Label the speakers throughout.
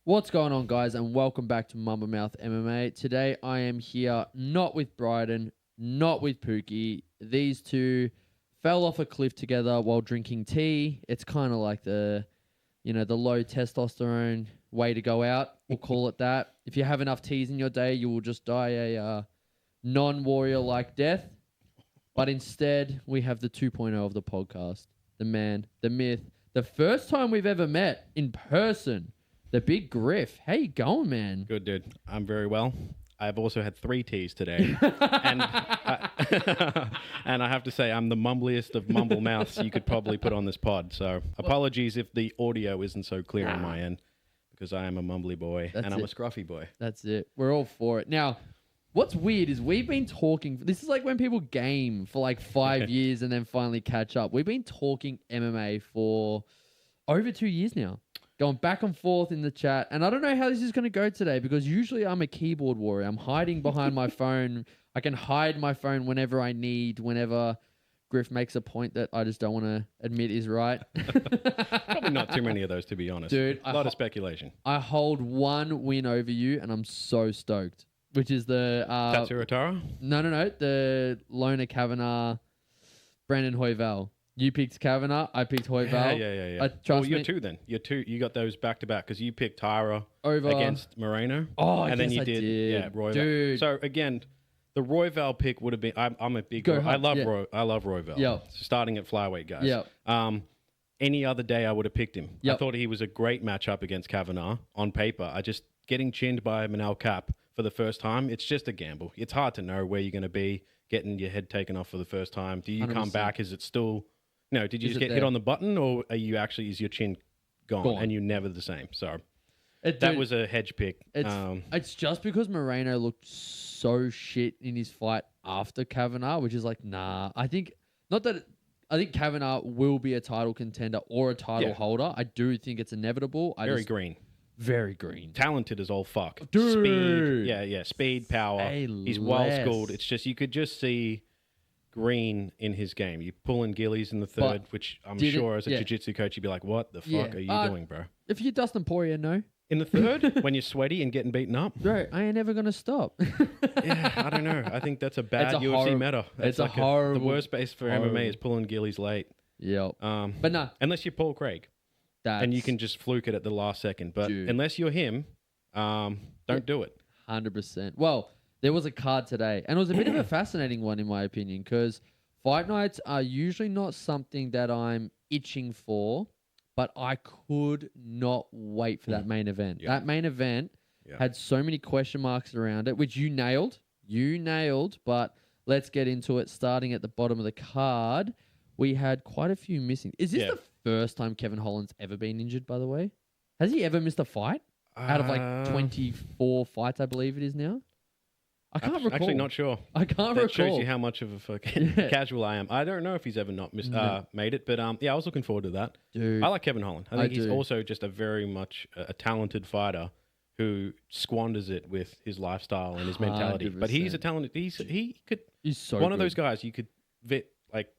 Speaker 1: What's going on, guys, and welcome back to Mumble Mouth MMA. Today, I am here not with Bryden, not with Pookie. These two fell off a cliff together while drinking tea. It's kind of like the low testosterone way to go out. We'll call it that. If you have enough teas in your day, you will just die a non-warrior-like death. But instead, we have the 2.0 of the podcast. The man, the myth, the first time we've ever met in person. The big Griff. How you going, man?
Speaker 2: Good, dude. I'm very well. I've also had 3 teas today. and I have to say, I'm the mumbliest of mumble mouths you could probably put on this pod. So apologies if the audio isn't so clear on my end, because I am a mumbly boy and I'm a scruffy boy.
Speaker 1: That's it. We're all for it. Now, what's weird is we've been talking. This is like when people game for like 5 years and then finally catch up. We've been talking MMA for over 2 years now. Going back and forth in the chat. And I don't know how this is going to go today because usually I'm a keyboard warrior. I'm hiding behind my phone. I can hide my phone whenever I need, whenever Griff makes a point that I just don't want to admit is right.
Speaker 2: Probably not too many of those, to be honest.
Speaker 1: Dude,
Speaker 2: a lot of speculation.
Speaker 1: I hold one win over you and I'm so stoked, which is the...
Speaker 2: Tatsuro Tara?
Speaker 1: No. The Lona Kavanagh, Brandon Hoyval. You picked Kavanagh. I picked Hoyval.
Speaker 2: Yeah. Well, you're two then. You're two. You got those back to back because you picked Tyra
Speaker 1: over
Speaker 2: against Moreno.
Speaker 1: Oh,
Speaker 2: and
Speaker 1: I
Speaker 2: then
Speaker 1: guess
Speaker 2: you
Speaker 1: I
Speaker 2: did. Royval.
Speaker 1: Dude.
Speaker 2: So again, the Royval pick would have been. I'm a big. I love Royval.
Speaker 1: Yeah.
Speaker 2: Starting at flyweight, guys.
Speaker 1: Yeah.
Speaker 2: Any other day I would have picked him.
Speaker 1: Yep.
Speaker 2: I thought he was a great matchup against Kavanagh on paper. I just getting chinned by Manel Cap for the first time. It's just a gamble. It's hard to know where you're going to be getting your head taken off for the first time. Do you 100%. Come back? Is it still? No, did you just get hit on the button, or are you actually, is your chin gone. And you're never the same? So that was a hedge pick.
Speaker 1: It's just because Moreno looked so shit in his fight after Kavanagh, which is like, nah. I think Kavanagh will be a title contender or a title holder. I do think it's inevitable. Very green.
Speaker 2: Talented as all fuck.
Speaker 1: Dude.
Speaker 2: Speed. Speed, power. He's well schooled. It's just, you could just see green in his game. You pull in Gillies in the third, which I'm sure as a jiu-jitsu coach, you'd be like, what the fuck are you doing, bro?
Speaker 1: If you're Dustin Poirier, no.
Speaker 2: In the third, when you're sweaty and getting beaten up?
Speaker 1: Bro, I ain't never going to stop.
Speaker 2: I don't know. I think that's a bad UFC meta.
Speaker 1: It's like horrible.
Speaker 2: The worst base for MMA is pulling Gillies late.
Speaker 1: Yep. But no.
Speaker 2: Unless you're Paul Craig. And you can just fluke it at the last second. But unless you're him, don't do it.
Speaker 1: 100%. Well, there was a card today, and it was a bit of a fascinating one in my opinion, because fight nights are usually not something that I'm itching for, but I could not wait for that main event. Yeah. That main event had so many question marks around it, which you nailed. But let's get into it. Starting at the bottom of the card, we had quite a few missing. Is this the first time Kevin Holland's ever been injured, by the way? Has he ever missed a fight? Out of like 24 fights, I believe it is now? I can't recall.
Speaker 2: Actually, not sure.
Speaker 1: I can't recall.
Speaker 2: That shows you how much of a fucking casual I am. I don't know if he's ever not made it, but I was looking forward to that.
Speaker 1: Dude,
Speaker 2: I like Kevin Holland. I think he's also just a very much a talented fighter who squanders it with his lifestyle and his mentality. 100%. But he's a talented. He's so one of those guys you could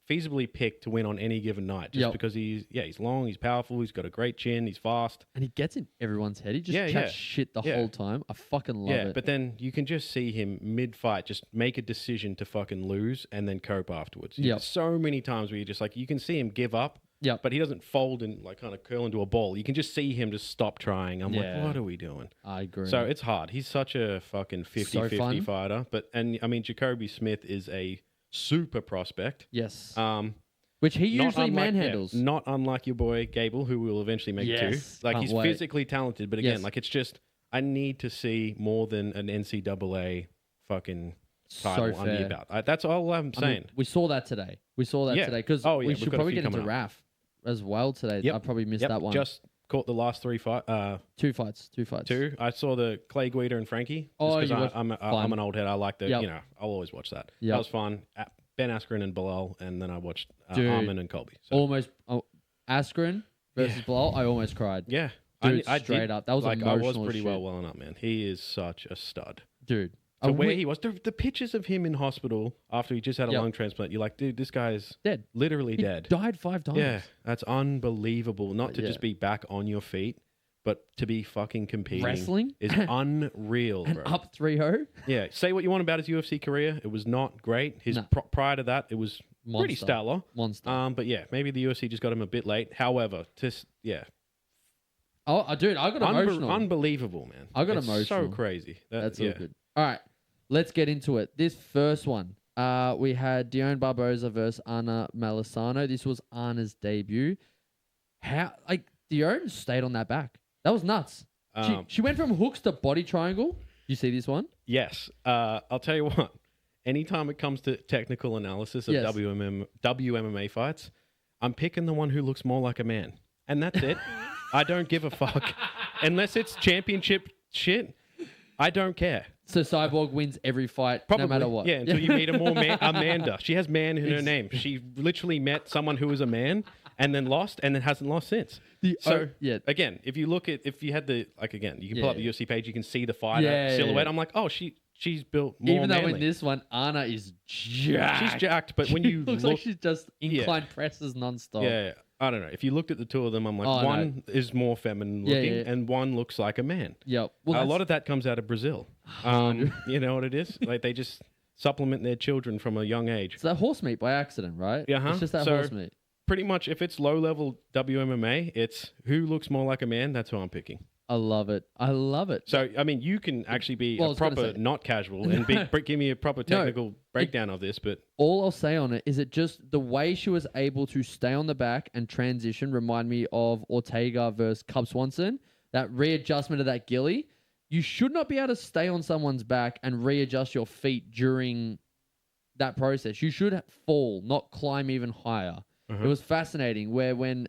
Speaker 2: feasibly pick to win on any given night, just because he's long, he's powerful, he's got a great chin, he's fast,
Speaker 1: and he gets in everyone's head. He just chats shit the whole time. I fucking love it.
Speaker 2: But then you can just see him mid-fight just make a decision to fucking lose and then cope afterwards. So many times where you just you can see him give up. But he doesn't fold and kind of curl into a ball. You can just see him just stop trying. I'm like, what are we doing?
Speaker 1: I agree.
Speaker 2: So it's hard. He's such a fucking 50-50 fighter. Jacoby Smith is a super prospect.
Speaker 1: Yes. Which he usually manhandles.
Speaker 2: Not unlike your boy Gable, who will eventually make it too. He's physically talented, but again, it's just, I need to see more than an NCAA fucking title under your belt. That's all I'm saying.
Speaker 1: We saw that today. Because we should probably get into RAF as well today. I probably missed that one.
Speaker 2: Just caught the last 3 fights.
Speaker 1: Two fights.
Speaker 2: I saw the Clay Guida and Frankie. I'm an old head. I like the, I'll always watch that. That was fun. Ben Askren and Bilal, and then I watched Armin and Colby. So.
Speaker 1: Almost Askren versus Bilal. I almost cried.
Speaker 2: Yeah.
Speaker 1: Dude, straight up. That was emotional
Speaker 2: I was pretty well welling up, man. He is such a stud.
Speaker 1: Dude.
Speaker 2: So where he was, the pictures of him in hospital after he just had a lung transplant, you're like, dude, this guy's
Speaker 1: dead.
Speaker 2: Literally dead.
Speaker 1: Died 5 times.
Speaker 2: Yeah, that's unbelievable. Not to just be back on your feet, but to be fucking competing
Speaker 1: Wrestling
Speaker 2: is unreal,
Speaker 1: and
Speaker 2: bro.
Speaker 1: up 3-0.
Speaker 2: Yeah, say what you want about his UFC career. It was not great. His prior to that, it was pretty stellar.
Speaker 1: Monster.
Speaker 2: But yeah, maybe the UFC just got him a bit late. However,
Speaker 1: Oh, dude, I got emotional.
Speaker 2: Unbelievable, man.
Speaker 1: I got
Speaker 2: it's
Speaker 1: emotional.
Speaker 2: So crazy.
Speaker 1: That's all good. All right, let's get into it. This first one, we had Dione Barboza versus Anna Malisano. This was Anna's debut. Dione stayed on that back. That was nuts. She went from hooks to body triangle. You see this one?
Speaker 2: Yes. I'll tell you what. Anytime it comes to technical analysis of WMMA fights, I'm picking the one who looks more like a man. And that's it. I don't give a fuck. Unless it's championship shit, I don't care.
Speaker 1: So Cyborg wins every fight, no matter what.
Speaker 2: Yeah, until you meet Amanda. She has man in her name. She literally met someone who was a man and then lost and then hasn't lost since. Again, if you had the, you can pull up the UFC page, you can see the fighter silhouette. I'm like, oh, she's built more
Speaker 1: Even though
Speaker 2: manly.
Speaker 1: in this one, Anna is jacked.
Speaker 2: She's jacked, but when you
Speaker 1: looks like she's just incline presses nonstop.
Speaker 2: Yeah, I don't know. If you looked at the two of them, I'm like, one is more feminine looking and one looks like a man.
Speaker 1: Yep.
Speaker 2: Well, a lot of that comes out of Brazil. You know what it is? Like they just supplement their children from a young age.
Speaker 1: It's that horse meat by accident, right?
Speaker 2: Yeah,
Speaker 1: it's just that horse meat.
Speaker 2: Pretty much, if it's low-level WMMA, it's who looks more like a man. That's who I'm picking.
Speaker 1: I love it.
Speaker 2: So, I mean, you can actually be a proper, not casual, and give me a proper technical breakdown of this. But
Speaker 1: all I'll say on it is just the way she was able to stay on the back and transition remind me of Ortega versus Cub Swanson. That readjustment of that ghillie. You should not be able to stay on someone's back and readjust your feet during that process. You should fall, not climb even higher. It was fascinating when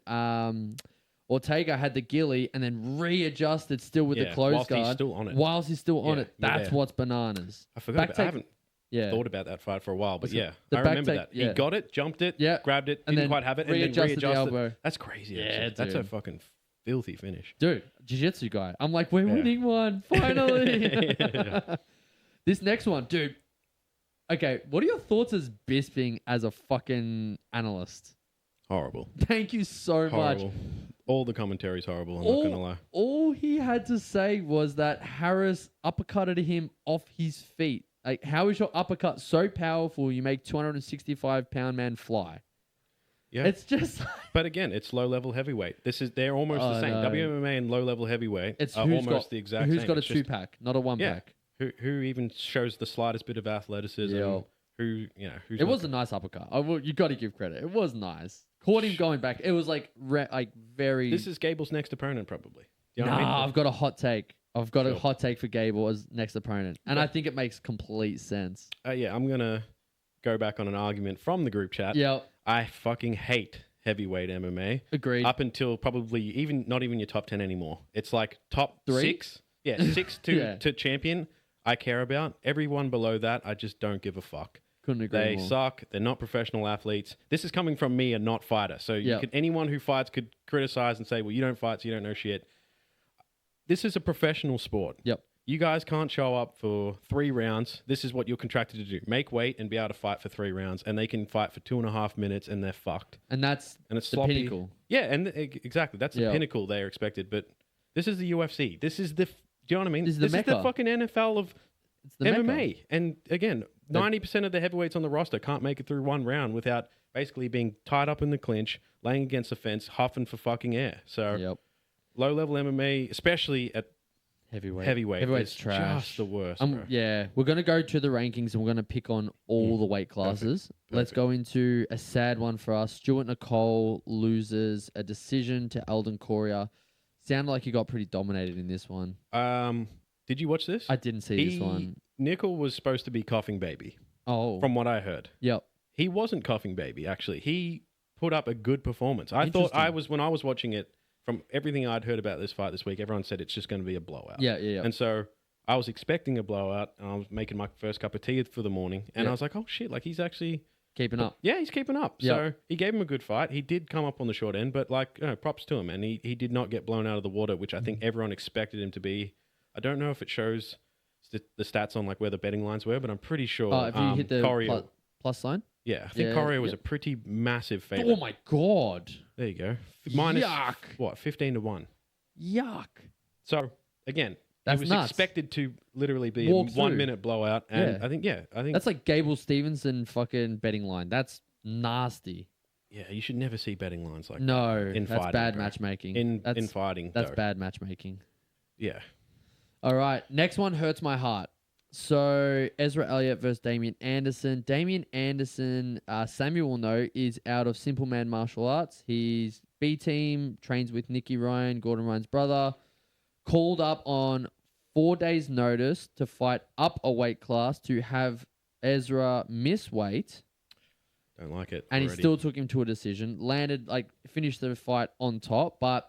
Speaker 1: Ortega had the ghillie and then readjusted still with the closed guard. Whilst he's still on it. That's what's bananas.
Speaker 2: I forgot. I haven't thought about that filthy for a while, but I remember that. He got it, jumped it, grabbed it, didn't quite have it, and then readjusted the elbow. That's crazy. Yeah, that's a fucking filthy finish.
Speaker 1: Dude, jiu-jitsu guy. I'm like, we're winning one. Finally. This next one, dude. Okay, what are your thoughts as Bisping as a fucking analyst?
Speaker 2: Horrible.
Speaker 1: Thank you so much.
Speaker 2: All the commentary's horrible, I'm not going to lie.
Speaker 1: All he had to say was that Harris uppercutted him off his feet. Like, how is your uppercut so powerful you make 265-pound man fly?
Speaker 2: Yeah.
Speaker 1: It's just...
Speaker 2: But again, it's low-level heavyweight. They're almost the same. No. WMMA and low-level heavyweight are almost the exact same.
Speaker 1: Who's got a two-pack, not a one-pack?
Speaker 2: Who even shows the slightest bit of athleticism? Yeah.
Speaker 1: It was a nice uppercut. You got to give credit. It was nice. Caught him going back. It was very...
Speaker 2: This is Gable's next opponent, probably. You know
Speaker 1: what I mean?
Speaker 2: I've
Speaker 1: got a hot take. I've got a hot take for Gable as next opponent. And I think it makes complete sense.
Speaker 2: I'm going to go back on an argument from the group chat.
Speaker 1: Yeah.
Speaker 2: I fucking hate heavyweight MMA.
Speaker 1: Agreed.
Speaker 2: Up until probably not even your top 10 anymore. It's like top 6. Yeah, 6 to champion I care about. Everyone below that, I just don't give a fuck.
Speaker 1: Couldn't agree more.
Speaker 2: They suck. They're not professional athletes. This is coming from me, a not fighter. So anyone who fights could criticize and say, well, you don't fight, so you don't know shit. This is a professional sport.
Speaker 1: Yep.
Speaker 2: You guys can't show up for 3 rounds. This is what you're contracted to do. Make weight and be able to fight for 3 rounds. And they can fight for 2.5 minutes and they're fucked.
Speaker 1: And it's the
Speaker 2: sloppy.
Speaker 1: Pinnacle.
Speaker 2: Yeah, and exactly. That's the pinnacle they're expected. But this is the UFC. This is the... Do you know what I mean?
Speaker 1: This is the
Speaker 2: fucking NFL of MMA.
Speaker 1: Mecca.
Speaker 2: And again, 90% of the heavyweights on the roster can't make it through 1 round without basically being tied up in the clinch, laying against the fence, huffing for fucking air. So low-level MMA, especially at heavyweight's trash. Just the worst.
Speaker 1: Yeah, we're going to go to the rankings and we're going to pick on all the weight classes. Perfect. Let's go into a sad one for us. Stuart Nicole loses a decision to Eldon Coria. Sounded like he got pretty dominated in this one.
Speaker 2: Did you watch this?
Speaker 1: I didn't see this one.
Speaker 2: Nickel was supposed to be coughing baby.
Speaker 1: Oh.
Speaker 2: From what I heard.
Speaker 1: Yep.
Speaker 2: He wasn't coughing baby, actually. He put up a good performance. I thought when I was watching it, from everything I'd heard about this fight this week, everyone said it's just going to be a blowout.
Speaker 1: Yeah.
Speaker 2: And so I was expecting a blowout, and I was making my first cup of tea for the morning, and I was like, oh shit, like he's actually...
Speaker 1: Keeping up.
Speaker 2: Yeah, he's keeping up. Yep. So he gave him a good fight. He did come up on the short end, but props to him. And he did not get blown out of the water, which I think everyone expected him to be. I don't know if it shows the stats on where the betting lines were, but I'm pretty sure.
Speaker 1: If you hit the plus sign?
Speaker 2: Yeah, I think Coria was a pretty massive favorite.
Speaker 1: Oh my God.
Speaker 2: There you go. Minus,
Speaker 1: Yuck.
Speaker 2: what, 15 to 1?
Speaker 1: Yuck.
Speaker 2: So again,
Speaker 1: That's
Speaker 2: he was
Speaker 1: nuts.
Speaker 2: expected to literally be
Speaker 1: Walk
Speaker 2: a 1
Speaker 1: through.
Speaker 2: minute blowout, and
Speaker 1: Yeah.
Speaker 2: I think
Speaker 1: That's like Gable Stevenson fucking betting line. That's nasty.
Speaker 2: yeah, you should never see betting lines like that
Speaker 1: No,
Speaker 2: in
Speaker 1: that's
Speaker 2: fighting,
Speaker 1: bad
Speaker 2: bro.
Speaker 1: matchmaking.
Speaker 2: In fighting,
Speaker 1: That's
Speaker 2: though.
Speaker 1: bad matchmaking.
Speaker 2: Yeah.
Speaker 1: All right, next one hurts my heart. So Ezra Elliott versus Damian Anderson. Damian Anderson, Samuel will know, is out of Simple Man Martial Arts. He's B team, trains with Nicky Ryan, Gordon Ryan's brother. Called up on 4 days' notice to fight up a weight class to have Ezra miss weight.
Speaker 2: Don't like it.
Speaker 1: And
Speaker 2: already.
Speaker 1: he still took him to a decision. Finished the fight on top. But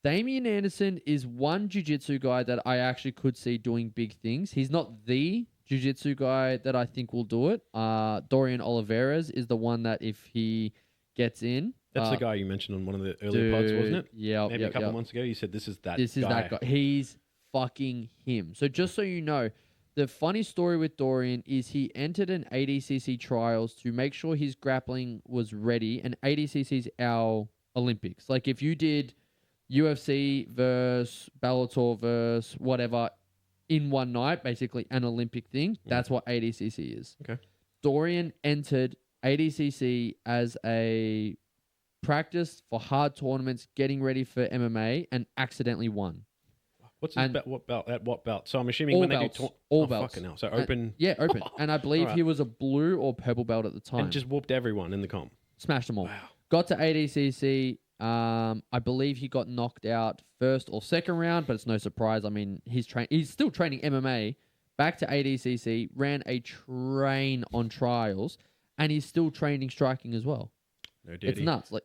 Speaker 1: Damian Anderson is one jiu-jitsu guy that I actually could see doing big things. He's not the jiu-jitsu guy that I think will do it. Dorian Oliveras is the one that if he gets in...
Speaker 2: That's the guy you mentioned on one of the earlier pods, wasn't it?
Speaker 1: Yeah.
Speaker 2: Maybe a couple months ago, you said this is that guy.
Speaker 1: This is that guy. He's fucking him. So just so you know, the funny story with Dorian is he entered an ADCC trials to make sure his grappling was ready. And ADCC's our Olympics. Like if you did UFC versus Bellator versus whatever in one night, basically an Olympic thing, that's what ADCC is.
Speaker 2: Okay.
Speaker 1: Dorian entered ADCC as a practice for hard tournaments, getting ready for MMA, and accidentally won.
Speaker 2: What's his what belt? At what belt? So I'm assuming
Speaker 1: all
Speaker 2: when
Speaker 1: belts,
Speaker 2: they do
Speaker 1: all belts.
Speaker 2: Fucking hell. So open.
Speaker 1: Yeah, open. And I believe
Speaker 2: Right.
Speaker 1: he was a blue or purple belt at the time.
Speaker 2: And just whooped everyone in the comp.
Speaker 1: Smashed them all.
Speaker 2: Wow.
Speaker 1: Got to ADCC. I believe he got knocked out first or second round, but it's no surprise. I mean, he's still training MMA. Back to ADCC, ran a train on trials, and he's still training striking as well.
Speaker 2: No, did
Speaker 1: It's
Speaker 2: he?
Speaker 1: nuts. Like,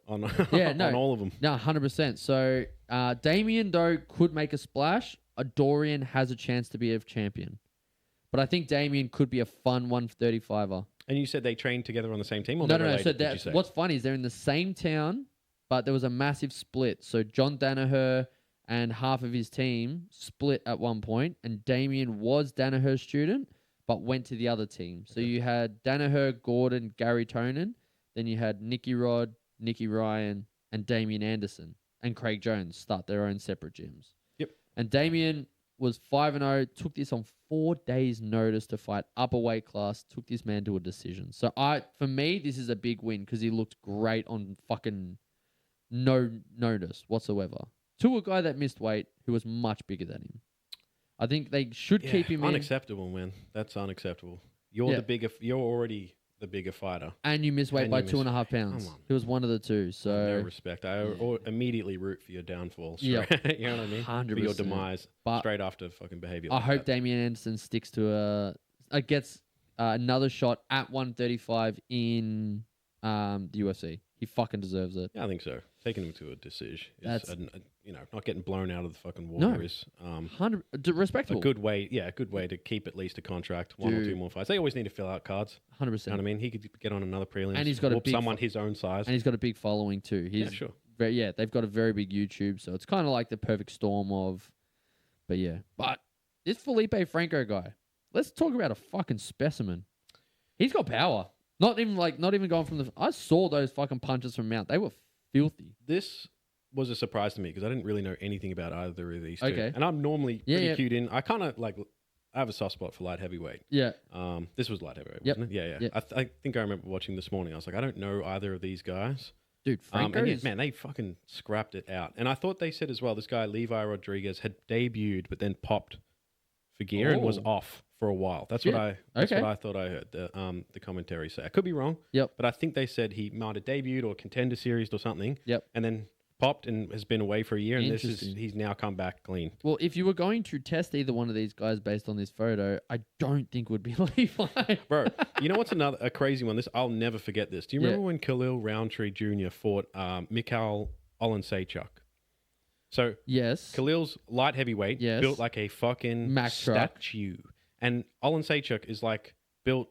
Speaker 2: Yeah, no. On all of them.
Speaker 1: No, 100%. So Damien, though, could make a splash. Dorian has a chance to be a champion. But I think Damien could be a fun 135er.
Speaker 2: And you said they trained together on the same team? Or
Speaker 1: No.
Speaker 2: related,
Speaker 1: So what's funny is they're in the same town, but there was a massive split. So John Danaher and half of his team split at one point, and Damien was Danaher's student, but went to the other team. So you had Danaher, Gordon, Gary Tonin. Then you had Nicky Rod, Nicky Ryan, and Damian Anderson and Craig Jones start their own separate gyms.
Speaker 2: Yep.
Speaker 1: And Damian was 5-0, took this on 4 days' notice to fight up a weight class, took this man to a decision. So for me, this is a big win because he looked great on fucking no notice whatsoever. To a guy that missed weight who was much bigger than him. I think they should keep him in.
Speaker 2: Unacceptable, man. That's unacceptable. You're already the bigger fighter.
Speaker 1: And you miss weight by 2.5 pounds.
Speaker 2: Come on.
Speaker 1: He was one of the two. So
Speaker 2: No respect. I immediately root for your downfall.
Speaker 1: Yeah.
Speaker 2: You know what I mean?
Speaker 1: 100%.
Speaker 2: For your demise
Speaker 1: But
Speaker 2: straight after fucking behavior.
Speaker 1: I
Speaker 2: like
Speaker 1: hope
Speaker 2: that.
Speaker 1: Damian Anderson sticks to gets another shot at 135 in the UFC. He fucking deserves it.
Speaker 2: Yeah, I think so. Taking him to a decision
Speaker 1: That's-
Speaker 2: is, not getting blown out of the fucking
Speaker 1: No.
Speaker 2: water is
Speaker 1: 100
Speaker 2: a
Speaker 1: respectable.
Speaker 2: good way. Yeah, a good way to keep at least a contract, one or
Speaker 1: Dude.
Speaker 2: two more fights. They always need to fill out cards.
Speaker 1: 100%.
Speaker 2: You know what I mean? He could get on another prelims.
Speaker 1: And he's got a
Speaker 2: whoop
Speaker 1: big
Speaker 2: someone his own size.
Speaker 1: And he's got a big following too. He's
Speaker 2: sure.
Speaker 1: they've got a very big YouTube, so it's kind of like the perfect storm of. But yeah, but this Felipe Franco guy, let's talk about a fucking specimen. He's got power. Not even going from the. I saw those fucking punches from Mount. They were filthy.
Speaker 2: This was a surprise to me because I didn't really know anything about either of these two.
Speaker 1: Okay.
Speaker 2: And I'm normally pretty
Speaker 1: Yeah.
Speaker 2: cued in. I kind of I have a soft spot for light heavyweight.
Speaker 1: Yeah.
Speaker 2: This was light heavyweight,
Speaker 1: Yep.
Speaker 2: wasn't it? Yeah.
Speaker 1: Yep.
Speaker 2: I think I remember watching this morning. I was like, I don't know either of these guys.
Speaker 1: Dude, Franco
Speaker 2: And
Speaker 1: is...
Speaker 2: man, they fucking scrapped it out. And I thought they said as well, this guy Levi Rodriguez had debuted, but then popped for gear and was
Speaker 1: Oh.
Speaker 2: off for a while. That's
Speaker 1: Yeah.
Speaker 2: what
Speaker 1: Okay.
Speaker 2: I thought I heard the commentary say. I could be wrong.
Speaker 1: Yep.
Speaker 2: But I think they said he might have debuted or contender series or something.
Speaker 1: Yep.
Speaker 2: And then popped and has been away for a year, and
Speaker 1: Interesting.
Speaker 2: he's now come back clean.
Speaker 1: Well, if you were going to test either one of these guys based on this photo, I don't think would be Levi.
Speaker 2: Bro, you know what's a crazy one? I'll never forget this. Do you remember when Khalil Roundtree Jr. fought Mikhail Olansechuk? So
Speaker 1: Yes.
Speaker 2: Khalil's light heavyweight,
Speaker 1: Yes.
Speaker 2: built like a fucking
Speaker 1: Mack truck.
Speaker 2: statue, and Olansechuk is built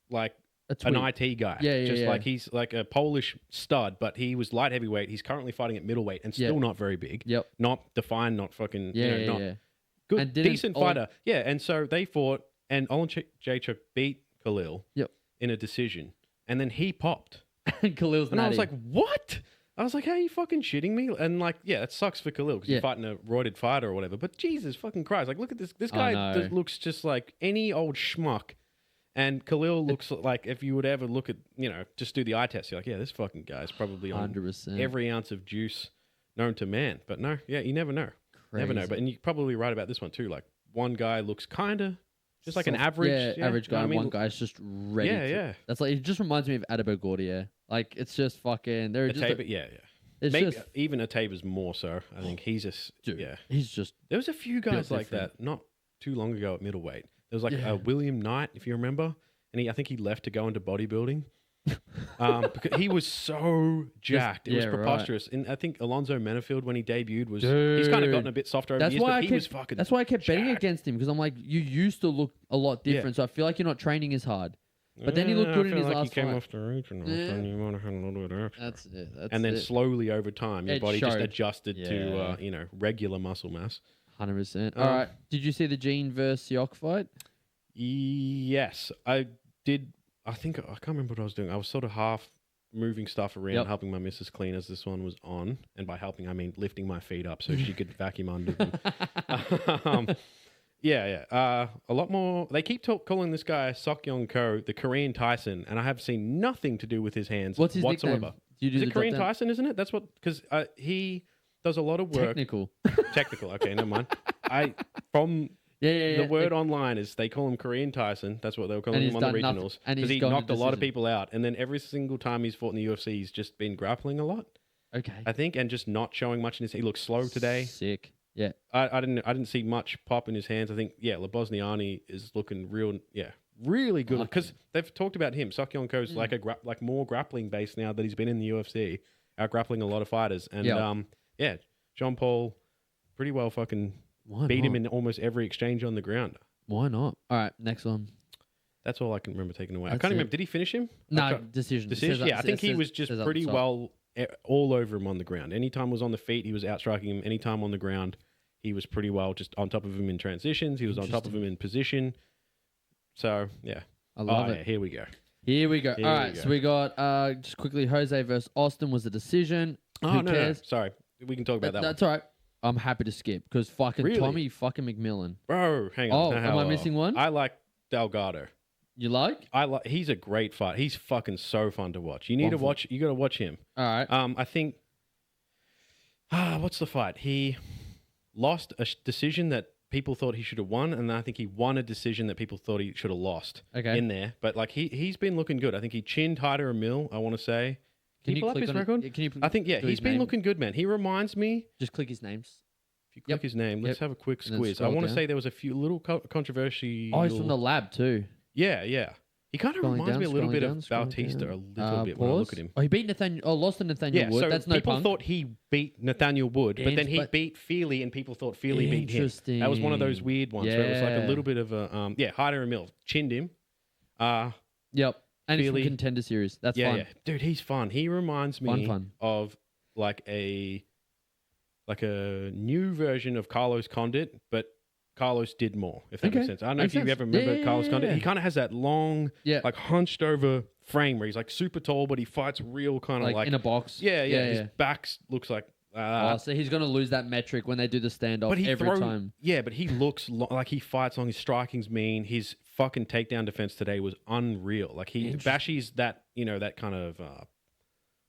Speaker 2: like
Speaker 1: A
Speaker 2: an
Speaker 1: twig.
Speaker 2: IT guy.
Speaker 1: Yeah,
Speaker 2: Just
Speaker 1: yeah.
Speaker 2: like he's like a Polish stud, but he was light heavyweight. He's currently fighting at middleweight and still
Speaker 1: Yeah.
Speaker 2: not very big.
Speaker 1: Yep.
Speaker 2: Not defined, not fucking,
Speaker 1: Yeah,
Speaker 2: not
Speaker 1: yeah.
Speaker 2: good,
Speaker 1: And didn't
Speaker 2: decent
Speaker 1: Olan-
Speaker 2: fighter. Yeah, and so they fought, and Olansechuk beat Khalil
Speaker 1: Yep.
Speaker 2: in a decision, and then he popped.
Speaker 1: And Khalil's
Speaker 2: And I was
Speaker 1: natty.
Speaker 2: like, what? I was like, "How are you fucking shitting me?" And like, yeah, that sucks for Khalil because you're fighting a roided fighter or whatever. But Jesus fucking Christ, like, look at this. This guy looks just like any old schmuck. And Khalil looks like if you would ever look at, just do the eye test, you're like, yeah, this fucking guy's probably on
Speaker 1: 100%.
Speaker 2: every ounce of juice known to man. But no, yeah, you never know.
Speaker 1: Crazy.
Speaker 2: Never know. But and you're probably right about this one too. Like one guy looks kind of just like an average,
Speaker 1: average guy. One guy's just ready.
Speaker 2: Yeah.
Speaker 1: That's like, it just reminds me of Adebo Gordia. Like, it's just fucking. They're just.
Speaker 2: Maybe just, even Ataba's more so. I think he's just.
Speaker 1: Dude,
Speaker 2: yeah.
Speaker 1: He's just.
Speaker 2: There was a few guys like that not too long ago at middleweight. There was like William Knight, if you remember, and I think he left to go into bodybuilding. Because he was so jacked, it was preposterous. Right. And I think Alonzo Menafield, when he debuted, he's kind of gotten a bit softer over the years. But he was fucking.
Speaker 1: That's why I kept betting against him because I'm like, you used to look a lot different, so I feel like you're not training as hard. But then he looked good in his last fight.
Speaker 2: He came off the regional, and you might have had a little bit of extra.
Speaker 1: That's it.
Speaker 2: And then slowly over time, your body just adjusted to regular muscle mass.
Speaker 1: 100%. All right. Did you see the Gene versus Siok fight?
Speaker 2: Yes, I did. I can't remember what I was doing. I was sort of half moving stuff around, helping my missus clean as this one was on. And by helping, I mean lifting my feet up so she could vacuum under them. A lot more. They keep calling this guy Seok-Young Ko the Korean Tyson, and I have seen nothing to do with his hands whatsoever.
Speaker 1: Nickname? Is it
Speaker 2: Korean Tyson, isn't it? That's what, because he does a lot of work. Technical. Okay, never mind. The word online is they call him Korean Tyson. That's what they were calling him on the regionals. Because he knocked a lot of people out. And then every single time he's fought in the UFC, he's just been grappling a lot.
Speaker 1: Okay.
Speaker 2: I think, and just not showing much in his. He looks slow today.
Speaker 1: Sick. Yeah.
Speaker 2: I didn't see much pop in his hands. I think, Lebosniani is looking really good. Because they've talked about him. Seok-Young Ko's like more grappling based now that he's been in the UFC. Out grappling a lot of fighters. And John Paul pretty well fucking beat him in almost every exchange on the ground.
Speaker 1: Why not? All right, next one.
Speaker 2: That's all I can remember taking away. I can't remember. Did he finish him?
Speaker 1: No, decision.
Speaker 2: Yeah, I think he was just pretty well all over him on the ground. Anytime was on the feet, he was outstriking him. Anytime on the ground, he was pretty well just on top of him in transitions. He was on top of him in position. So, yeah.
Speaker 1: I love it.
Speaker 2: Yeah, here we go.
Speaker 1: All right, so we got, just quickly, Jose versus Austin was a decision.
Speaker 2: Who cares? No. Sorry. We can talk about that
Speaker 1: That's all right. I'm happy to skip because fucking Tommy fucking McMillan.
Speaker 2: Bro, hang on.
Speaker 1: Am I missing one?
Speaker 2: I like Delgado.
Speaker 1: You like?
Speaker 2: He's a great fight. He's fucking so fun to watch. You got to watch him.
Speaker 1: All right.
Speaker 2: I think what's the fight? He lost a decision that people thought he should have won, and I think he won a decision that people thought he should have lost in there. But like he's been looking good. I think he chinned Hyder Emil, I want to say. Can you pull up his record? I think, he's been looking good, man. He reminds me...
Speaker 1: Just click his names.
Speaker 2: If you click his name, let's have a quick squiz. I want to say there was a few little controversy...
Speaker 1: Oh, he's from the lab too.
Speaker 2: Yeah. He kind of reminds me a little bit of Bautista, a little bit when I look at him.
Speaker 1: Oh, he beat lost to Nathaniel Wood.
Speaker 2: So
Speaker 1: that's no
Speaker 2: people thought he beat Nathaniel Wood, but then he beat Feely, and people thought Feely beat him. That was one of those weird ones where it was like a little bit of a... Hyder Emil chinned him.
Speaker 1: Yep. And he's from Contender Series. That's fun. Yeah.
Speaker 2: Dude, he's fun. He reminds me of like a new version of Carlos Condit, but Carlos did more, if that makes sense. I don't know if you ever remember Carlos Condit. Yeah. He kind of has that long, like hunched over frame where he's like super tall, but he fights real kind of like
Speaker 1: in a box.
Speaker 2: Yeah. His back looks like...
Speaker 1: so he's going to lose that metric when they do the standoff every time.
Speaker 2: Yeah, but he looks like he fights long. His striking's mean. His fucking takedown defense today was unreal. Like Bashi's that, that kind of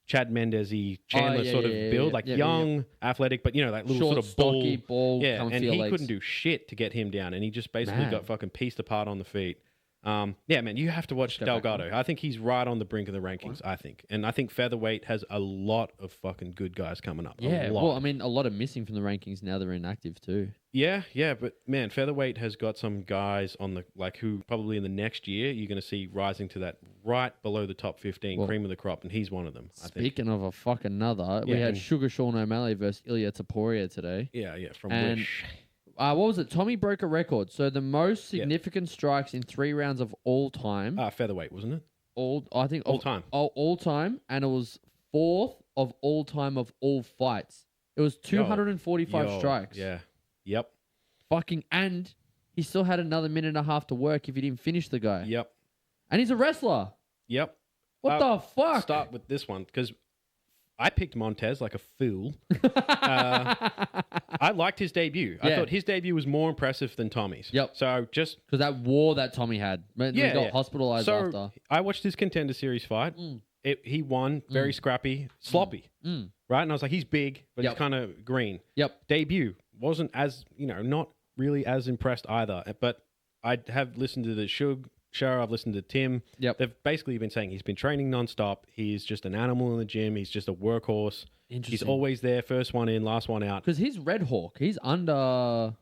Speaker 2: Chad Mendez-y Chandler sort of build, like young, athletic, but that little
Speaker 1: short,
Speaker 2: sort of bull.
Speaker 1: Stocky ball.
Speaker 2: Yeah, and he couldn't do shit to get him down, and he just basically got fucking pieced apart on the feet. Man, you have to watch Delgado. I think he's right on the brink of the rankings, I think. And I think featherweight has a lot of fucking good guys coming up.
Speaker 1: Yeah, well, I mean, a lot of missing from the rankings now they're inactive too.
Speaker 2: Yeah, but man, featherweight has got some guys on the, who probably in the next year you're going to see rising to that right below the top 15, cream of the crop, and he's one of them, I think.
Speaker 1: Speaking of a fucking another, we had Sugar Sean O'Malley versus Ilya Taporia today.
Speaker 2: Yeah, from Wish.
Speaker 1: What was it? Tommy broke a record. So the most significant strikes in 3 rounds of all time.
Speaker 2: Featherweight, wasn't it?
Speaker 1: All
Speaker 2: time.
Speaker 1: All time, and it was 4th of all time of all fights. It was 245 strikes.
Speaker 2: Yeah. Yep.
Speaker 1: And he still had another minute and a half to work if he didn't finish the guy.
Speaker 2: Yep.
Speaker 1: And he's a wrestler.
Speaker 2: Yep.
Speaker 1: What the fuck?
Speaker 2: Start with this one because I picked Montez like a fool. I liked his debut. I thought his debut was more impressive than Tommy's.
Speaker 1: Yep.
Speaker 2: So just
Speaker 1: because that war that Tommy had, he got hospitalized after.
Speaker 2: I watched his Contender Series fight. He won, very scrappy, sloppy, right? And I was like, he's big, but he's kind of green.
Speaker 1: Yep.
Speaker 2: Debut wasn't as, not really as impressed either. But I have listened to the Shug show. I've listened to Tim.
Speaker 1: Yep.
Speaker 2: They've basically been saying he's been training nonstop. He's just an animal in the gym. He's just a workhorse. He's always there, first one in, last one out.
Speaker 1: Because he's Red Hawk. He's under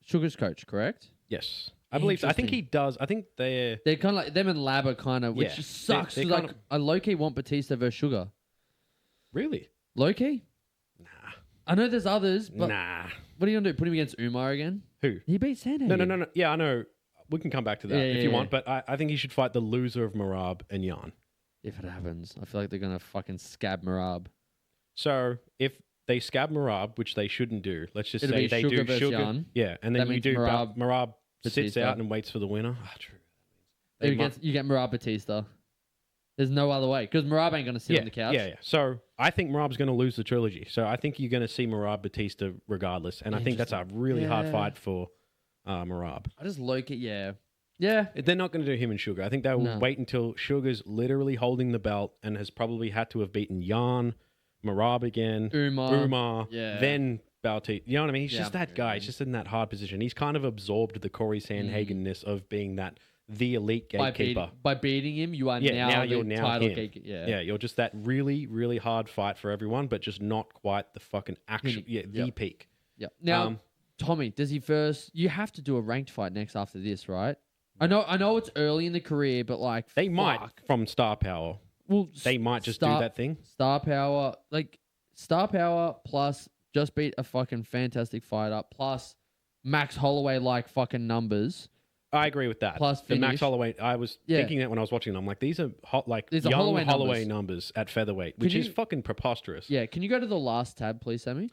Speaker 1: Sugar's coach, correct?
Speaker 2: Yes. I believe so. I think he does. I think they're
Speaker 1: kind of like them and Lab are kind of, which just sucks. They're like, I low-key want Batista versus Sugar.
Speaker 2: Really?
Speaker 1: Low-key?
Speaker 2: Nah.
Speaker 1: I know there's others, but
Speaker 2: nah.
Speaker 1: What are you going to do? Put him against Umar again?
Speaker 2: Who?
Speaker 1: He beat Sandhagen.
Speaker 2: No. Yeah, I know. We can come back to that if you want, but I think he should fight the loser of Marab and Jan.
Speaker 1: If it happens. I feel like they're going to fucking scab Marab.
Speaker 2: So, if they scab Marab, which they shouldn't do, let's just say they do Sugar.
Speaker 1: Jan.
Speaker 2: Yeah, and then you do Marab sits
Speaker 1: Batista.
Speaker 2: out and waits for the winner. True.
Speaker 1: You get Marab Batista. There's no other way, because Marab ain't going to sit on the couch.
Speaker 2: Yeah. So, I think Marab's going to lose the trilogy. So, I think you're going to see Marab Batista regardless, and I think that's a really hard fight for Marab.
Speaker 1: I just like it, yeah.
Speaker 2: They're not going to do him and Sugar. I think they will wait until Sugar's literally holding the belt and has probably had to have beaten Jan, Marab again, Umar, then Bautista. You know what I mean? He's just that guy. He's just in that hard position. He's kind of absorbed the Corey Sandhagen-ness of being the elite gatekeeper.
Speaker 1: By beating him, you are now the title gatekeeper.
Speaker 2: Yeah, you're just that really, really hard fight for everyone, but just not quite the fucking actual, the peak.
Speaker 1: Yeah. Now, Tommy, does he first? You have to do a ranked fight next after this, right? I know it's early in the career, but like
Speaker 2: they might from Star Power. Well, they might just do that thing.
Speaker 1: Star Power plus just beat a fucking fantastic fighter plus Max Holloway like fucking numbers.
Speaker 2: I agree with that.
Speaker 1: Plus
Speaker 2: the Max Holloway. I was thinking that when I was watching them. I'm like, these are young Holloway numbers at featherweight, which is fucking preposterous.
Speaker 1: Yeah. Can you go to the last tab, please, Sammy?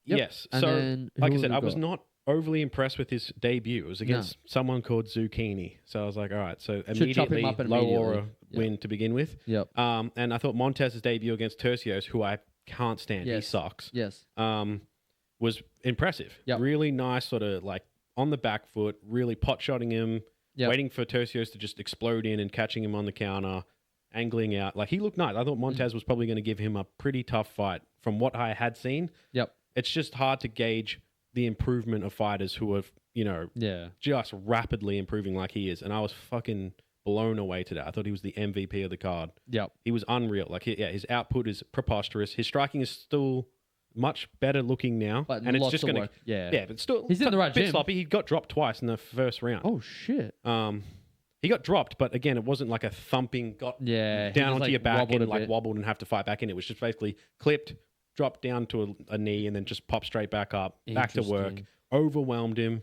Speaker 2: Yep. Yes.
Speaker 1: And
Speaker 2: so, like I said, I was not overly impressed with his debut. It was against someone called Zucchini. So I was like, all right. So immediately low aura win to begin with.
Speaker 1: Yep.
Speaker 2: And I thought Montez's debut against Tercios, who I can't stand.
Speaker 1: Yes.
Speaker 2: He sucks.
Speaker 1: Yes.
Speaker 2: Was impressive.
Speaker 1: Yep.
Speaker 2: Really nice, sort of like on the back foot, really pot shotting him,
Speaker 1: Yep.
Speaker 2: waiting for Tercios to just explode in and catching him on the counter, angling out. Like, he looked nice. I thought Montez was probably going to give him a pretty tough fight from what I had seen.
Speaker 1: Yep.
Speaker 2: It's just hard to gauge the improvement of fighters who are, just rapidly improving like he is. And I was fucking blown away today. I thought he was the MVP of the card.
Speaker 1: Yep.
Speaker 2: He was unreal. Like, his output is preposterous. His striking is still much better looking now,
Speaker 1: but
Speaker 2: and it's just going to but still
Speaker 1: he's in the right
Speaker 2: bit
Speaker 1: gym.
Speaker 2: Sloppy. He got dropped twice in the first round.
Speaker 1: Oh shit!
Speaker 2: He got dropped, but again, it wasn't like a thumping down onto your back and wobbled and have to fight back in. It was just basically clipped, dropped down to a knee, and then just popped straight back up, back to work. Overwhelmed him.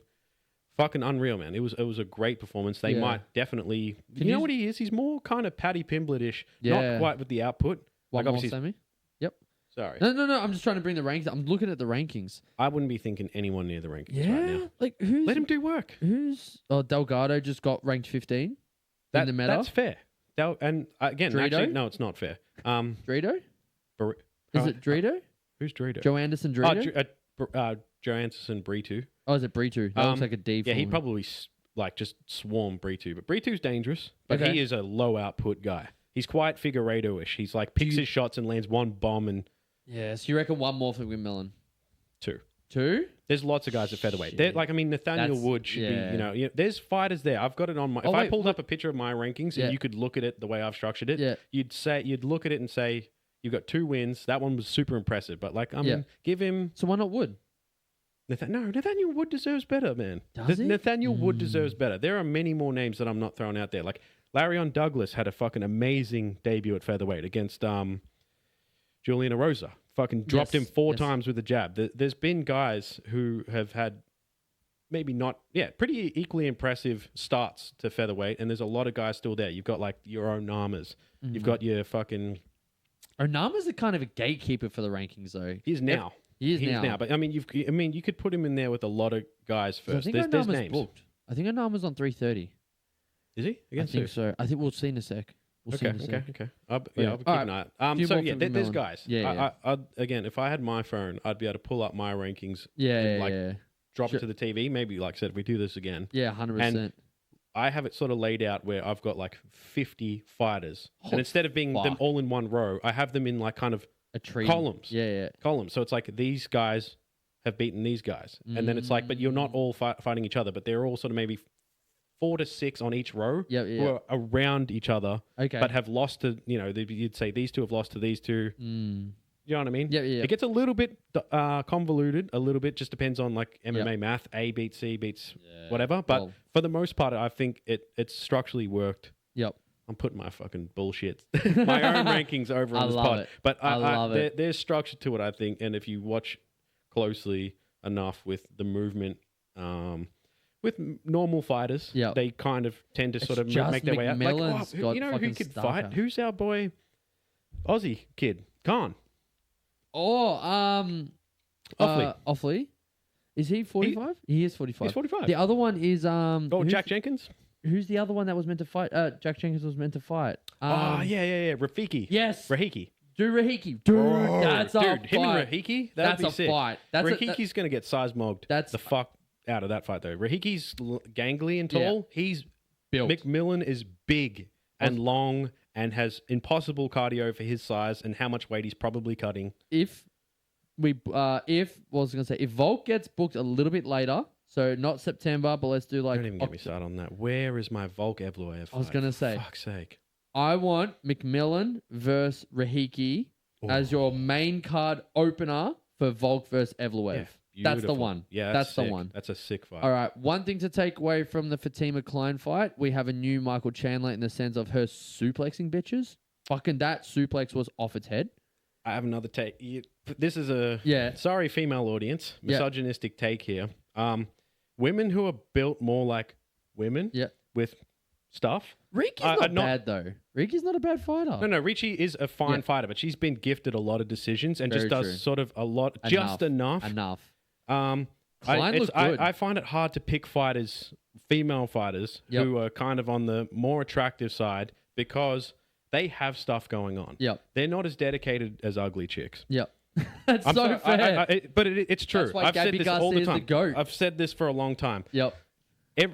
Speaker 2: Fucking unreal, man. It was a great performance. They might definitely. You know what he is? He's more kind of Paddy Pimblett-ish. Not quite with the output.
Speaker 1: One more, Sammy. Yep.
Speaker 2: Sorry.
Speaker 1: No. I'm just trying to bring the rankings. I'm looking at the rankings.
Speaker 2: I wouldn't be thinking anyone near the rankings right now.
Speaker 1: Like who's?
Speaker 2: Let him do work.
Speaker 1: Delgado just got ranked 15 in the meta.
Speaker 2: That's fair. And again, actually, no, it's not fair.
Speaker 1: Drito? Is it Drito?
Speaker 2: Who's Drito?
Speaker 1: Joe Anderson Drito?
Speaker 2: Joe Anderson Britu.
Speaker 1: Oh, is it Britu? That looks like a D.
Speaker 2: Yeah, he probably just swarmed Britu, but Britu's dangerous. But he is a low output guy. He's quite Figueiredo-ish. He's like picks his shots and lands one bomb and.
Speaker 1: Yeah, so you reckon one more for Windmillen? Two?
Speaker 2: There's lots of guys at featherweight. Nathaniel Wood should be, there's fighters there. I've got it on my... If I pulled up a picture of my rankings and you could look at it the way I've structured it, you'd look at it and say, you've got 2 wins. That one was super impressive. But give him...
Speaker 1: So why not Wood?
Speaker 2: Nathaniel Wood deserves better, man.
Speaker 1: Does he?
Speaker 2: Nathaniel Wood deserves better. There are many more names that I'm not throwing out there. Like, Larion Douglas had a fucking amazing debut at featherweight against... Julian Erosa fucking dropped him 4 times with a jab. There's been guys who have had maybe not, pretty equally impressive starts to featherweight, and there's a lot of guys still there. You've got like your Onamas. Mm-hmm. You've got your fucking...
Speaker 1: Onama's a kind of a gatekeeper for the rankings, though.
Speaker 2: He is now.
Speaker 1: He is now.
Speaker 2: But I mean, you could put him in there with a lot of guys first. There's names.
Speaker 1: Booked. I think Onama's on 330.
Speaker 2: Is he?
Speaker 1: I think so. I think we'll see in a sec. We'll see.
Speaker 2: Okay. I'll be
Speaker 1: Yeah.
Speaker 2: keeping
Speaker 1: All
Speaker 2: an eye out.
Speaker 1: Few
Speaker 2: So
Speaker 1: more
Speaker 2: yeah,
Speaker 1: for
Speaker 2: there's
Speaker 1: McMillan.
Speaker 2: guys.
Speaker 1: Yeah.
Speaker 2: Again, if I had my phone, I'd be able to pull up my rankings.
Speaker 1: Yeah.
Speaker 2: and,
Speaker 1: Yeah.
Speaker 2: like
Speaker 1: Yeah.
Speaker 2: drop
Speaker 1: Sure.
Speaker 2: it to the TV. Maybe, like I said, if we do this again,
Speaker 1: Yeah. 100%.
Speaker 2: I have it sort of laid out where I've got like 50 fighters,
Speaker 1: Oh,
Speaker 2: and instead of being them
Speaker 1: fuck.
Speaker 2: all in one row, I have them in like kind of
Speaker 1: A tree.
Speaker 2: columns.
Speaker 1: Yeah.
Speaker 2: Columns. So it's like these guys have beaten these guys, and then it's like, but you're not all fighting each other, but they're all sort of maybe 4 to 6 on each row who are around each other,
Speaker 1: Okay.
Speaker 2: but have lost to, you'd say these two have lost to these two. You know what I mean?
Speaker 1: Yeah.
Speaker 2: It gets a little bit convoluted, a little bit, just depends on like MMA math. A beats C beats whatever. But for the most part, I think it's structurally worked.
Speaker 1: Yep.
Speaker 2: I'm putting my fucking bullshit, my own rankings over on this pod.
Speaker 1: It.
Speaker 2: But
Speaker 1: I love it.
Speaker 2: There's structure to it, I think. And if you watch closely enough with the movement, with normal fighters, they kind of tend to sort of make their way out. Like, who could fight? Who's our boy? Aussie kid, Khan.
Speaker 1: Offley. Is he 45? He is 45.
Speaker 2: He's 45.
Speaker 1: The other one is
Speaker 2: Jack Jenkins.
Speaker 1: Who's the other one that was meant to fight? Jack Jenkins was meant to fight.
Speaker 2: Rafiki.
Speaker 1: Yes.
Speaker 2: Rahiki.
Speaker 1: Dude, that's a fight.
Speaker 2: Him and Rahiki, that'd be sick.
Speaker 1: Fight.
Speaker 2: Rahiki's going to get seismogged the fuck out of that fight, though. Rahiki's gangly and tall. Yeah. He's
Speaker 1: built.
Speaker 2: McMillan is big and long and has impossible cardio for his size and how much weight he's probably cutting.
Speaker 1: If Volk gets booked a little bit later, so not September, but let's do like...
Speaker 2: Don't even get me started on that. Where is my Volk Evloev fight?
Speaker 1: I was going to say...
Speaker 2: For fuck's sake.
Speaker 1: I want McMillan versus Rahiki as your main card opener for Volk versus Evloev.
Speaker 2: Yeah,
Speaker 1: that's the one.
Speaker 2: Yeah,
Speaker 1: that's the one.
Speaker 2: That's a sick fight.
Speaker 1: All right. One thing to take away from the Fatima Klein fight, we have a new Michael Chandler in the sense of her suplexing bitches. Fucking that suplex was off its head.
Speaker 2: I have another take. This is a sorry, female audience, misogynistic take here. Women who are built more like women with stuff.
Speaker 1: Riki's not bad, though. Riki's not a bad fighter.
Speaker 2: No, Richie is a fine fighter, but she's been gifted a lot of decisions and just does sort of a lot, just enough. I find it hard to pick fighters, female fighters, who are kind of on the more attractive side because they have stuff going on. They're not as dedicated as ugly chicks.
Speaker 1: That's so fair.
Speaker 2: But it's true.
Speaker 1: That's why
Speaker 2: I've
Speaker 1: Gabby
Speaker 2: said this all the
Speaker 1: Garcia's
Speaker 2: time.
Speaker 1: the GOAT.
Speaker 2: I've said this for a long time.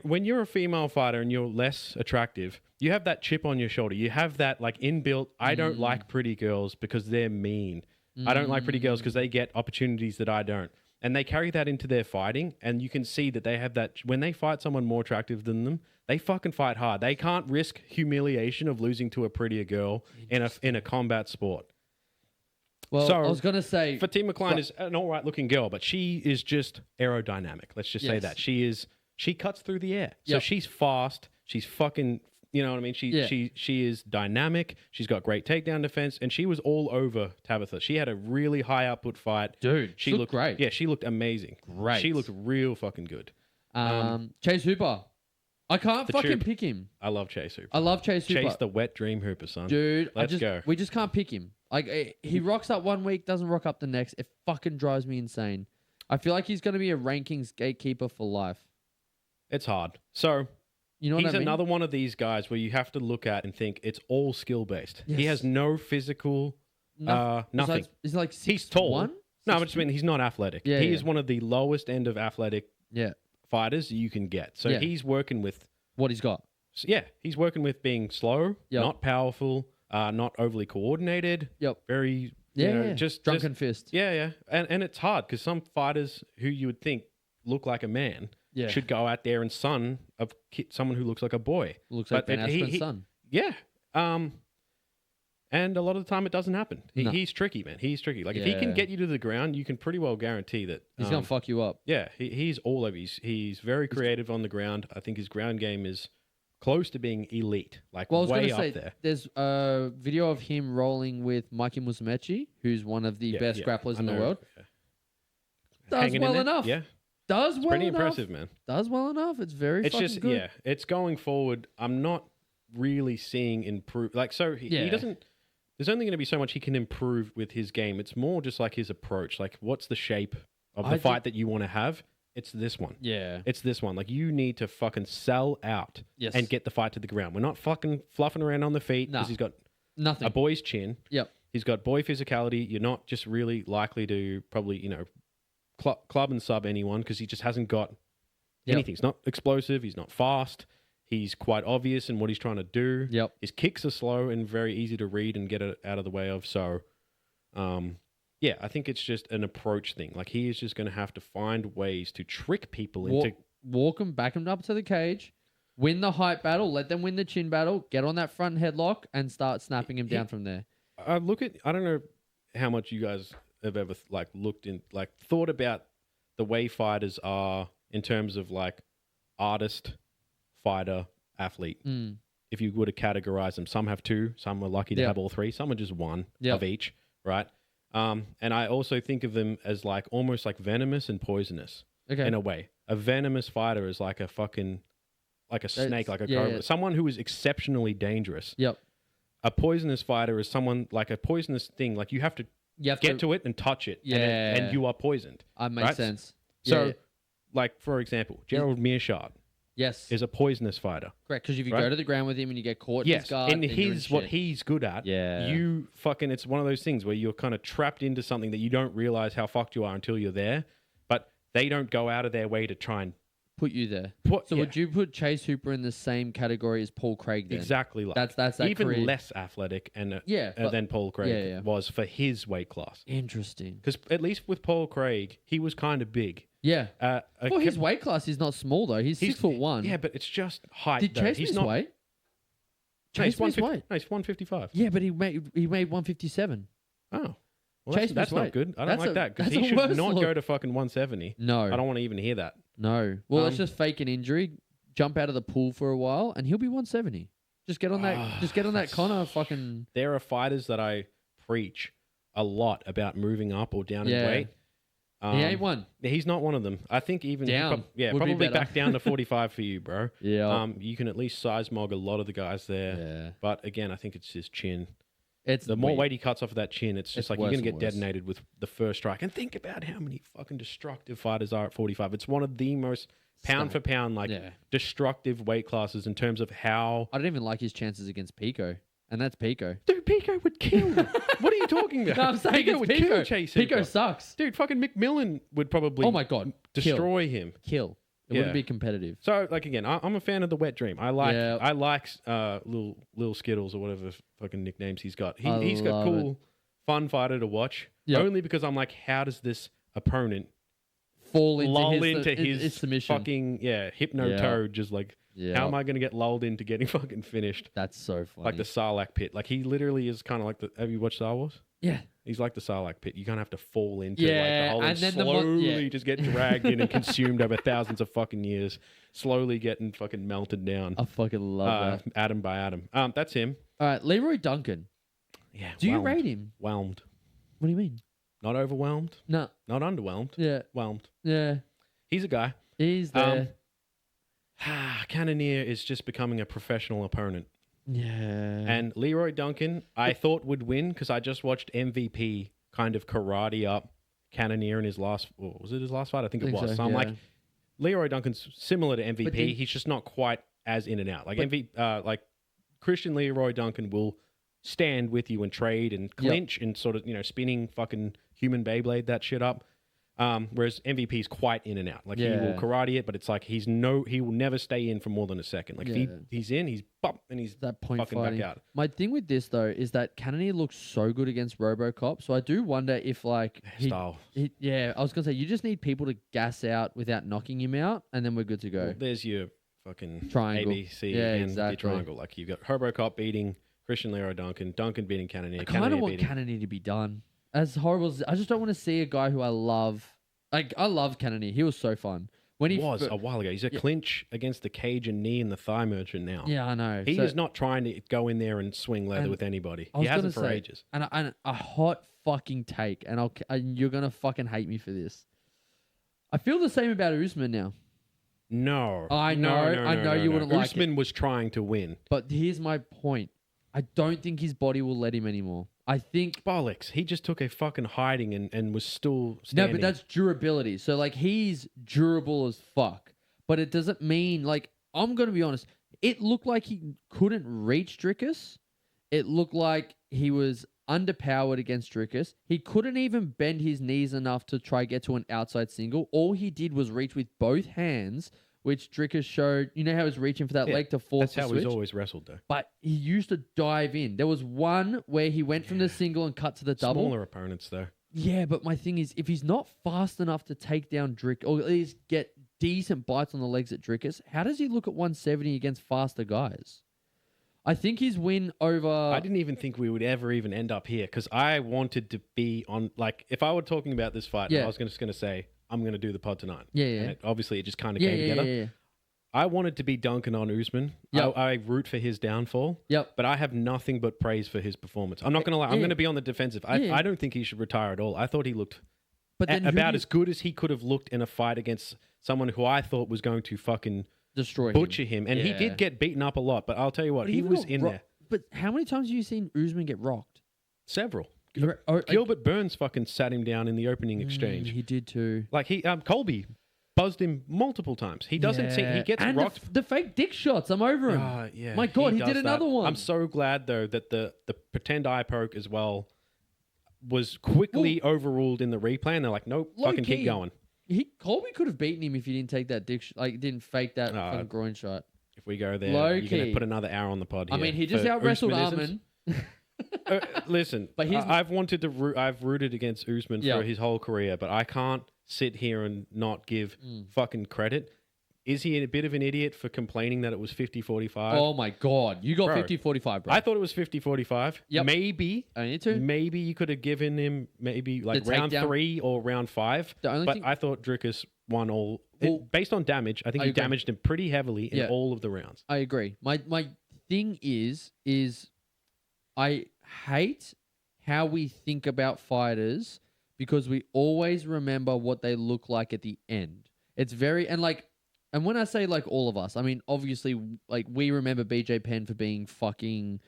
Speaker 2: When you're a female fighter and you're less attractive, you have that chip on your shoulder. You have that like inbuilt, I don't like pretty girls because they're mean. I don't like pretty girls because they get opportunities that I don't. And they carry that into their fighting. And you can see that they have that, when they fight someone more attractive than them, they fucking fight hard. They can't risk humiliation of losing to a prettier girl in a combat sport.
Speaker 1: Well,
Speaker 2: so,
Speaker 1: I was going to say...
Speaker 2: Fatima Klein is an all right looking girl, but she is just aerodynamic. Let's just say that. She cuts through the air. So she's fast. She's fucking... You know what I mean? She is dynamic. She's got great takedown defense, and she was all over Tabitha. She had a really high output fight.
Speaker 1: Dude,
Speaker 2: she
Speaker 1: looked great.
Speaker 2: Yeah, she looked amazing.
Speaker 1: Great.
Speaker 2: She looked real fucking good.
Speaker 1: Chase Hooper. I can't fucking pick him.
Speaker 2: I love Chase Hooper.
Speaker 1: I love Chase Hooper.
Speaker 2: Chase the wet dream Hooper, son.
Speaker 1: Dude,
Speaker 2: let's go.
Speaker 1: We just can't pick him. Like he rocks up one week, doesn't rock up the next. It fucking drives me insane. I feel like he's going to be a rankings gatekeeper for life.
Speaker 2: It's hard. So...
Speaker 1: You know what I mean?
Speaker 2: Another one of these guys where you have to look at and think it's all skill based. Yes. He has no physical, nothing.
Speaker 1: He's like 6'1"?
Speaker 2: He's tall. No, I just mean he's not athletic.
Speaker 1: Yeah,
Speaker 2: he is one of the lowest end of athletic fighters you can get. So he's working with
Speaker 1: what he's got.
Speaker 2: Yeah, he's working with being slow, not powerful, not overly coordinated. Very just
Speaker 1: drunken fist.
Speaker 2: Yeah. And it's hard because some fighters who you would think look like a man. Should go out there and son of someone who looks like a boy.
Speaker 1: Looks like Ben Askren's son.
Speaker 2: Yeah. And a lot of the time it doesn't happen. He's tricky, man. He's tricky. Like if he can get you to the ground, you can pretty well guarantee that
Speaker 1: he's gonna fuck you up.
Speaker 2: Yeah, he's all over. He's very creative on the ground. I think his ground game is close to being elite. Like way up there.
Speaker 1: There's a video of him rolling with Mikey Musumeci, who's one of the best grapplers in the world. Does well enough.
Speaker 2: Yeah.
Speaker 1: Does well
Speaker 2: pretty
Speaker 1: enough.
Speaker 2: Impressive, man.
Speaker 1: Does well enough. It's very fucking good.
Speaker 2: Yeah, it's going forward. I'm not really seeing improve. Like, so he doesn't... There's only going to be so much he can improve with his game. It's more just like his approach. Like, what's the shape of the fight that you want to have? It's this one.
Speaker 1: Yeah.
Speaker 2: It's this one. Like, you need to fucking sell out
Speaker 1: Yes.
Speaker 2: and get the fight to the ground. We're not fucking fluffing around on the feet because
Speaker 1: Nah.
Speaker 2: he's got
Speaker 1: Nothing.
Speaker 2: a boy's chin.
Speaker 1: Yep.
Speaker 2: He's got boy physicality. You're not just really likely to probably, club and sub anyone because he just hasn't got anything. He's not explosive. He's not fast. He's quite obvious in what he's trying to do.
Speaker 1: Yep.
Speaker 2: His kicks are slow and very easy to read and get it out of the way of. So, yeah, I think it's just an approach thing. Like, he is just going to have to find ways to trick people into...
Speaker 1: back him up to the cage, win the height battle, let them win the chin battle, get on that front headlock, and start snapping him down from there.
Speaker 2: I don't know how much you guys have ever thought about the way fighters are in terms of like artist, fighter, athlete. If you were to categorize them, some have two, some are lucky to have all three, some are just one of each, right? And I also think of them as like almost like venomous and poisonous in a way. A venomous fighter is like a fucking, like a snake, like a cobra. Someone who is exceptionally dangerous.
Speaker 1: Yep.
Speaker 2: A poisonous fighter is someone like a poisonous thing. Like, you have to get to it and touch it. And you are poisoned.
Speaker 1: That makes sense.
Speaker 2: So, like, for example, Gerald Mearshart is a poisonous fighter.
Speaker 1: Correct, because if you go to the ground with him and you get caught in his guard...
Speaker 2: and he's what he's good at.
Speaker 1: Yeah.
Speaker 2: It's one of those things where you're kind of trapped into something that you don't realize how fucked you are until you're there. But they don't go out of their way to try and...
Speaker 1: put you there. Would you put Chase Hooper in the same category as Paul Craig then?
Speaker 2: Exactly. Like
Speaker 1: that's that
Speaker 2: even
Speaker 1: career.
Speaker 2: less athletic than Paul Craig was for his weight class.
Speaker 1: Interesting.
Speaker 2: Because at least with Paul Craig, he was kind of big.
Speaker 1: Yeah. Well, his weight class is not small though. He's 6'1".
Speaker 2: Yeah, but it's just height.
Speaker 1: Did Chase miss weight? Chase missed weight.
Speaker 2: No, he's 155.
Speaker 1: Yeah, but he made 157.
Speaker 2: Oh. Well, that's not good. I don't like that because he should not go to fucking 170.
Speaker 1: No.
Speaker 2: I don't want to even hear that.
Speaker 1: No. Well, let's just fake an injury, jump out of the pool for a while, and he'll be 170. Just get on that. Just get on that Connor fucking.
Speaker 2: There are fighters that I preach a lot about moving up or down in weight.
Speaker 1: He ain't one.
Speaker 2: He's not one of them. I think even
Speaker 1: down.
Speaker 2: Probably back down to 45 for you, bro.
Speaker 1: Yeah.
Speaker 2: You can at least size mog a lot of the guys there.
Speaker 1: Yeah.
Speaker 2: But again, I think it's his chin.
Speaker 1: It's
Speaker 2: the more weight he cuts off of that chin, it's just like you're going to get detonated with the first strike. And think about how many fucking destructive fighters are at 45. It's one of the most pound for pound, destructive weight classes in terms of how...
Speaker 1: I don't even like his chances against Pico. And that's Pico.
Speaker 2: Dude, Pico would kill. What are you talking about?
Speaker 1: No, I'm saying
Speaker 2: Pico would kill Chase Hooper.
Speaker 1: Pico sucks.
Speaker 2: Dude, fucking McMillan would probably destroy him.
Speaker 1: Kill. It wouldn't be competitive.
Speaker 2: So, like, again, I'm a fan of the Wet Dream. I like little Skittles or whatever fucking nicknames he's got. He's got cool, fun fighter to watch. Yep. Only because I'm like, how does this opponent
Speaker 1: fall
Speaker 2: into
Speaker 1: his submission?
Speaker 2: Fucking hypno-toad, just like... How am I going to get lulled into getting fucking finished?
Speaker 1: That's so funny.
Speaker 2: Like the Sarlacc pit. Like, he literally is kind of like the... Have you watched Star Wars?
Speaker 1: Yeah.
Speaker 2: He's like the Sarlacc pit. You kind of have to fall into like the hole and then slowly just get dragged in and consumed over thousands of fucking years. Slowly getting fucking melted down.
Speaker 1: I fucking love that.
Speaker 2: Atom by atom. That's him.
Speaker 1: All right, Leroy Duncan.
Speaker 2: Yeah.
Speaker 1: Do you rate him?
Speaker 2: Whelmed.
Speaker 1: What do you mean?
Speaker 2: Not overwhelmed.
Speaker 1: No.
Speaker 2: Not underwhelmed.
Speaker 1: Yeah.
Speaker 2: Whelmed.
Speaker 1: Yeah.
Speaker 2: He's a guy.
Speaker 1: He's there.
Speaker 2: Cannonier is just becoming a professional opponent.
Speaker 1: Yeah.
Speaker 2: And Leroy Duncan, I thought would win because I just watched MVP kind of karate up Cannonier in his last... was it his last fight? I think it was. So I'm like, Leroy Duncan's similar to MVP. He's just not quite as in and out. Like like Christian Leroy Duncan will stand with you and trade and clinch and sort of, spinning fucking human Beyblade that shit up. Whereas MVP's quite in and out. Like he will karate it, but it's like he will never stay in for more than a second. Like if he's in, he's bump and he's
Speaker 1: that point
Speaker 2: fucking
Speaker 1: fighting.
Speaker 2: back out.
Speaker 1: My thing with this though is that Cannonier looks so good against RoboCop, so I do wonder if like
Speaker 2: style.
Speaker 1: I was gonna say you just need people to gas out without knocking him out, and then we're good to go.
Speaker 2: Well, there's your fucking
Speaker 1: triangle.
Speaker 2: ABC and the triangle. Like you've got RoboCop beating Christian Leroy Duncan, Duncan beating Cannonier.
Speaker 1: I kind of want Cannonier to be done. As horrible as I just don't want to see a guy who I love. Like I love Cannonier. He was so fun. When he
Speaker 2: was a while ago. He's a clinch against the cage and knee and the thigh merchant now.
Speaker 1: Yeah, I know.
Speaker 2: He is not trying to go in there and swing leather with anybody. He hasn't for ages.
Speaker 1: And a hot fucking take, and you're gonna fucking hate me for this. I feel the same about Usman now.
Speaker 2: No,
Speaker 1: I know you wouldn't like it.
Speaker 2: Usman was trying to win,
Speaker 1: but here's my point. I don't think his body will let him anymore. I think
Speaker 2: Bollocks. He just took a fucking hiding and was still
Speaker 1: no,
Speaker 2: standing.
Speaker 1: but that's durability. So like he's durable as fuck, but it doesn't mean like I'm gonna be honest. It looked like he couldn't reach Drickus. It looked like he was underpowered against Drickus. He couldn't even bend his knees enough to try get to an outside single. All he did was reach with both hands, which Drickus showed. You know how he was reaching for that leg to force the switch?
Speaker 2: That's how he's always wrestled, though.
Speaker 1: But he used to dive in. There was one where he went from the single and cut to the double.
Speaker 2: Smaller opponents, though.
Speaker 1: Yeah, but my thing is, if he's not fast enough to take down Drick, or at least get decent bites on the legs at Drickus, how does he look at 170 against faster guys? I think his win over...
Speaker 2: I didn't even think we would ever even end up here because I wanted to be on... Like, if I were talking about this fight, I was just going to say, I'm going to do the pod tonight.
Speaker 1: Yeah.
Speaker 2: And obviously, it just kind of came together.
Speaker 1: Yeah.
Speaker 2: I wanted to be dunking on Usman.
Speaker 1: Yep.
Speaker 2: I root for his downfall.
Speaker 1: Yep.
Speaker 2: But I have nothing but praise for his performance. I'm not going to lie. I'm going to be on the defensive. I don't think he should retire at all. I thought he looked about as good as he could have looked in a fight against someone who I thought was going to fucking... butcher him. And he did get beaten up a lot, but I'll tell you what, he was in there.
Speaker 1: But how many times have you seen Usman get rocked?
Speaker 2: Several. Gilbert Burns fucking sat him down in the opening exchange.
Speaker 1: He did too.
Speaker 2: Like Colby buzzed him multiple times. He doesn't see, he gets rocked.
Speaker 1: The fake dick shots, I'm over him. My God, he did another one.
Speaker 2: I'm so glad though that the pretend eye poke as well was quickly overruled in the replay, and they're like, nope, fucking keep going.
Speaker 1: Colby could have beaten him if he didn't take that dick, didn't fake that fucking groin shot.
Speaker 2: If we go there,
Speaker 1: Low
Speaker 2: you're going to
Speaker 1: key.
Speaker 2: put another hour on the pod here.
Speaker 1: I mean, he just out wrestled Arman.
Speaker 2: Listen, but I've wanted to I've rooted against Usman for his whole career, but I can't sit here and not give fucking credit. Is he a bit of an idiot for complaining that it was 50-45?
Speaker 1: Oh my God. You got 50-45, bro.
Speaker 2: I thought it was 50-45.
Speaker 1: Yep.
Speaker 2: Maybe.
Speaker 1: I need to.
Speaker 2: Maybe you could have given him maybe like round 3 or round 5. But I thought Drickus won all. Based on damage, I think he damaged him pretty heavily in all of the rounds.
Speaker 1: I agree. My thing is I hate how we think about fighters because we always remember what they look like at the end. It's very... And when I say like all of us, I mean, obviously, like we remember BJ Penn for being fucking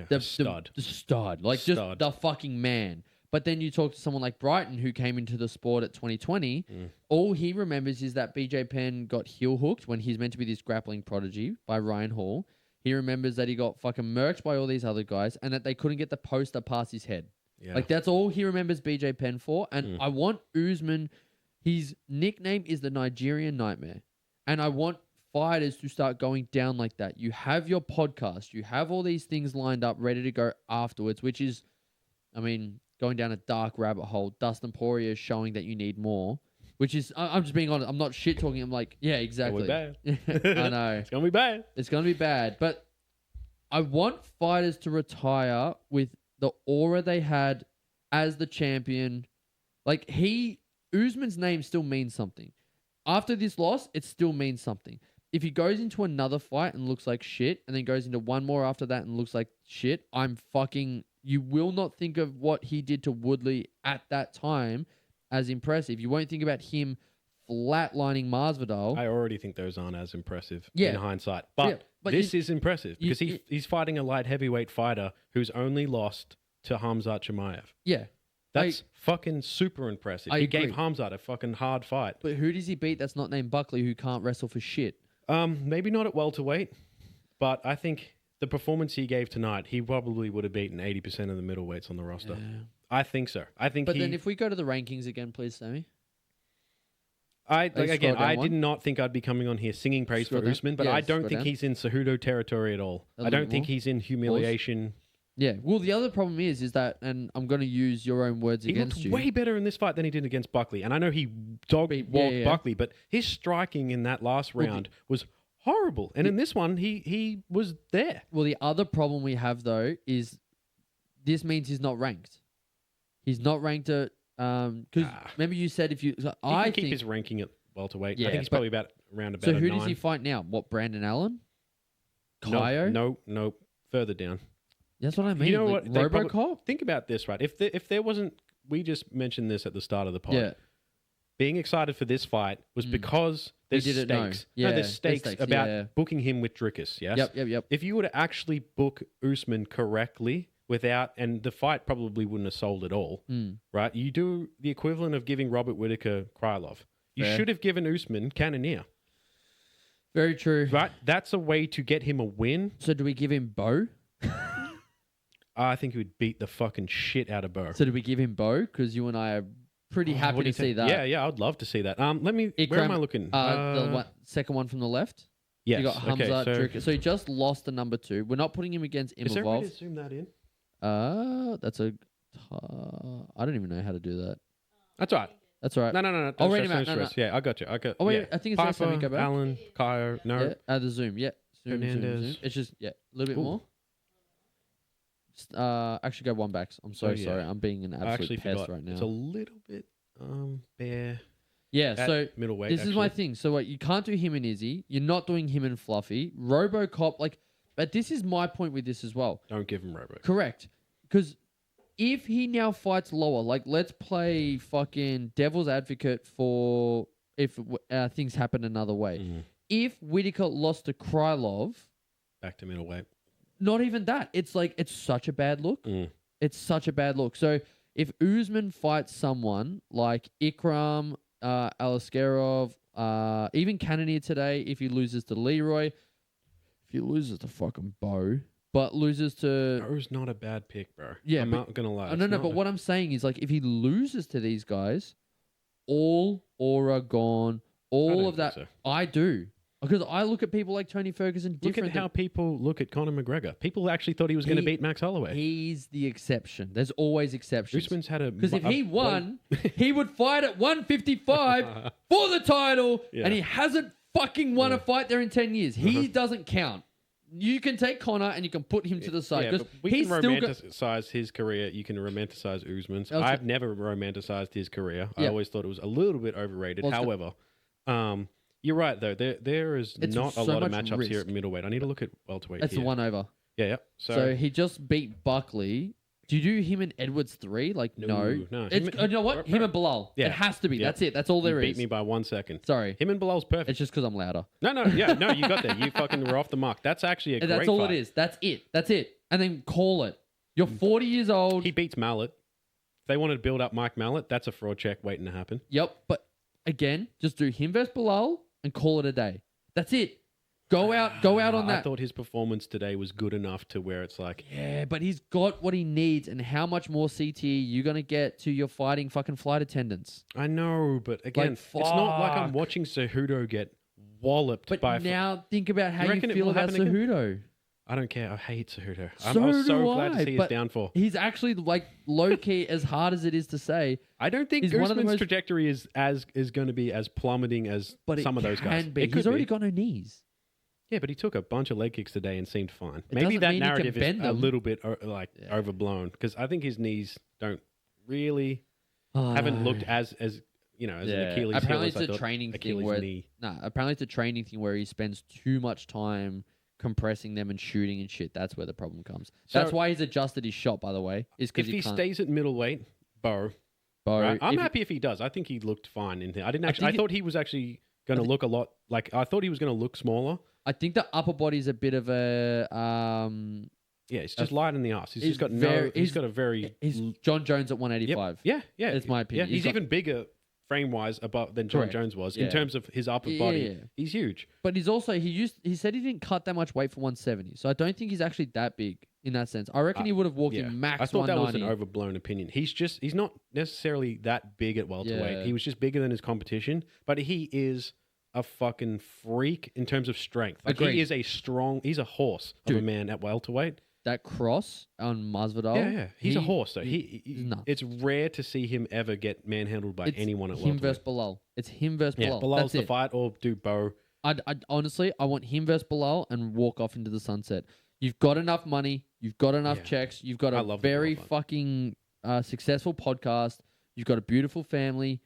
Speaker 2: the stud.
Speaker 1: The stud. Like just the fucking man. But then you talk to someone like Brighton who came into the sport at 2020. All he remembers is that BJ Penn got heel hooked when he's meant to be this grappling prodigy by Ryan Hall. He remembers that he got fucking murked by all these other guys and that they couldn't get the poster past his head. Yeah. Like that's all he remembers BJ Penn for. And I want Usman, his nickname is the Nigerian Nightmare. And I want fighters to start going down like that. You have your podcast. You have all these things lined up, ready to go afterwards, which is, I mean, going down a dark rabbit hole. Dustin Poirier is showing that you need more, which is, I'm just being honest. I'm not shit talking. I'm like, yeah, exactly.
Speaker 2: It's gonna be bad.
Speaker 1: I know.
Speaker 2: It's going to be bad.
Speaker 1: It's going to be bad. But I want fighters to retire with the aura they had as the champion. Like Usman's name still means something. After this loss, it still means something. If he goes into another fight and looks like shit, and then goes into one more after that and looks like shit, you will not think of what he did to Woodley at that time as impressive. You won't think about him flatlining Masvidal.
Speaker 2: I already think those aren't as impressive in hindsight. But this is impressive because he's fighting a light heavyweight fighter who's only lost to Khamzat Chimaev.
Speaker 1: Yeah.
Speaker 2: That's fucking super impressive. He gave Khamzat a fucking hard fight.
Speaker 1: But who does he beat that's not named Buckley who can't wrestle for shit?
Speaker 2: Maybe not at welterweight, but I think the performance he gave tonight, he probably would have beaten 80% of the middleweights on the roster. Yeah. I think so. But
Speaker 1: then if we go to the rankings again, please, Sammy.
Speaker 2: I did not think I'd be coming on here singing praise for Usman, but I don't think he's in Cejudo territory at all. I don't think he's in humiliation.
Speaker 1: Yeah, well, the other problem is that, and I'm going to use your own words against you.
Speaker 2: He looked way better in this fight than he did against Buckley. And I know he dog-walked Buckley, but his striking in that last round was horrible. And in this one, he was there.
Speaker 1: Well, the other problem we have, though, is this means he's not ranked. He's not ranked at... Because remember you said if you... So
Speaker 2: he can keep his ranking at welterweight. Yeah, I think he's probably around about
Speaker 1: So who
Speaker 2: 9.
Speaker 1: does he fight now? What, Brandon Allen? Kaio?
Speaker 2: No. Further down.
Speaker 1: That's what I mean.
Speaker 2: You know
Speaker 1: like
Speaker 2: what?
Speaker 1: Robocop?
Speaker 2: Think about this, right? If there wasn't, we just mentioned this at the start of the pod. Yeah. Being excited for this fight was because there's stakes. There's stakes about booking him with Drickus. Yes.
Speaker 1: Yep.
Speaker 2: If you were to actually book Usman correctly without, and the fight probably wouldn't have sold at all, right? You do the equivalent of giving Robert Whittaker Krylov. You should have given Usman Cannonier.
Speaker 1: Very true.
Speaker 2: Right? That's a way to get him a win.
Speaker 1: So do we give him Bo?
Speaker 2: I think he would beat the fucking shit out of Bo.
Speaker 1: So do we give him Bo? Because you and I are pretty happy
Speaker 2: What do
Speaker 1: to
Speaker 2: you
Speaker 1: see
Speaker 2: think?
Speaker 1: that.
Speaker 2: Yeah, I'd love to see that. Let me.
Speaker 1: Ikram,
Speaker 2: where am I looking?
Speaker 1: The second one from the left.
Speaker 2: Yes.
Speaker 1: You got Hamza.
Speaker 2: Okay,
Speaker 1: Dricka. So he just lost the number 2. We're not putting him against
Speaker 2: is there a way to
Speaker 1: Imavov.
Speaker 2: zoom that in?
Speaker 1: That's a. I don't even know how to do that.
Speaker 2: That's all right.
Speaker 1: That's all right.
Speaker 2: No.
Speaker 1: I'll read
Speaker 2: Don't
Speaker 1: him out.
Speaker 2: stress.
Speaker 1: No.
Speaker 2: Yeah, I got you.
Speaker 1: Oh wait,
Speaker 2: yeah.
Speaker 1: I think it's next time we go back.
Speaker 2: Allen, Kyle, no.
Speaker 1: Yeah, the zoom. Yeah, zoom.
Speaker 2: Hernandez.
Speaker 1: It's just a little bit
Speaker 2: Ooh.
Speaker 1: more. Just, actually, go one back. I'm so
Speaker 2: yeah.
Speaker 1: sorry. I'm being an
Speaker 2: I
Speaker 1: absolute
Speaker 2: actually
Speaker 1: pest
Speaker 2: forgot.
Speaker 1: right now.
Speaker 2: It's a little bit bare.
Speaker 1: Yeah,
Speaker 2: At
Speaker 1: so
Speaker 2: middleweight.
Speaker 1: this is my thing. So what you can't do him and Izzy. You're not doing him and Fluffy. RoboCop, but this is my point with this as well.
Speaker 2: Don't give him Robo.
Speaker 1: Correct. Because if he now fights lower, let's play fucking devil's advocate for if things happen another way. If Whittaker lost to Krylov,
Speaker 2: Back to middleweight.
Speaker 1: not even that. It's it's such a bad look. It's such a bad look. So if Usman fights someone like Ikram, Alaskarov, even Cannonier today, if he loses to Leroy, if he loses to fucking Bo, but loses to...
Speaker 2: Bo's not a bad pick, bro.
Speaker 1: Yeah,
Speaker 2: I'm not going to lie.
Speaker 1: No, but what I'm saying is, if he loses to these guys, all aura gone, all of that...
Speaker 2: So.
Speaker 1: I do. Because I look at people like Tony Ferguson different.
Speaker 2: Look at how people look at Conor McGregor. People actually thought he was going to beat Max Holloway.
Speaker 1: He's the exception. There's always exceptions.
Speaker 2: Usman's had a...
Speaker 1: Because if he won, he would fight at 155 for the title, and he hasn't fucking won a fight there in 10 years. He doesn't count. You can take Conor and you can put him to the side.
Speaker 2: Yeah, but we can romanticize his career. You can romanticize Usman's. I've never romanticized his career. I always thought it was a little bit overrated. However, you're right, though. There is not a lot of matchups here at middleweight. I need to look at welterweight.
Speaker 1: That's the one over.
Speaker 2: Yeah.
Speaker 1: So he just beat Buckley. Do you do him and Edwards 3? No.
Speaker 2: No.
Speaker 1: You know what? Him and Bilal.
Speaker 2: Yeah.
Speaker 1: It has to be. Yeah. That's it. That's all there is.
Speaker 2: Beat me by 1 second.
Speaker 1: Sorry.
Speaker 2: Him and Bilal's perfect.
Speaker 1: It's just because I'm louder.
Speaker 2: No, you got there. You fucking were off the mark. That's actually a great fight.
Speaker 1: That's all it is. That's it. And then call it. You're 40 years old.
Speaker 2: He beats Mallet. If they wanted to build up Mike Mallet, that's a fraud check waiting to happen.
Speaker 1: Yep. But again, just do him versus Bilal and call it a day. That's it. Go out on that.
Speaker 2: I thought his performance today was good enough to where it's like...
Speaker 1: Yeah, but he's got what he needs, and how much more CTE you going to get to your fighting fucking flight attendants?
Speaker 2: I know, but again, it's not like I'm watching Cejudo get walloped by...
Speaker 1: But now think about how you feel about Cejudo.
Speaker 2: I don't care. I hate Cejudo. I
Speaker 1: So
Speaker 2: was so
Speaker 1: do
Speaker 2: glad to
Speaker 1: I,
Speaker 2: see his
Speaker 1: but
Speaker 2: downfall.
Speaker 1: He's actually low-key, as hard as it is to say.
Speaker 2: I don't think Usman's trajectory is going to be as plummeting as some of those guys.
Speaker 1: He's already got no knees.
Speaker 2: Yeah, but he took a bunch of leg kicks today and seemed fine. Maybe that narrative is a little bit overblown because I think his knees don't really haven't looked as an Achilles.
Speaker 1: Apparently, it's a training thing apparently it's a training thing where he spends too much time compressing them and shooting and shit. That's where the problem comes. That's why he's adjusted his shot. By the way, is because
Speaker 2: if he stays at middleweight, Bo. Right? I'm happy if he does. I think he looked fine in there. I thought he was actually going to look a lot like. I thought he was going to look smaller.
Speaker 1: I think the upper body's a bit of a
Speaker 2: it's just light in the ass. He's got a very
Speaker 1: he's John Jones at 185.
Speaker 2: Yep. Yeah.
Speaker 1: That's my opinion.
Speaker 2: Yeah, he's even bigger frame wise than John Jones was in terms of his upper body. Yeah. He's huge.
Speaker 1: But he's also he said he didn't cut that much weight for 170. So I don't think he's actually that big in that sense. I reckon he would have walked in max 190.
Speaker 2: I thought that was an overblown opinion. He's not necessarily that big at welterweight. Yeah. He was just bigger than his competition, but he is a fucking freak in terms of strength. He is he's a horse of a man at welterweight.
Speaker 1: That cross on Masvidal.
Speaker 2: Yeah. He's a horse. So it's rare to see him ever get manhandled by anyone at welterweight.
Speaker 1: Him versus Bilal. It's him versus Bilal.
Speaker 2: Bilal's the fight, or do Bo.
Speaker 1: I honestly, I want him versus Bilal and walk off into the sunset. You've got enough money. You've got enough checks. You've got a very fucking successful podcast. You've got a beautiful family.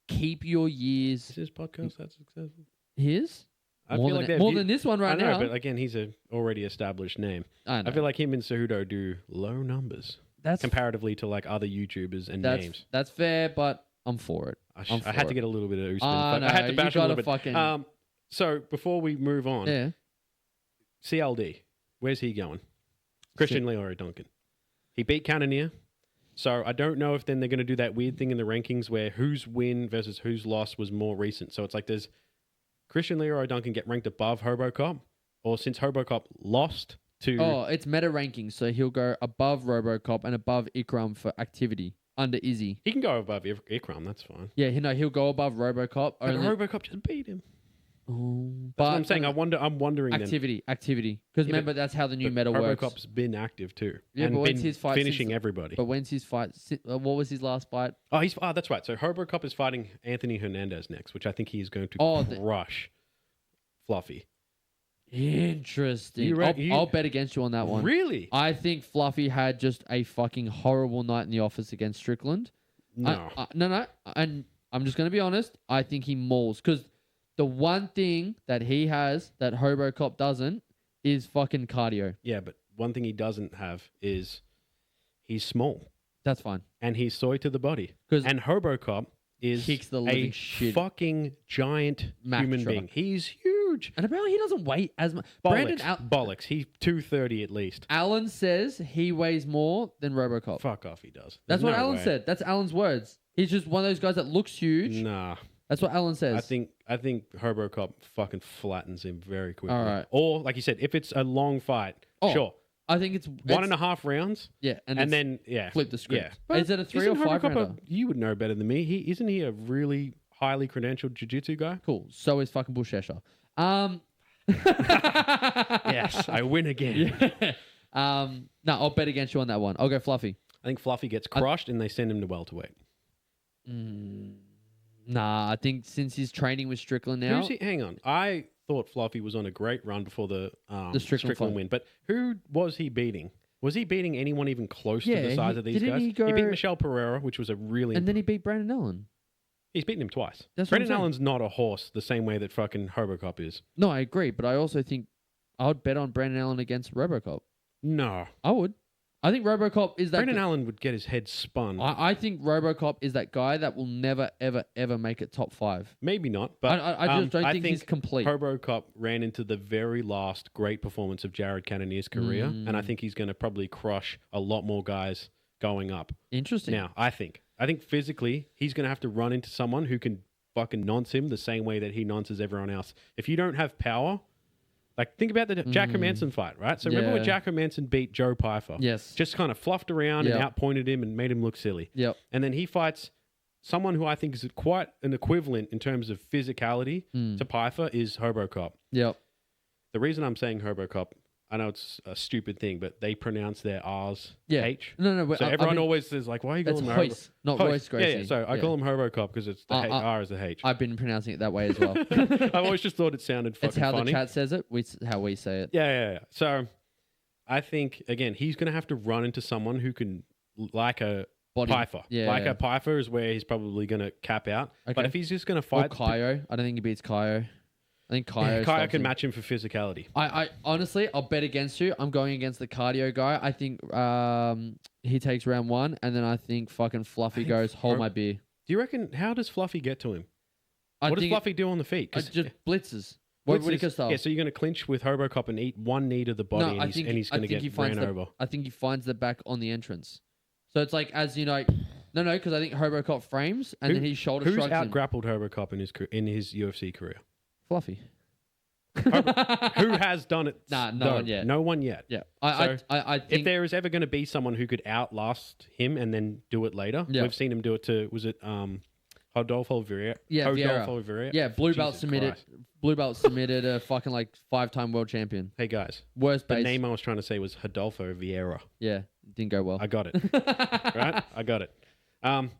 Speaker 1: Keep your years.
Speaker 2: Is his podcast that successful?
Speaker 1: His?
Speaker 2: I feel like
Speaker 1: more than this one right now.
Speaker 2: But again, he's an already established name.
Speaker 1: I
Speaker 2: feel like him and Cejudo do low numbers comparatively to like other YouTubers and names.
Speaker 1: That's fair, but I'm for it.
Speaker 2: I had to get a little bit of Usman. I had to bash a little bit. So before we move on, CLD, where's he going? Christian Leroy Duncan. He beat Cannonier. So I don't know if then they're going to do that weird thing in the rankings where whose win versus whose loss was more recent. So it's like does Christian Leroy Duncan get ranked above Robocop? Or since Robocop lost to...
Speaker 1: Oh, it's meta rankings. So he'll go above Robocop and above Ikram for activity under Izzy.
Speaker 2: He can go above Ikram, that's fine.
Speaker 1: Yeah, he'll go above Robocop.
Speaker 2: But Robocop just beat him.
Speaker 1: Oh,
Speaker 2: That's what I'm saying. I'm wondering
Speaker 1: activity. Because remember, that's how the new meta works.
Speaker 2: Robocop's been active too.
Speaker 1: Yeah,
Speaker 2: and
Speaker 1: but when's
Speaker 2: been
Speaker 1: his fight
Speaker 2: finishing everybody.
Speaker 1: But when's his fight? What was his last fight?
Speaker 2: Oh, that's right. So Robocop is fighting Anthony Hernandez next, which I think he is going to crush Fluffy.
Speaker 1: Interesting. I'll bet against you on that one.
Speaker 2: Really?
Speaker 1: I think Fluffy had just a fucking horrible night in the office against Strickland.
Speaker 2: No.
Speaker 1: No. And I'm just going to be honest. I think he mauls. Because the one thing that he has that Robocop doesn't is fucking cardio.
Speaker 2: Yeah, but one thing he doesn't have is he's small.
Speaker 1: That's fine.
Speaker 2: And he's soy to the body. And Robocop is
Speaker 1: kicks the living shit.
Speaker 2: Fucking giant human being. He's huge.
Speaker 1: And apparently he doesn't weigh as much.
Speaker 2: Bollocks. He's 230 at least.
Speaker 1: Alan says he weighs more than Robocop.
Speaker 2: Fuck off, he does.
Speaker 1: That's what Alan said. That's Alan's words. He's just one of those guys that looks huge.
Speaker 2: Nah.
Speaker 1: That's what Alan says.
Speaker 2: I think Robocop fucking flattens him very quickly.
Speaker 1: All right.
Speaker 2: Or, like you said, if it's a long fight, sure.
Speaker 1: I think it's
Speaker 2: 1.5 rounds.
Speaker 1: Yeah.
Speaker 2: And then
Speaker 1: flip the script.
Speaker 2: Yeah. But
Speaker 1: is it a 3 or 5 rounder?
Speaker 2: You would know better than me. Isn't he a really highly credentialed jiu-jitsu guy?
Speaker 1: Cool. So is fucking Bush Escher.
Speaker 2: Yes, I win again.
Speaker 1: Yeah. No, I'll bet against you on that one. I'll go Fluffy.
Speaker 2: I think Fluffy gets crushed and they send him to welterweight.
Speaker 1: Nah, I think since he's training with Strickland now.
Speaker 2: Hang on. I thought Fluffy was on a great run before the Strickland win. But who was he beating? Was he beating anyone even close to the size of these guys? He beat Michelle Pereira, which was a really...
Speaker 1: And then he beat Brandon Allen.
Speaker 2: He's beaten him twice.
Speaker 1: Brandon
Speaker 2: Allen's not a horse the same way that fucking Robocop is.
Speaker 1: No, I agree. But I also think I would bet on Brandon Allen against Robocop.
Speaker 2: No.
Speaker 1: I would. I think Robocop is that...
Speaker 2: Brandon Allen would get his head spun.
Speaker 1: I think Robocop is that guy that will never, ever, ever make it top 5.
Speaker 2: Maybe not, but
Speaker 1: I just don't think he's complete.
Speaker 2: Robocop ran into the very last great performance of Jared Cannonier's career, and I think he's going to probably crush a lot more guys going up.
Speaker 1: Interesting.
Speaker 2: Now, I think physically, he's going to have to run into someone who can fucking nonce him the same way that he nonces everyone else. If you don't have power... Like, think about the Jack Hermanson fight, right? So remember when Jack Hermanson beat Joe Pyfer?
Speaker 1: Yes.
Speaker 2: Just kind of fluffed around and outpointed him and made him look silly.
Speaker 1: Yep.
Speaker 2: And then he fights someone who I think is quite an equivalent in terms of physicality to Pyfer is Robocop.
Speaker 1: Yep.
Speaker 2: The reason I'm saying Robocop, I know it's a stupid thing, but they pronounce their R's H.
Speaker 1: No.
Speaker 2: So everyone always says, like, why are you calling him
Speaker 1: Hoist, not Royce Gracie.
Speaker 2: Yeah, so I call him Robocop because it's the R is the H.
Speaker 1: I've been pronouncing it that way as well.
Speaker 2: I've always just thought it sounded fucking funny.
Speaker 1: It's how the chat says it. How we say it.
Speaker 2: Yeah. So I think, again, he's going to have to run into someone who can, like a Pyfer. Yeah. A Pyfer is where he's probably going to cap out. Okay. But if he's just going to fight...
Speaker 1: Or Kaio. I don't think he beats Kaio. I think
Speaker 2: Kaio can match him for physicality.
Speaker 1: I honestly, I'll bet against you. I'm going against the cardio guy. I think he takes round 1, and then I think fucking Fluffy goes, hold my beer.
Speaker 2: Do you reckon, how does Fluffy get to him? What does Fluffy do on the feet?
Speaker 1: Just blitzes. Whittaker style.
Speaker 2: Yeah, so you're going to clinch with Robocop and eat one knee to the body, and he's going to get ran over.
Speaker 1: I think he finds the back on the entrance. So it's like, as you know... No, because I think Robocop frames, and then he shoulder shrugs him.
Speaker 2: Who's out-grappled Robocop in his UFC career?
Speaker 1: Fluffy.
Speaker 2: Who has done it?
Speaker 1: No one yet.
Speaker 2: No one yet.
Speaker 1: Yeah. I think
Speaker 2: if there is ever going to be someone who could outlast him and then do it later, we've seen him do it to, was it Rodolfo Vieira?
Speaker 1: Yeah,
Speaker 2: Rodolfo Vieira.
Speaker 1: Yeah, blue belt submitted a fucking like 5-time world champion.
Speaker 2: Hey guys.
Speaker 1: Worst base.
Speaker 2: The name I was trying to say was Rodolfo Vieira.
Speaker 1: Yeah, didn't go well.
Speaker 2: I got it. Right? I got it.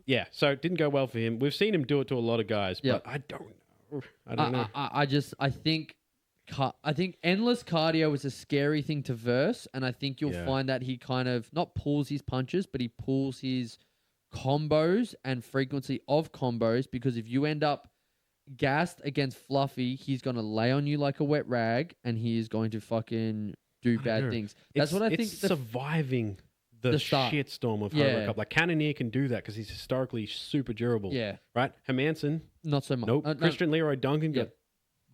Speaker 2: Yeah, so it didn't go well for him. We've seen him do it to a lot of guys, but I don't know.
Speaker 1: I think endless cardio is a scary thing to verse, and I think you'll find that he kind of not pulls his punches, but he pulls his combos and frequency of combos, because if you end up gassed against Fluffy, he's going to lay on you like a wet rag, and he is going to fucking do bad things. That's what I think.
Speaker 2: It's surviving the shitstorm of Robocop. Like, Cannonier can do that because he's historically super durable.
Speaker 1: Yeah.
Speaker 2: Right? Hermanson,
Speaker 1: not so much.
Speaker 2: Nope. Christian Leroy Duncan got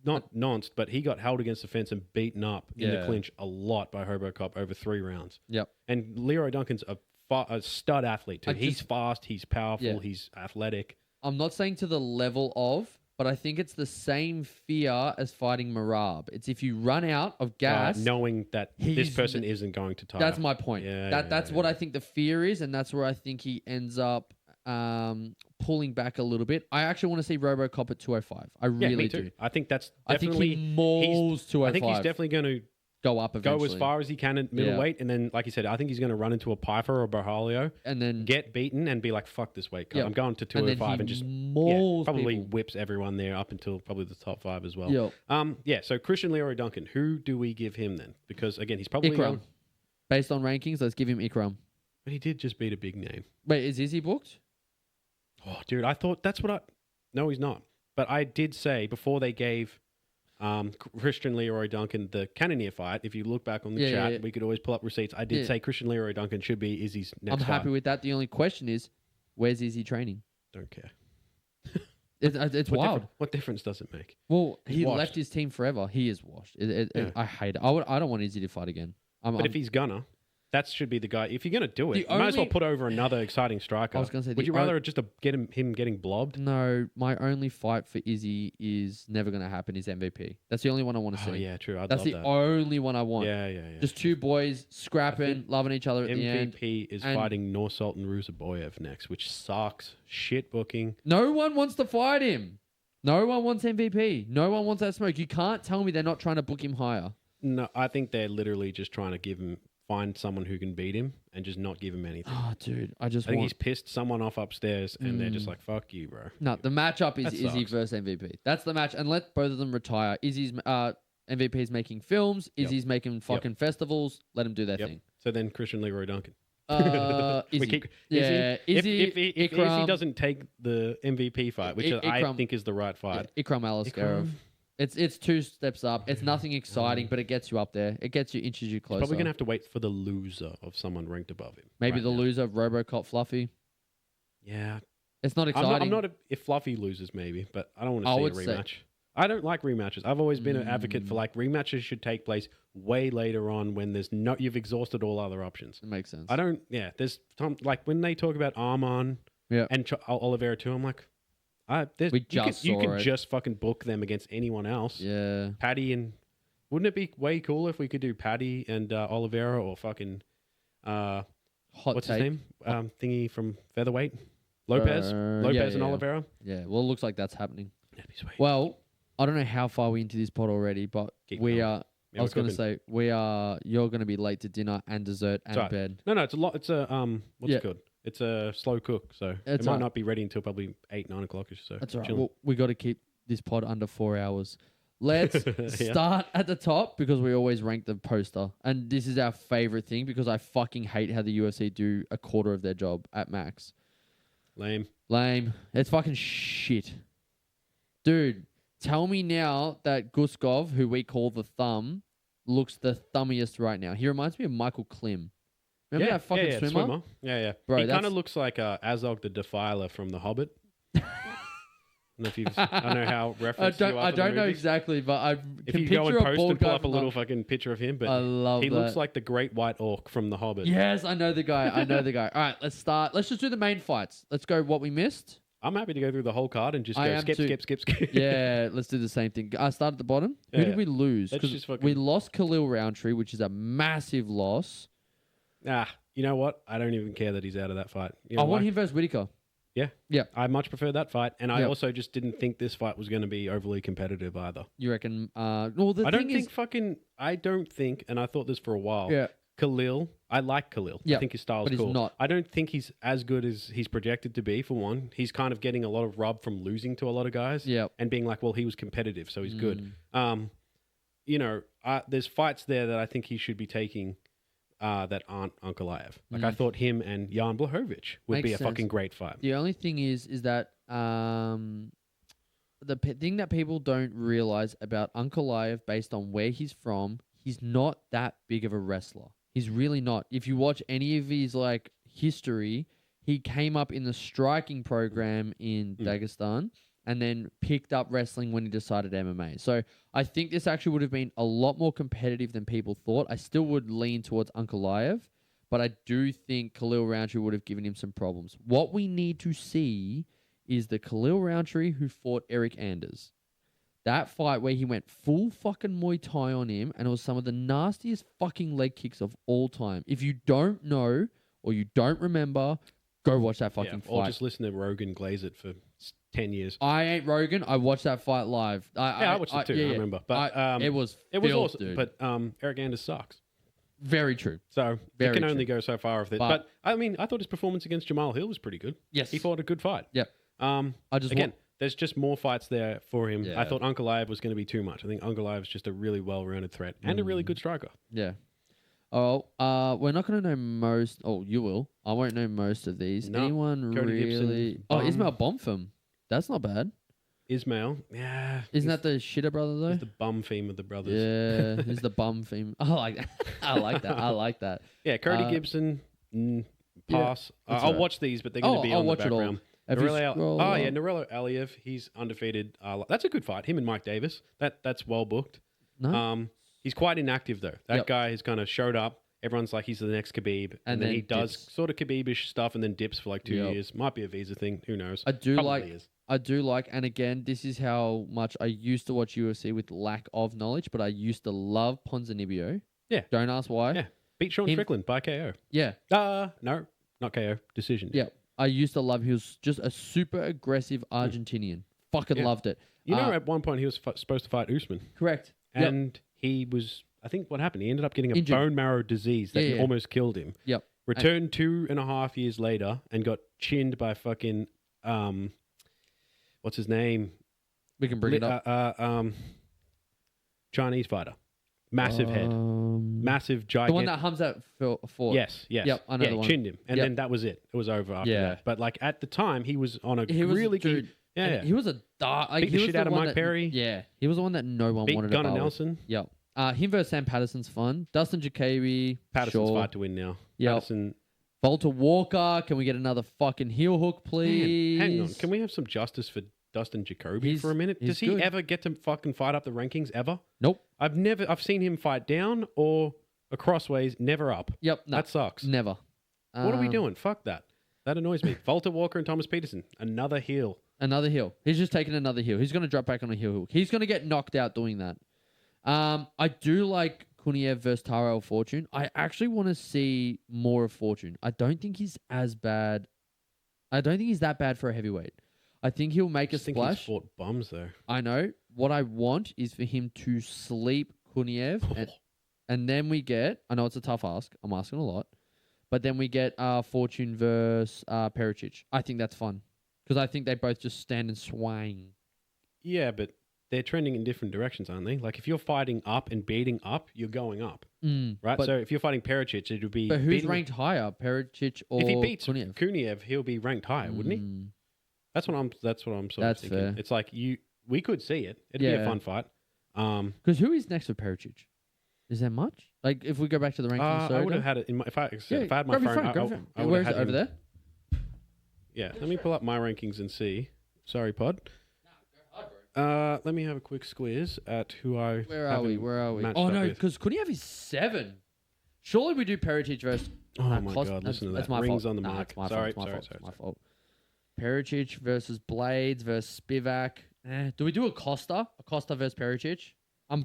Speaker 2: not nonced, but he got held against the fence and beaten up in the clinch a lot by Robocop over 3 rounds.
Speaker 1: Yep.
Speaker 2: And Leroy Duncan's a a stud athlete too. He's fast, he's powerful,
Speaker 1: Yeah.
Speaker 2: he's athletic.
Speaker 1: I'm not saying to the level of, but I think it's the same fear as fighting Marab. It's if you run out of gas,
Speaker 2: knowing that this person isn't going to tire.
Speaker 1: That's my point.
Speaker 2: Yeah,
Speaker 1: That's what I think the fear is, and that's where I think he ends up pulling back a little bit. I actually want to see RoboCop at 205. I really
Speaker 2: me too.
Speaker 1: do.
Speaker 2: I think that's
Speaker 1: I think
Speaker 2: definitely
Speaker 1: he mauls 205.
Speaker 2: I think he's definitely going to
Speaker 1: go up eventually.
Speaker 2: go as far as he can at middleweight, and then, like you said, I think he's going to run into a Piper or Borjalio,
Speaker 1: and then
Speaker 2: get beaten and be like, "Fuck this weight cut. I'm going to 205," and just
Speaker 1: mauls
Speaker 2: probably
Speaker 1: people.
Speaker 2: whips everyone there up until probably the top 5 as well.
Speaker 1: Yep.
Speaker 2: So Christian Leroy Duncan, who do we give him then? Because again, he's probably
Speaker 1: Ikram. Based on rankings, let's give him Ikram.
Speaker 2: but he did just beat a big name.
Speaker 1: Wait, is Izzy booked?
Speaker 2: Oh, dude, I thought that's what I. No, he's not. But I did say before they gave Christian Leroy Duncan the Cannonier fight. If you look back on the chat, we could always pull up receipts. I did say Christian Leroy Duncan should be Izzy's next fight.
Speaker 1: I'm happy with that. The only question is, where's Izzy training?
Speaker 2: Don't care.
Speaker 1: It's wild.
Speaker 2: What difference does it make?
Speaker 1: Well, he left his team forever. He is washed. I hate it. I don't want Izzy to fight again.
Speaker 2: But if he's gonna, that should be the guy. If you're gonna do it, you might as well put over another exciting striker.
Speaker 1: I was gonna say,
Speaker 2: would you rather just get him getting blobbed?
Speaker 1: No, my only fight for Izzy is never gonna happen. Is MVP. That's the only one I want to see.
Speaker 2: Oh yeah, true.
Speaker 1: That's the only one I want.
Speaker 2: Yeah.
Speaker 1: Just two boys scrapping, loving each other at the end.
Speaker 2: MVP is fighting Nursultan Ruzaboyev next, which sucks. Shit booking.
Speaker 1: No one wants to fight him. No one wants MVP. No one wants that smoke. You can't tell me they're not trying to book him higher.
Speaker 2: No, I think they're literally just trying to find someone who can beat him and just not give him anything.
Speaker 1: Oh, dude, I
Speaker 2: think he's pissed someone off upstairs and they're just like, fuck you, bro.
Speaker 1: No, the matchup is Izzy versus MVP. That's the match. And let both of them retire. Izzy's MVP's making films. Izzy's making fucking festivals. Let him do their thing.
Speaker 2: So then Christian Leroy Duncan.
Speaker 1: Izzy.
Speaker 2: Izzy. If he
Speaker 1: Ikram,
Speaker 2: doesn't take the MVP fight, which I think is the right fight.
Speaker 1: Ikram Aliskerov. It's 2 steps up. It's nothing exciting, but it gets you up there. It gets you, inches you closer.
Speaker 2: He's probably going to have to wait for the loser of someone ranked above him.
Speaker 1: Maybe loser of RoboCop Fluffy.
Speaker 2: Yeah.
Speaker 1: It's not exciting.
Speaker 2: I'm not if Fluffy loses, maybe, but I don't want to see a rematch. I don't like rematches. I've always been an advocate for rematches should take place way later on when you've exhausted all other options.
Speaker 1: It makes sense.
Speaker 2: There's when they talk about Arman and Oliveira too, I'm like, you could just fucking book them against anyone else.
Speaker 1: Yeah.
Speaker 2: Paddy and wouldn't it be way cool if we could do Paddy and Oliveira or fucking what's his name? Thingy from featherweight, Lopez and Oliveira.
Speaker 1: Yeah. Well, it looks like that's happening.
Speaker 2: That'd be sweet.
Speaker 1: Well, I don't know how far we into this pod already, but we are. I was going to say you're going to be late to dinner and dessert and bed.
Speaker 2: No, it's a lot. It's a what's it called? It's a slow cook, so it might not be ready until probably 8-9 o'clock or so.
Speaker 1: That's right. Well, we got to keep this pod under 4 hours. Let's start at the top because we always rank the poster, and this is our favorite thing because I fucking hate how the UFC do a quarter of their job at max.
Speaker 2: Lame.
Speaker 1: It's fucking shit, dude. Tell me now that Guskov, who we call the thumb, looks the thummiest right now. He reminds me of Michael Klim. Remember that fucking swimmer?
Speaker 2: Yeah.
Speaker 1: Bro,
Speaker 2: he kind of looks like Azog the Defiler from The Hobbit. I don't know how reference
Speaker 1: I don't know exactly, but I
Speaker 2: if you go and post and pull up a little fucking picture of him, but he looks like the Great White Orc from The Hobbit.
Speaker 1: Yes, I know the guy. All right, let's start. Let's just do the main fights. Let's go what we missed.
Speaker 2: I'm happy to go through the whole card and just go skip.
Speaker 1: Yeah, let's do the same thing. I start at the bottom. Who did we lose? Because we lost Khalil Roundtree, which is a massive loss.
Speaker 2: You know what? I don't even care that he's out of that fight. You know
Speaker 1: I want him versus Whittaker.
Speaker 2: Yeah. I much prefer that fight. And I also just didn't think this fight was going to be overly competitive either.
Speaker 1: You reckon? I
Speaker 2: don't think, and I thought this for a while.
Speaker 1: Yeah.
Speaker 2: Khalil, I like Khalil. I think his style's cool.
Speaker 1: He's not.
Speaker 2: I don't think he's as good as he's projected to be, for one. He's kind of getting a lot of rub from losing to a lot of guys. And being like, well, he was competitive, so he's good. There's fights there that I think he should be taking that aren't Ankalaev. I thought him and Jan Blachowicz would be a fucking great fight.
Speaker 1: The only thing is that the thing that people don't realize about Ankalaev, based on where he's from, he's not that big of a wrestler. He's really not. If you watch any of his history, he came up in the striking program in Dagestan and then picked up wrestling when he decided MMA. So I think this actually would have been a lot more competitive than people thought. I still would lean towards Ankalaev, but I do think Khalil Roundtree would have given him some problems. What we need to see is the Khalil Roundtree who fought Eric Anders. That fight where he went full fucking Muay Thai on him, and it was some of the nastiest fucking leg kicks of all time. If you don't know or you don't remember, go watch that fucking fight.
Speaker 2: Or just listen to Rogan glaze it for 10 years.
Speaker 1: I ain't Rogan. I watched that fight live.
Speaker 2: I watched it too. I remember. But
Speaker 1: it was
Speaker 2: awesome.
Speaker 1: Dude.
Speaker 2: But Eric Anders sucks.
Speaker 1: Very true.
Speaker 2: So it can only go so far with it. But I mean, I thought his performance against Jamal Hill was pretty good.
Speaker 1: Yes,
Speaker 2: he fought a good fight.
Speaker 1: Yep.
Speaker 2: There's just more fights there for him.
Speaker 1: Yeah.
Speaker 2: I thought Ankalaev was going to be too much. I think Ankalaev is just a really well-rounded threat and a really good striker.
Speaker 1: Yeah. Oh, we're not going to know most. Oh, you will. I won't know most of these.
Speaker 2: No.
Speaker 1: Anyone
Speaker 2: Cody
Speaker 1: really?
Speaker 2: Gibson,
Speaker 1: Oh, Ismail Bonfim. That's not bad.
Speaker 2: Ismail, yeah.
Speaker 1: Isn't that the shitter brother though?
Speaker 2: He's the bum theme of the brothers.
Speaker 1: Yeah, he's the bum theme. I like that. I like that.
Speaker 2: Yeah, Cody Gibson, pass. I'll watch these, but they're going to be on the background. Narello Aliev, he's undefeated. That's a good fight. Him and Mike Davis. That's well booked.
Speaker 1: No?
Speaker 2: He's quite inactive though. That guy has kind of showed up. Everyone's like he's the next Khabib, and then he does sort of Khabib-ish stuff, and then dips for like 2 years. Might be a visa thing. Who knows?
Speaker 1: I do like, and again, this is how much I used to watch UFC with lack of knowledge, but I used to love Ponzinibbio.
Speaker 2: Yeah.
Speaker 1: Don't ask why.
Speaker 2: Yeah. Beat Sean Strickland by KO.
Speaker 1: Yeah.
Speaker 2: No, not KO. Decision.
Speaker 1: Yeah. I used to love. He was just a super aggressive Argentinian. Fucking loved it.
Speaker 2: You know, at one point he was supposed to fight Usman.
Speaker 1: Correct.
Speaker 2: And he was. I think what happened. He ended up getting a
Speaker 1: Injured.
Speaker 2: bone marrow disease that almost killed him.
Speaker 1: Yep.
Speaker 2: Returned 2.5 years later and got chinned by fucking what's his name?
Speaker 1: We can bring it up.
Speaker 2: Chinese fighter. Massive head. Massive, gigantic.
Speaker 1: The one that Hamzat fought.
Speaker 2: Yes.
Speaker 1: Yep, I know the one.
Speaker 2: Chinned him. And then that was it. It was over after that. But like at the time, he was on a really good... Yeah.
Speaker 1: He was a dark...
Speaker 2: Beat the shit out of Mike Perry.
Speaker 1: Yeah. He was the one that no one wanted to
Speaker 2: Gunnar Nelson.
Speaker 1: Yep. Him versus Sam Patterson's fun. Dustin Jacoby.
Speaker 2: Patterson's fight to win now.
Speaker 1: Yep.
Speaker 2: Patterson...
Speaker 1: Volta Walker. Can we get another fucking heel hook, please?
Speaker 2: Man, hang on. Can we have some justice for Dustin Jacoby for a minute? Does he ever get to fucking fight up the rankings ever?
Speaker 1: Nope.
Speaker 2: I've seen him fight down or crossways, never up.
Speaker 1: Yep. No,
Speaker 2: that sucks.
Speaker 1: Never.
Speaker 2: What are we doing? Fuck that. That annoys me. Volta Walker and Thomas Peterson. Another heel.
Speaker 1: Another heel. He's just taking another heel. He's going to drop back on a heel hook. He's going to get knocked out doing that. I do like Kuniev versus Taro Fortune. I actually want to see more of Fortune. I don't think he's as bad. I don't think he's that bad for a heavyweight. I think he'll make a splash.
Speaker 2: I think he's fought bums though.
Speaker 1: I know. What I want is for him to sleep Kuniev, and then we get. I know it's a tough ask. I'm asking a lot, but then we get Fortune versus Pericic. I think that's fun because I think they both just stand and swing.
Speaker 2: Yeah, but they're trending in different directions, aren't they? Like if you're fighting up and beating up, you're going up, right? So if you're fighting Pericic, it would be.
Speaker 1: But who's ranked higher, Pericic or
Speaker 2: if he beats
Speaker 1: Kuniev,
Speaker 2: he'll be ranked higher, wouldn't he? That's what I'm sort of thinking.
Speaker 1: Fair.
Speaker 2: It's like we could see it. It'd be a fun fight.
Speaker 1: Because who is next for Pericic? Is there much? Like if we go back to the rankings,
Speaker 2: I would have had it in my. If I had my phone, I would have had
Speaker 1: over there.
Speaker 2: Yeah, let me pull up my rankings and see. Sorry, pod. Let me have a quick squeeze at who I.
Speaker 1: Where are we? Oh no, because Kuniev is 7. Surely we do Pericic versus.
Speaker 2: Oh my god! Listen to that.
Speaker 1: That's my
Speaker 2: Rings
Speaker 1: fault.
Speaker 2: on the mic. Sorry.
Speaker 1: My fault. Pericic versus Blades versus Spivak. Do we do Acosta? Acosta versus Pericic?
Speaker 2: No.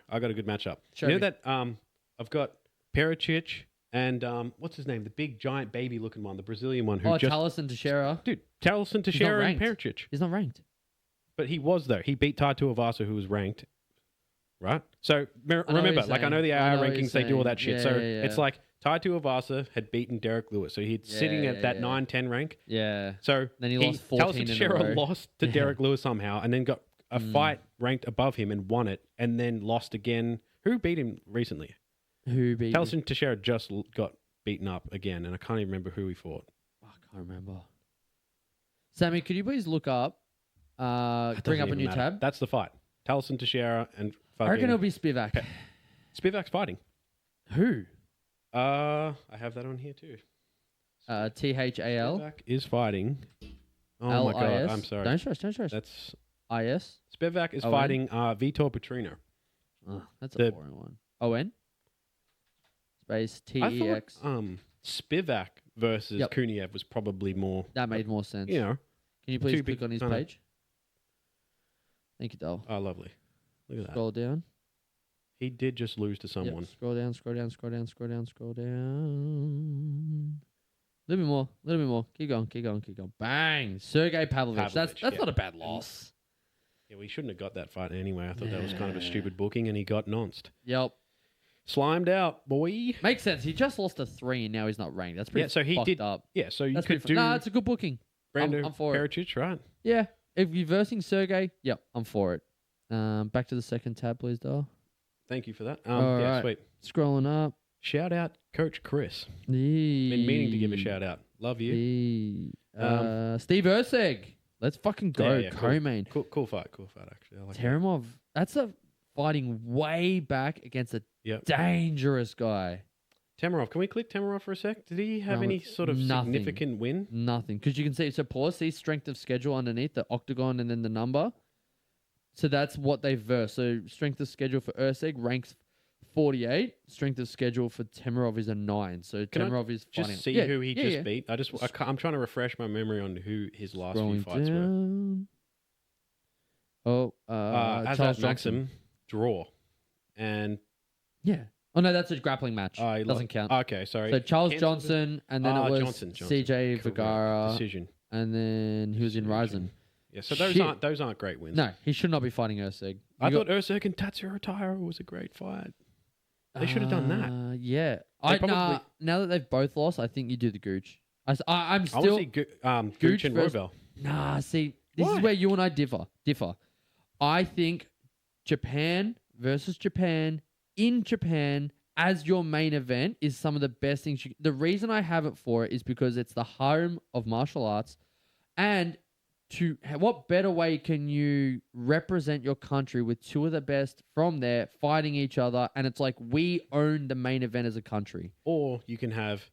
Speaker 2: I got a good matchup.
Speaker 1: You know
Speaker 2: that I've got Pericic and what's his name? The big giant baby looking one, the Brazilian one who
Speaker 1: Talison Teixeira.
Speaker 2: Dude, Talison Teixeira and Pericic.
Speaker 1: He's not ranked.
Speaker 2: But he was though. He beat Tai Tuivasa who was ranked. Right? So remember, like I know the AI rankings, they do all that shit. It's like Tai Tuivasa had beaten Derek Lewis. So he's sitting at that 9-10 rank.
Speaker 1: Yeah.
Speaker 2: So
Speaker 1: then he lost 14 in a row.
Speaker 2: Lost to Derek Lewis somehow and then got a fight ranked above him and won it and then lost again. Who beat him recently?
Speaker 1: Who beat him?
Speaker 2: Talison Teixeira just got beaten up again and I can't even remember who he fought.
Speaker 1: I can't remember. Sammy, could you please look up, bring up a new tab?
Speaker 2: That's the fight. Talison Teixeira and fucking...
Speaker 1: I reckon it'll be Spivak.
Speaker 2: Spivak's fighting.
Speaker 1: Who?
Speaker 2: I have that on here too.
Speaker 1: THAL.
Speaker 2: Spivak is fighting. Oh
Speaker 1: L-I-S.
Speaker 2: my god! I'm sorry.
Speaker 1: Don't stress.
Speaker 2: That's
Speaker 1: IS.
Speaker 2: Spivak is fighting Vitor Petrino.
Speaker 1: Oh, that's a boring one. ON. space
Speaker 2: I
Speaker 1: TEX.
Speaker 2: thought Spivak versus
Speaker 1: Yep.
Speaker 2: Kuniev was probably more.
Speaker 1: That made more sense.
Speaker 2: You know,
Speaker 1: Can you please
Speaker 2: two
Speaker 1: click
Speaker 2: big
Speaker 1: on his
Speaker 2: kinda-
Speaker 1: page? Thank you, Dole.
Speaker 2: oh, lovely. Look at that.
Speaker 1: Scroll down.
Speaker 2: He did just lose to someone.
Speaker 1: Yep. Scroll down, scroll down, scroll down, scroll down, scroll down. A little bit more, a little bit more. Keep going, keep going, keep going. Bang! Sergey Pavlovich. That's
Speaker 2: yeah.
Speaker 1: not a bad loss.
Speaker 2: Yeah, we shouldn't have got that fight anyway. I thought that was kind of a stupid booking, and he got nonced.
Speaker 1: Yep.
Speaker 2: Slimed out, boy.
Speaker 1: Makes sense. He just lost a 3 and now he's not ranked. That's pretty
Speaker 2: So he
Speaker 1: fucked
Speaker 2: did.
Speaker 1: up.
Speaker 2: Yeah, so you
Speaker 1: That's
Speaker 2: could do.
Speaker 1: Nah, it's a good booking.
Speaker 2: Brando
Speaker 1: I'm for it.
Speaker 2: Pericic, right?
Speaker 1: Yeah. If you're versing Sergey, yep, I'm for it. Back to the second tab, please, Dole.
Speaker 2: Thank you for that.
Speaker 1: All
Speaker 2: yeah,
Speaker 1: right.
Speaker 2: sweet.
Speaker 1: Scrolling up.
Speaker 2: Shout out, Coach Chris.
Speaker 1: Been
Speaker 2: Been meaning to give a shout out. Love you.
Speaker 1: Steve Urseg. Let's fucking go.
Speaker 2: Yeah, cool.
Speaker 1: Co-main.
Speaker 2: Cool fight, actually. I like that.
Speaker 1: Terimov. That's a fighting way back against a
Speaker 2: Yep.
Speaker 1: dangerous guy.
Speaker 2: Temirov, can we click Temirov for a sec? Did he have
Speaker 1: No,
Speaker 2: any sort of
Speaker 1: nothing.
Speaker 2: significant win?
Speaker 1: Nothing. Because you can see, so pause, see strength of schedule underneath the octagon and then the number. So that's what they verse. So strength of schedule for Urseg ranks 48. Strength of schedule for Temirov is a 9. So
Speaker 2: Can I
Speaker 1: Temirov is fighting.
Speaker 2: Just see who he just beat. I'm trying to refresh my memory on who his last few fights were.
Speaker 1: down. Oh,
Speaker 2: As
Speaker 1: Charles
Speaker 2: at
Speaker 1: Johnson.
Speaker 2: Maxim, draw. And
Speaker 1: Yeah. Oh, no, that's a grappling match.
Speaker 2: he
Speaker 1: Doesn't count.
Speaker 2: Okay, sorry.
Speaker 1: So Charles
Speaker 2: Cancelled
Speaker 1: Johnson, and then it was
Speaker 2: Johnson.
Speaker 1: CJ
Speaker 2: Correct.
Speaker 1: Vergara,
Speaker 2: Decision.
Speaker 1: and then he was in
Speaker 2: Decision.
Speaker 1: Ryzen.
Speaker 2: Yeah, so
Speaker 1: Shit.
Speaker 2: those aren't great wins.
Speaker 1: No, he should not be fighting Urseg.
Speaker 2: I thought Urseg and Tatsuro Taira was a great fight. They should have done that.
Speaker 1: Yeah.
Speaker 2: probably-
Speaker 1: Now that they've both lost, I think you do the Gooch. I'm
Speaker 2: I want to
Speaker 1: still...
Speaker 2: see Gooch and
Speaker 1: versus-
Speaker 2: Royval.
Speaker 1: Nah, see, this
Speaker 2: Why?
Speaker 1: is where you and I differ. I think Japan versus Japan in Japan as your main event is some of the best things. The reason I have it for it is because it's the home of martial arts, and what better way can you represent your country with two of the best from there fighting each other, and it's like we own the main event as a country.
Speaker 2: Or you can have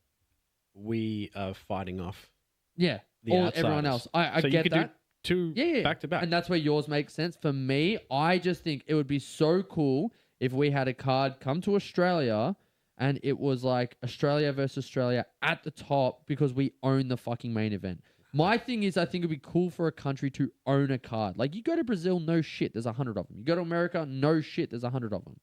Speaker 2: we are fighting off
Speaker 1: Yeah,
Speaker 2: the outsiders.
Speaker 1: everyone else. I
Speaker 2: so
Speaker 1: get
Speaker 2: you could
Speaker 1: that.
Speaker 2: do two back to back.
Speaker 1: And that's where yours makes sense. For me, I just think it would be so cool if we had a card come to Australia and it was like Australia versus Australia at the top because we own the fucking main event. My thing is, I think it'd be cool for a country to own a card. Like, you go to Brazil, no shit, there's 100 of them. You go to America, no shit, there's 100 of them.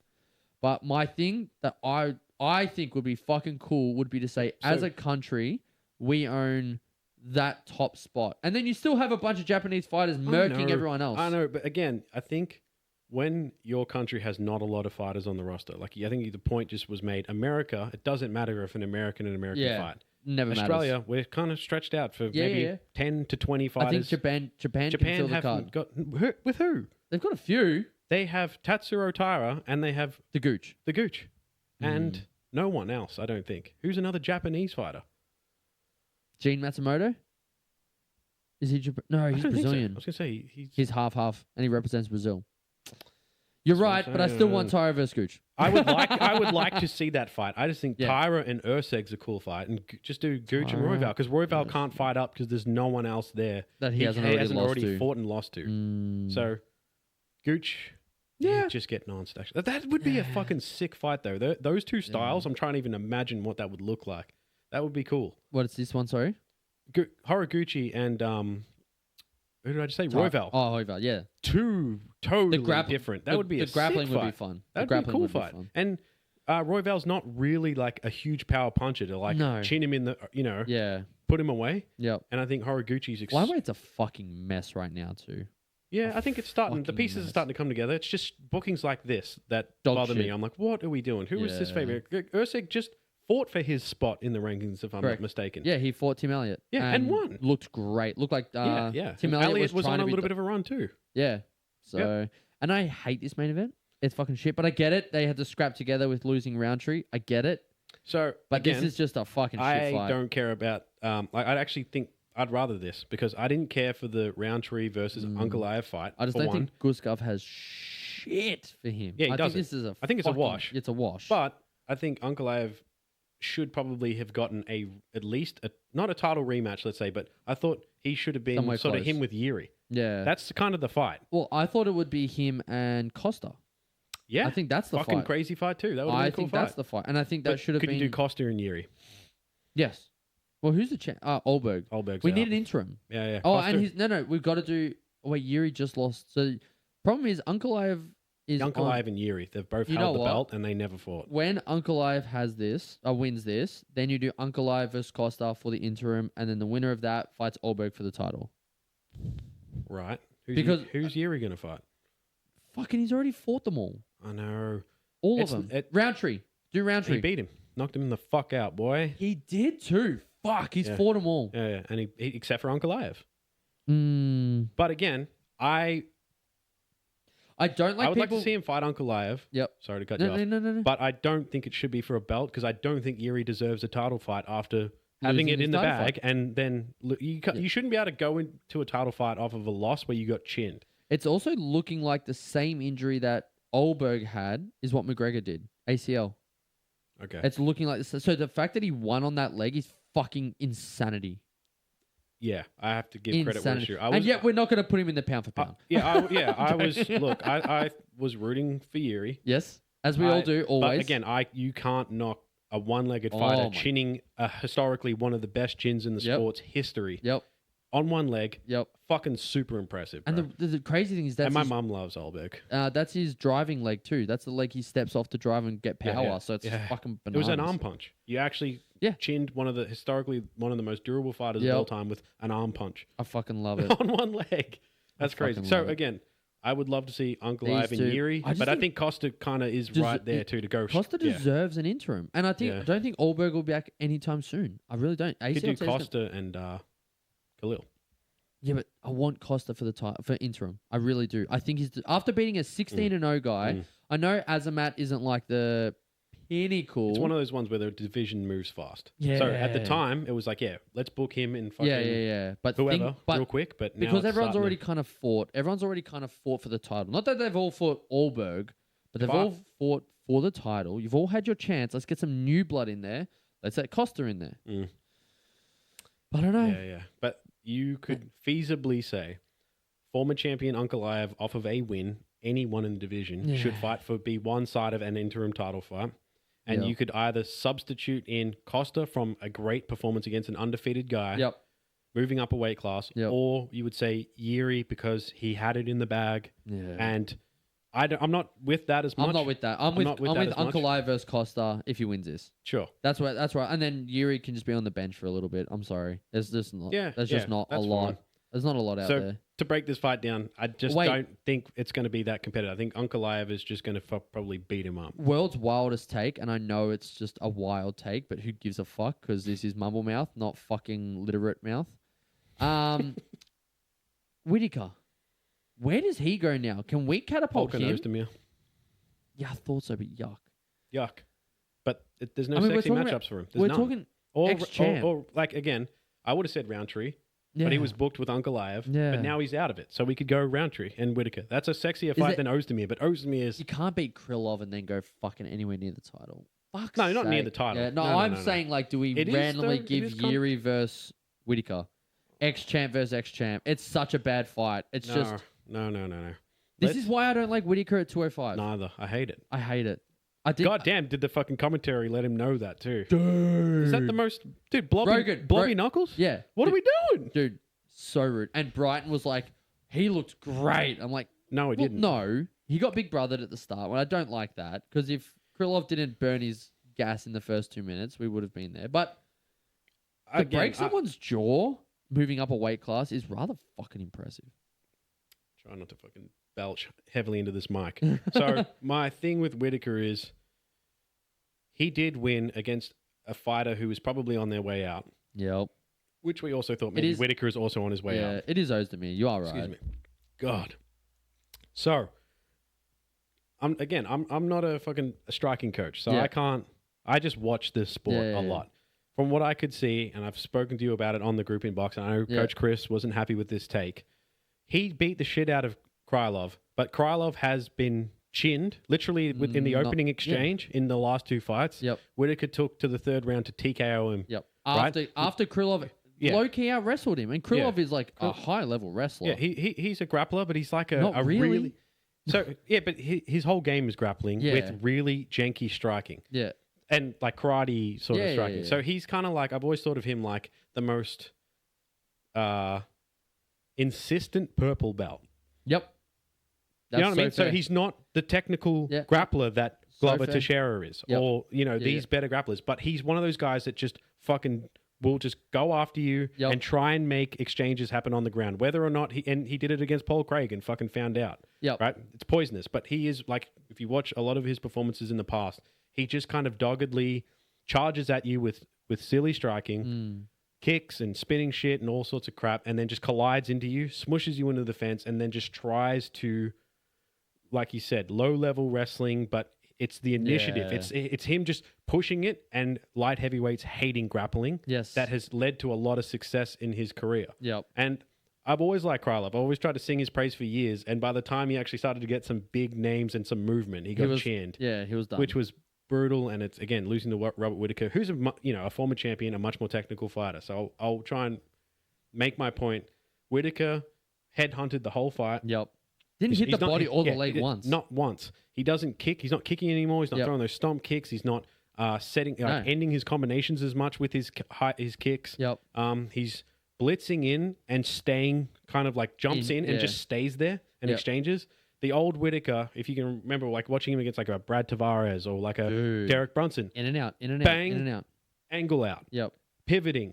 Speaker 1: But my thing that I think would be fucking cool would be to say, as a country, we own that top spot. And then you still have a bunch of Japanese fighters murking everyone else.
Speaker 2: I know, but again, I think when your country has not a lot of fighters on the roster, like I think the point just was made, America, it doesn't matter if an American fight.
Speaker 1: Never
Speaker 2: Australia,
Speaker 1: matters.
Speaker 2: we're kind of stretched out for maybe 10 to 20 fighters.
Speaker 1: I think Japan can fill the card.
Speaker 2: haven't got... With who?
Speaker 1: They've got a few.
Speaker 2: They have Tatsuro Taira and they have
Speaker 1: The Gooch.
Speaker 2: And no one else, I don't think. Who's another Japanese fighter?
Speaker 1: Gene Matsumoto? Is he Japan? No, he's
Speaker 2: I don't think so.
Speaker 1: Brazilian.
Speaker 2: I was going to say
Speaker 1: He's half, and he represents Brazil. You're right, but I still want Taira versus Gooch.
Speaker 2: I would like to see that fight. I just think Taira and Urseg's a cool fight, and just do Gooch and Royval because Royval can't fight up because there's no one else there
Speaker 1: that he hasn't already
Speaker 2: fought and lost to. So Gooch, just get non-stacked. That would be a fucking sick fight though. Those two styles, I'm trying to even imagine what that would look like. That would be cool.
Speaker 1: What is this one? Sorry,
Speaker 2: Horiguchi and who did I just say? Royval.
Speaker 1: Oh, Royval, yeah.
Speaker 2: Two totally different. That would be a
Speaker 1: grappling
Speaker 2: sick
Speaker 1: would
Speaker 2: fight.
Speaker 1: be fun.
Speaker 2: That'd be a cool fight. And Royval's not really like a huge power puncher to like chin him in the, put him away.
Speaker 1: Yep.
Speaker 2: And I think Horiguchi's...
Speaker 1: Flyweight's a fucking mess right now too.
Speaker 2: Yeah, I think it's starting... The pieces are starting to come together. It's just bookings like this that bother me. I'm like, what are we doing? Who is this favorite? Urseg just fought for his spot in the rankings, if I'm not mistaken.
Speaker 1: Yeah, he fought Tim Elliott.
Speaker 2: Yeah, and won.
Speaker 1: Looked great. Looked like
Speaker 2: Tim Elliott was on a little bit of a run too.
Speaker 1: Yeah. So, and I hate this main event. It's fucking shit, but I get it. They had to scrap together with losing Roundtree. I get it.
Speaker 2: So,
Speaker 1: but this is just a fucking shit fight.
Speaker 2: I don't care about... I actually think I'd rather this because I didn't care for the Roundtree versus Ankalaev fight.
Speaker 1: I just don't think Guskov has shit for him.
Speaker 2: Yeah, he doesn't.
Speaker 1: I think it's a wash. It's a wash.
Speaker 2: But I think Ankalaev should probably have gotten at least not a title rematch, let's say, but I thought he should have been
Speaker 1: somewhere
Speaker 2: sort
Speaker 1: close.
Speaker 2: of him with Yuri.
Speaker 1: Yeah.
Speaker 2: That's kind of the fight.
Speaker 1: Well, I thought it would be him and Costa.
Speaker 2: Yeah.
Speaker 1: I think that's the
Speaker 2: fucking
Speaker 1: fight.
Speaker 2: crazy fight too. That would have been
Speaker 1: I
Speaker 2: a cool
Speaker 1: think
Speaker 2: fight.
Speaker 1: that's the fight, and I think that should have been.
Speaker 2: Could you do Costa and Yuri?
Speaker 1: Yes. Well, who's the champ? Olberg.
Speaker 2: Olberg's
Speaker 1: We
Speaker 2: out.
Speaker 1: need an interim.
Speaker 2: Yeah.
Speaker 1: Oh,
Speaker 2: Costa,
Speaker 1: and he's no. We've got to do. Wait, Yuri just lost. So, problem is, Ankalaev is
Speaker 2: Ankalaev and Yuri. They've both
Speaker 1: You know
Speaker 2: held the
Speaker 1: what?
Speaker 2: belt and they never fought.
Speaker 1: When Ankalaev has this, wins this, then you do Ankalaev versus Costa for the interim, and then the winner of that fights Olberg for the title.
Speaker 2: Right. Who's Yuri going to fight?
Speaker 1: Fucking, he's already fought them all.
Speaker 2: I know.
Speaker 1: All of them. Roundtree. Do Roundtree.
Speaker 2: He beat him. Knocked him the fuck out, boy.
Speaker 1: He did too. Fuck, he's fought them all.
Speaker 2: Yeah. And he except for Ankalaev.
Speaker 1: Mm.
Speaker 2: But again, I
Speaker 1: don't like
Speaker 2: would
Speaker 1: people...
Speaker 2: like to see him fight Ankalaev.
Speaker 1: Yep.
Speaker 2: Sorry to cut you off.
Speaker 1: No.
Speaker 2: But I don't think it should be for a belt because I don't think Yuri deserves a title fight after having it in the bag.
Speaker 1: Fight.
Speaker 2: And then you shouldn't be able to go into a title fight off of a loss where you got chinned.
Speaker 1: It's also looking like the same injury that Olberg had is what McGregor did. ACL.
Speaker 2: Okay.
Speaker 1: It's looking like this. So the fact that he won on that leg is fucking insanity.
Speaker 2: Yeah, I have to give credit where it's due.
Speaker 1: And yet we're not going to put him in the pound for pound.
Speaker 2: I was. Look, I was rooting for Yuri.
Speaker 1: Yes, as we all do, always.
Speaker 2: But again, you can't knock a one-legged fighter chinning historically one of the best chins in the sport's history.
Speaker 1: Yep.
Speaker 2: On one leg.
Speaker 1: Yep.
Speaker 2: Fucking super impressive. Bro.
Speaker 1: And the crazy thing is that
Speaker 2: my mum loves Olberg.
Speaker 1: That's his driving leg too. That's the leg he steps off to drive and get power.
Speaker 2: Yeah.
Speaker 1: So it's fucking bananas.
Speaker 2: It was an arm punch. You actually chinned historically one of the most durable fighters of all time with an arm punch.
Speaker 1: I fucking love it.
Speaker 2: On one leg. That's crazy. So again, I would love to see Ankalaev and Yuri, but I think Costa kind of is right there too to go.
Speaker 1: Costa deserves an interim, and I don't think Olberg will be back anytime soon. I really don't.
Speaker 2: You could do Costa and Khalil.
Speaker 1: Yeah, but I want Costa for for interim. I really do. I think he's after beating a 16-0 guy. I know Azamat isn't like the pinnacle.
Speaker 2: It's one of those ones where the division moves fast.
Speaker 1: Yeah.
Speaker 2: So at the time, it was like, let's book him in fucking
Speaker 1: But
Speaker 2: whoever real quick. But now
Speaker 1: because everyone's already kind of fought. Everyone's already kind of fought for the title. Not that they've all fought Olberg, but they've all fought for the title. You've all had your chance. Let's get some new blood in there. Let's get Costa in there. But I don't know.
Speaker 2: Yeah. But you could feasibly say former champion Ankalaev off of a win, anyone in the division should fight be one side of an interim title fight. And you could either substitute in Costa from a great performance against an undefeated guy, moving up a weight class, or you would say Yuri because he had it in the bag. Yeah. And I'm not with that as much.
Speaker 1: I'm not with that. I'm with Ankalaev versus Costa if he wins this.
Speaker 2: Sure.
Speaker 1: That's right. And then Yuri can just be on the bench for a little bit. I'm sorry. There's just not a lot.
Speaker 2: Fine.
Speaker 1: There's not a lot out there.
Speaker 2: To break this fight down, I just don't think it's going to be that competitive. I think Ankalaev is just going to probably beat him up.
Speaker 1: World's wildest take, and I know it's just a wild take, but who gives a fuck? Because this is Mumble mouth, not fucking literate mouth. Whittaker. Where does he go now? Can we catapult him?
Speaker 2: Ozdemir.
Speaker 1: Yeah, I thought so, but yuck.
Speaker 2: But there's no sexy matchups for him. There's
Speaker 1: talking ex-champ.
Speaker 2: Or like, again, I would have said Roundtree, but he was booked with Ankalaev, but now he's out of it. So we could go Roundtree and Whittaker. That's a sexier fight than Ozdemir, but Ozdemir is...
Speaker 1: You can't beat Krylov and then go fucking anywhere near the title. Fuck's
Speaker 2: No, not
Speaker 1: sake.
Speaker 2: near the title.
Speaker 1: Yeah, I'm saying, like, do we randomly give Yuri versus Whittaker? Ex-champ versus ex-champ. It's such a bad fight. It's just...
Speaker 2: No.
Speaker 1: This is why I don't like Whittaker at 205.
Speaker 2: Neither. I hate it.
Speaker 1: I hate it.
Speaker 2: God damn, did the fucking commentary let him know that too? Dude. Is that the most... Dude, blobby knuckles?
Speaker 1: Yeah.
Speaker 2: What are we doing?
Speaker 1: Dude, so rude. And Brighton was like, he looked great. I'm like...
Speaker 2: No, he didn't.
Speaker 1: No. He got big brothered at the start. Well, I don't like that. Because if Krylov didn't burn his gas in the first 2 minutes, we would have been there. But to break someone's jaw moving up a weight class is rather fucking impressive.
Speaker 2: Try not to fucking belch heavily into this mic. So my thing with Whittaker is he did win against a fighter who was probably on their way out.
Speaker 1: Yep.
Speaker 2: Which we also thought maybe Whittaker is also on his way out.
Speaker 1: Yeah, it is Ozdemir. You are right.
Speaker 2: Excuse me. God. So I'm not a fucking striking coach, so I just watch this sport a lot. From what I could see, and I've spoken to you about it on the group inbox, and I know Coach Chris wasn't happy with this take. He beat the shit out of Krylov, but Krylov has been chinned literally within the opening exchange in the last two fights.
Speaker 1: Yep.
Speaker 2: Whittaker took to the third round to TKO him.
Speaker 1: Yep. After Krylov low-key out-wrestled him, and Krylov is like a high-level wrestler.
Speaker 2: Yeah, he's a grappler, but he's like
Speaker 1: Not really.
Speaker 2: So yeah, but his whole game is grappling
Speaker 1: Yeah.
Speaker 2: with really janky striking.
Speaker 1: Yeah.
Speaker 2: And like karate sort of
Speaker 1: Yeah,
Speaker 2: striking.
Speaker 1: yeah, yeah.
Speaker 2: So he's kind of like, I've always thought of him like the most insistent purple belt.
Speaker 1: Yep.
Speaker 2: You know what I mean? So he's not the technical grappler that Glover Teixeira is, or these better grapplers. But he's one of those guys that just fucking will just go after you and try and make exchanges happen on the ground, whether or not he did it against Paul Craig and fucking found out.
Speaker 1: Yep.
Speaker 2: Right? It's poisonous. But he is like, if you watch a lot of his performances in the past, he just kind of doggedly charges at you with silly striking. Kicks and spinning shit and all sorts of crap, and then just collides into you, smushes you into the fence, and then just tries to, like you said, low-level wrestling, but it's the initiative.
Speaker 1: Yeah.
Speaker 2: It's him just pushing it, and light heavyweights hating grappling.
Speaker 1: Yes.
Speaker 2: That has led to a lot of success in his career.
Speaker 1: Yep.
Speaker 2: And I've always liked Krylov. I've always tried to sing his praise for years, and by the time he actually started to get some big names and some movement, he got chinned.
Speaker 1: Yeah, he was done.
Speaker 2: Which was brutal, and it's again losing to Robert Whittaker, who's a former champion, a much more technical fighter. So I'll try and make my point. Whittaker headhunted the whole fight.
Speaker 1: Yep. Didn't hit the body or the leg once.
Speaker 2: Not once. He doesn't kick. He's not kicking anymore. He's not throwing those stomp kicks. He's not ending his combinations as much with his kicks.
Speaker 1: Yep.
Speaker 2: He's blitzing in and staying, kind of like jumps in and just stays there and exchanges. The old Whittaker, if you can remember, like watching him against like a Brad Tavares or like a Derek Brunson.
Speaker 1: In and out, in and
Speaker 2: Bang,
Speaker 1: out, in and out.
Speaker 2: Angle out.
Speaker 1: Yep.
Speaker 2: Pivoting.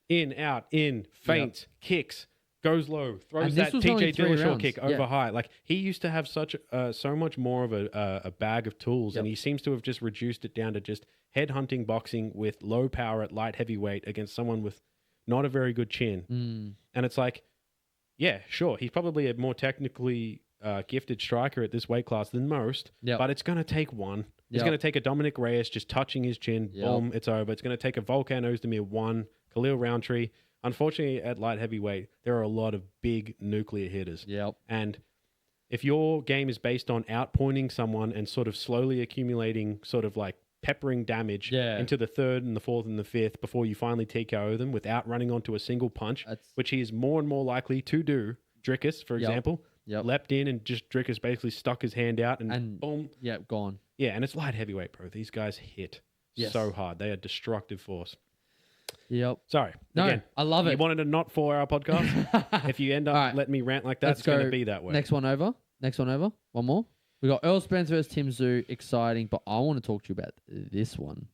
Speaker 2: In, out, in, feints, kicks, goes low, throws that TJ Dillashaw kick over high. Like he used to have so much more of a bag of tools, and he seems to have just reduced it down to just headhunting boxing with low power at light heavyweight against someone with not a very good chin. And it's like, yeah, sure, he's probably a more technically gifted striker at this weight class than most, but it's going to take one. It's going to take a Dominic Reyes just touching his chin, boom, it's over. It's going to take a Volkan Ozdemir one, Khalil Roundtree. Unfortunately, at light heavyweight, there are a lot of big nuclear hitters.
Speaker 1: Yep.
Speaker 2: And if your game is based on outpointing someone and sort of slowly accumulating sort of like peppering damage into the third and the fourth and the fifth before you finally TKO them without running onto a single punch, which he is more and more likely to do, Drickus, for example, leapt in and just Drickus basically stuck his hand out and boom.
Speaker 1: Yeah, gone.
Speaker 2: Yeah, and it's light heavyweight, bro. These guys hit so hard. They are destructive force.
Speaker 1: Yep.
Speaker 2: Sorry.
Speaker 1: No,
Speaker 2: again,
Speaker 1: I love it.
Speaker 2: You wanted a not 4-hour podcast? If you end up letting me rant like that, it's going to be that way.
Speaker 1: Next one over. One more. We got Earl Spence versus Tim Tszyu. Exciting, but I want to talk to you about this one.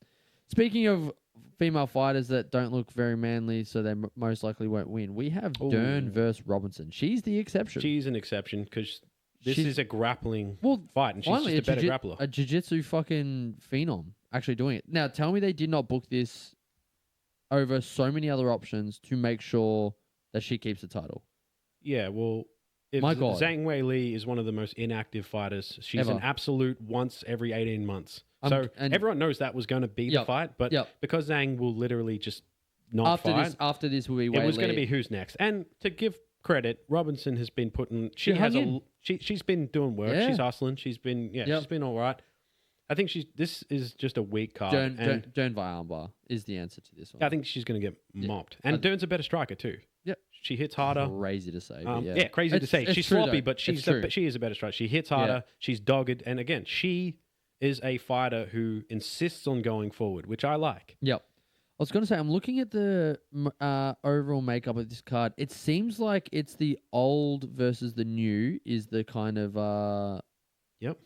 Speaker 1: Speaking of female fighters that don't look very manly, so they most likely won't win, we have Dern versus Robinson. She's the exception.
Speaker 2: She's an exception because this is a grappling fight, and she's
Speaker 1: finally,
Speaker 2: just a better grappler.
Speaker 1: A jiu-jitsu fucking phenom actually doing it. Now, tell me they did not book this over so many other options to make sure that she keeps the title.
Speaker 2: Yeah, well, if
Speaker 1: My God.
Speaker 2: Zhang Wei Li is one of the most inactive fighters. She's an absolute once every 18 months. So everyone knows that was going to be the fight, but because Zhang will literally just not fight.
Speaker 1: After this will be Wei
Speaker 2: Li. It was
Speaker 1: going
Speaker 2: to be who's next. And to give credit, Robinson has been putting... She's been doing work.
Speaker 1: Yeah.
Speaker 2: She's hustling. She's been she's been all right. I think this is just a weak card.
Speaker 1: Dern by armbar is the answer to this one.
Speaker 2: I think she's going to get mopped. And Dern's a better striker too.
Speaker 1: Yep.
Speaker 2: She hits harder.
Speaker 1: Crazy to say.
Speaker 2: Crazy to say. She's sloppy, but she is a better striker. She hits harder.
Speaker 1: Yeah.
Speaker 2: She's dogged. And again, she is a fighter who insists on going forward, which I like.
Speaker 1: Yep. I was going to say, I'm looking at the overall makeup of this card. It seems like it's the old versus the new is the kind of... the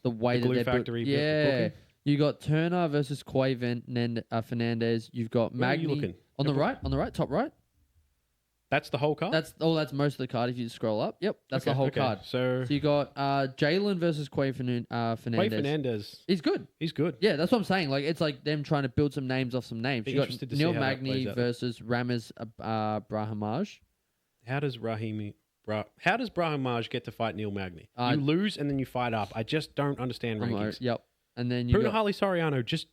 Speaker 1: way that
Speaker 2: Glue
Speaker 1: they're
Speaker 2: Factory.
Speaker 1: Yeah. You got Turner versus Quay Fernandez. You've got Magny on the right, top right.
Speaker 2: That's the whole card?
Speaker 1: That's most of the card if you scroll up. Yep, that's the whole card.
Speaker 2: So
Speaker 1: you got Jalen versus Quay Fernandez.
Speaker 2: Quay Fernandez.
Speaker 1: He's good.
Speaker 2: He's good.
Speaker 1: Yeah, that's what I'm saying. Like it's like them trying to build some names off some names. You got Neil Magny versus Ramez Brahimaj.
Speaker 2: How does Brahimaj get to fight Neil Magny? You lose and then you fight up. I just don't understand rankings.
Speaker 1: Yep. And then you
Speaker 2: Punahali Soriano just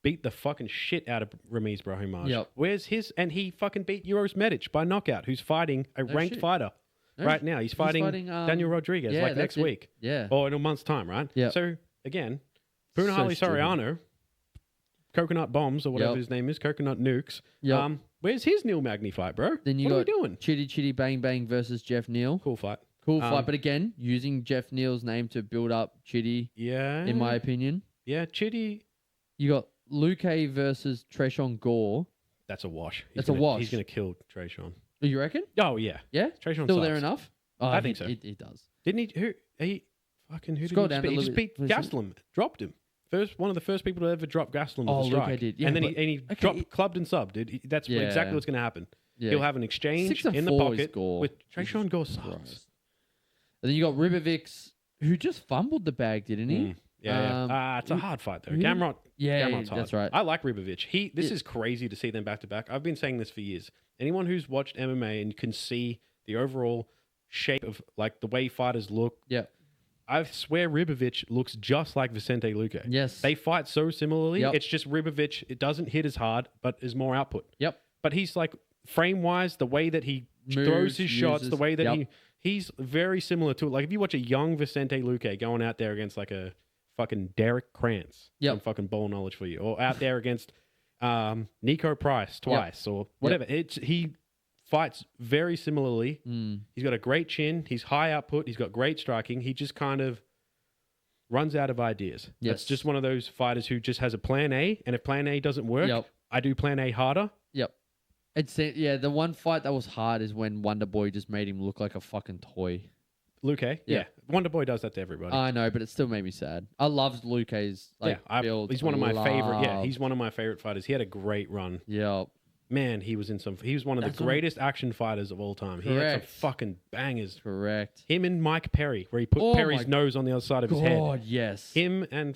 Speaker 2: beat the fucking shit out of Ramiz Brahimaj.
Speaker 1: Yep.
Speaker 2: Where's his... And he fucking beat Euros Medic by knockout, who's fighting a ranked fighter right now. He's fighting Daniel Rodriguez next week.
Speaker 1: Yeah.
Speaker 2: Or in a month's time, right?
Speaker 1: Yeah.
Speaker 2: So, again, Punahali Soriano, Coconut Bombs, or whatever his name is, Coconut Nukes.
Speaker 1: Yep.
Speaker 2: Where's his Neil Magny fight, bro?
Speaker 1: Then you
Speaker 2: what
Speaker 1: got
Speaker 2: are we doing?
Speaker 1: Chitty Chitty Bang Bang versus Jeff Neal.
Speaker 2: Cool fight.
Speaker 1: Cool fight. But again, using Jeff Neal's name to build up Chitty,
Speaker 2: Yeah.
Speaker 1: in my opinion.
Speaker 2: Yeah, Chitty.
Speaker 1: You got Luke versus Tresean Gore.
Speaker 2: That's a wash.
Speaker 1: That's a wash.
Speaker 2: He's going to kill Tresean.
Speaker 1: You reckon?
Speaker 2: Oh, yeah.
Speaker 1: Yeah?
Speaker 2: Tresean
Speaker 1: Still
Speaker 2: sucks.
Speaker 1: there enough? Oh,
Speaker 2: I think so.
Speaker 1: He does.
Speaker 2: Didn't he? Who
Speaker 1: Scroll
Speaker 2: did
Speaker 1: down
Speaker 2: he
Speaker 1: a
Speaker 2: beat? He
Speaker 1: little
Speaker 2: just
Speaker 1: bit.
Speaker 2: beat Gastelum. Dropped him. One of the first people to ever drop Gastelum
Speaker 1: Oh,
Speaker 2: with a strike.
Speaker 1: Luke did. Yeah,
Speaker 2: and then
Speaker 1: but-
Speaker 2: he dropped, clubbed and subbed, dude. That's
Speaker 1: Yeah.
Speaker 2: exactly what's going to happen.
Speaker 1: Yeah.
Speaker 2: He'll have an exchange
Speaker 1: 6-4
Speaker 2: in the
Speaker 1: is
Speaker 2: pocket
Speaker 1: Gore.
Speaker 2: with Tresean Gore
Speaker 1: Jesus
Speaker 2: sucks.
Speaker 1: Christ. And then you got Ribovics, who just fumbled the bag, didn't he?
Speaker 2: Yeah. It's a hard fight, though.
Speaker 1: who-
Speaker 2: Gamrot.
Speaker 1: Yeah,
Speaker 2: Gamrot's hard.
Speaker 1: that's right.
Speaker 2: I like Ribovic. This is crazy to see them back to back. I've been saying this for years. Anyone who's watched MMA and can see the overall shape of like the way fighters look,
Speaker 1: Yeah.
Speaker 2: I swear Ribovic looks just like Vicente Luque.
Speaker 1: Yes.
Speaker 2: They fight so similarly.
Speaker 1: Yep.
Speaker 2: It's just Ribovic, it doesn't hit as hard, but is more output.
Speaker 1: Yep.
Speaker 2: But he's like frame wise, the way that he
Speaker 1: Moves,
Speaker 2: throws his shots, the
Speaker 1: uses-
Speaker 2: way that
Speaker 1: yep.
Speaker 2: he's very similar to it. Like if you watch a young Vicente Luque going out there against like a fucking Derek Krantz,
Speaker 1: Yep.
Speaker 2: some fucking ball knowledge for you, or out there against Nico Price twice or whatever. He fights very similarly. He's got a great chin. He's high output. He's got great striking. He just kind of runs out of ideas.
Speaker 1: Yes.
Speaker 2: That's just one of those fighters who just has a plan A, and if plan A doesn't work,
Speaker 1: Yep.
Speaker 2: I do plan A harder.
Speaker 1: Yep. The one fight that was hard is when Wonder Boy just made him look like a fucking toy.
Speaker 2: Luque, yeah. Wonder Boy does that to everybody.
Speaker 1: I know, but it still made me sad. I loved Luque's build.
Speaker 2: He's one of my favorite. Yeah, he's one of my favorite fighters. He had a great run.
Speaker 1: Yeah.
Speaker 2: Man, he was one of the greatest action fighters of all time. He had some
Speaker 1: Correct.
Speaker 2: fucking bangers.
Speaker 1: Correct.
Speaker 2: Him and Mike Perry, where he put Perry's nose on the other side of his head.
Speaker 1: God, yes.
Speaker 2: Him and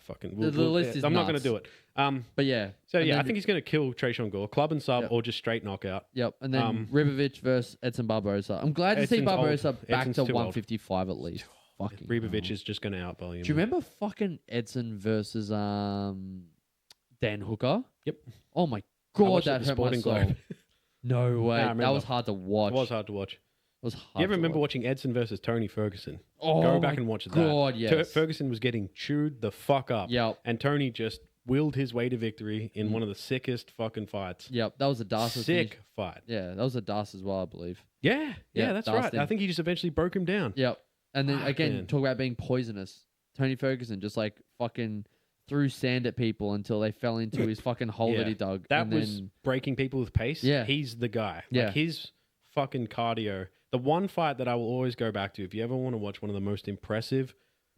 Speaker 2: fucking.
Speaker 1: The list is
Speaker 2: I'm not going
Speaker 1: nuts.
Speaker 2: to do it.
Speaker 1: But yeah.
Speaker 2: So
Speaker 1: And
Speaker 2: yeah, I
Speaker 1: then-
Speaker 2: think he's going to kill Tresean Gore, club and sub, or just straight knockout.
Speaker 1: Yep. And then Ribovic versus Edson Barbosa. I'm glad to see
Speaker 2: Edson's
Speaker 1: Barbosa
Speaker 2: old.
Speaker 1: back
Speaker 2: Edson's
Speaker 1: to
Speaker 2: too old.
Speaker 1: 155 at least. Fucking
Speaker 2: Ribovic
Speaker 1: hell.
Speaker 2: is just going to outvolume.
Speaker 1: Do you remember fucking Edson versus Dan Hooker?
Speaker 2: Yep.
Speaker 1: Oh my
Speaker 2: I
Speaker 1: god,
Speaker 2: watched it
Speaker 1: that
Speaker 2: at the
Speaker 1: hurt my
Speaker 2: Sporting
Speaker 1: soul.
Speaker 2: Globe.
Speaker 1: No way.
Speaker 2: I
Speaker 1: That
Speaker 2: remember.
Speaker 1: was hard to watch.
Speaker 2: It was hard to watch.
Speaker 1: It was hard.
Speaker 2: You ever
Speaker 1: to
Speaker 2: remember
Speaker 1: watch.
Speaker 2: watching Edson versus Tony Ferguson?
Speaker 1: Oh
Speaker 2: Go back
Speaker 1: my
Speaker 2: and watch that.
Speaker 1: God, yes.
Speaker 2: Ferguson was getting chewed the fuck up.
Speaker 1: Yep.
Speaker 2: And Tony just willed his way to victory in one of the sickest fucking fights.
Speaker 1: Yep, that was a Darcy
Speaker 2: Sick
Speaker 1: finish.
Speaker 2: fight.
Speaker 1: Yeah, that was a Darcy as well, I believe.
Speaker 2: Yeah,
Speaker 1: Yeah,
Speaker 2: that's
Speaker 1: Darcy.
Speaker 2: right. I think he just eventually broke him down.
Speaker 1: Yep. And then
Speaker 2: Fuck,
Speaker 1: again,
Speaker 2: man.
Speaker 1: talk about being poisonous. Tony Ferguson just like fucking threw sand at people until they fell into his fucking hole that he dug.
Speaker 2: That
Speaker 1: and
Speaker 2: was
Speaker 1: then,
Speaker 2: breaking people with pace.
Speaker 1: Yeah.
Speaker 2: He's the guy.
Speaker 1: Yeah.
Speaker 2: Like his fucking cardio. The one fight that I will always go back to, if you ever want to watch one of the most impressive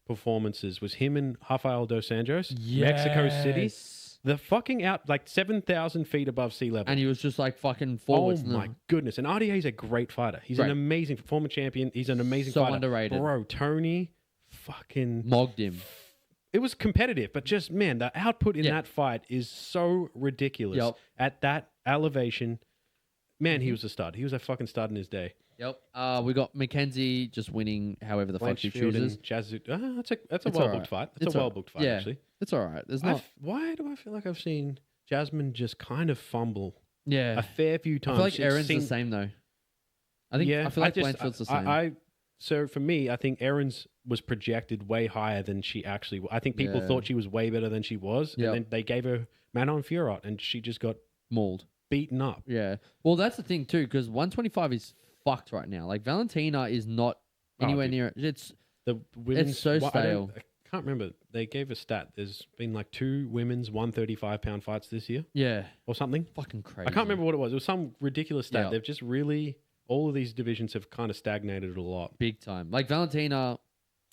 Speaker 2: performances, was him and Rafael dos Anjos, Mexico City.
Speaker 1: Yes.
Speaker 2: The fucking out, like 7,000 feet above sea level.
Speaker 1: And he was just like fucking
Speaker 2: Oh
Speaker 1: forwards.
Speaker 2: my goodness. And RDA's a great fighter. He's an
Speaker 1: Great.
Speaker 2: amazing former champion. He's an amazing
Speaker 1: So
Speaker 2: fighter.
Speaker 1: underrated.
Speaker 2: Bro, Tony fucking...
Speaker 1: Mogged him.
Speaker 2: It was competitive, but just, man, the output in
Speaker 1: Yeah.
Speaker 2: that fight is so ridiculous.
Speaker 1: Yep.
Speaker 2: At that elevation, man, he was a stud. He was a fucking stud in his day.
Speaker 1: Yep. We got Mackenzie just winning however the fuck she
Speaker 2: Blanchfield
Speaker 1: chooses.
Speaker 2: and Jazu. That's a
Speaker 1: It's
Speaker 2: well
Speaker 1: alright.
Speaker 2: booked fight. That's
Speaker 1: It's
Speaker 2: a well
Speaker 1: alright.
Speaker 2: booked fight,
Speaker 1: Yeah.
Speaker 2: actually.
Speaker 1: It's all right. There's not.
Speaker 2: Why do I feel like I've seen Jasmine just kind of fumble
Speaker 1: Yeah.
Speaker 2: a fair few
Speaker 1: I
Speaker 2: times?
Speaker 1: feel like
Speaker 2: It
Speaker 1: Erin's the
Speaker 2: seemed-
Speaker 1: same though. I think. I feel like Blanchfield's the same.
Speaker 2: So for me, I think Erin's was projected way higher than she actually. I think people
Speaker 1: Yeah.
Speaker 2: thought she was way better than she was,
Speaker 1: Yep.
Speaker 2: and then they gave her Manon Fiorot, and she just got
Speaker 1: Mauled.
Speaker 2: beaten up.
Speaker 1: Yeah. Well, that's the thing too, because 125 is fucked right now. Like Valentina is not anywhere
Speaker 2: dude.
Speaker 1: near it. It's
Speaker 2: The women's,
Speaker 1: so
Speaker 2: well,
Speaker 1: stale.
Speaker 2: I can't remember. They gave a stat. There's been like 2 women's 135-pound fights this year,
Speaker 1: yeah,
Speaker 2: or something.
Speaker 1: fucking crazy.
Speaker 2: I can't remember what it was. It was some ridiculous stat.
Speaker 1: Yeah.
Speaker 2: They've just really, all of these divisions have kind of stagnated a lot.
Speaker 1: Big time. Like Valentina,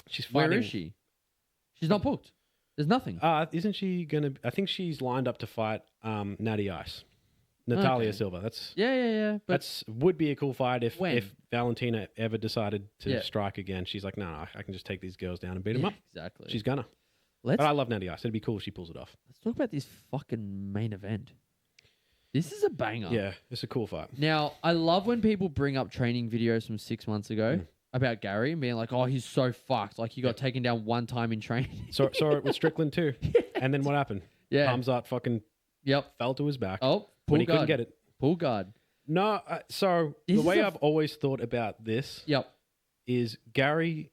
Speaker 2: She's fighting.
Speaker 1: where is she? She's not booked. There's nothing.
Speaker 2: Isn't she gonna? I think she's lined up to fight Natty Ice, Natalia
Speaker 1: Okay.
Speaker 2: Silva. That's
Speaker 1: Yeah. But
Speaker 2: that's would be a cool fight if
Speaker 1: When?
Speaker 2: Valentina ever decided to
Speaker 1: Yeah.
Speaker 2: strike again. She's like, no, I can just take these girls down and beat them up.
Speaker 1: exactly.
Speaker 2: She's gonna.
Speaker 1: let's
Speaker 2: But I love Natty Ice. It'd be cool if she pulls it off.
Speaker 1: let's talk about this fucking main event. This is a banger.
Speaker 2: Yeah, it's a cool fight.
Speaker 1: Now, I love when people bring up training videos from 6 months ago about Gary and being like, "Oh, he's so fucked. Like he got taken down one time in training."
Speaker 2: Saw it with Strickland too. And then what happened?
Speaker 1: Yeah.
Speaker 2: Hamzat fucking
Speaker 1: Yep.
Speaker 2: fell to his back
Speaker 1: Oh, pull
Speaker 2: when he
Speaker 1: guard.
Speaker 2: couldn't get it.
Speaker 1: Pull guard.
Speaker 2: No, so
Speaker 1: This
Speaker 2: the
Speaker 1: is
Speaker 2: way
Speaker 1: a-
Speaker 2: I've always thought about this
Speaker 1: Yep.
Speaker 2: is Gary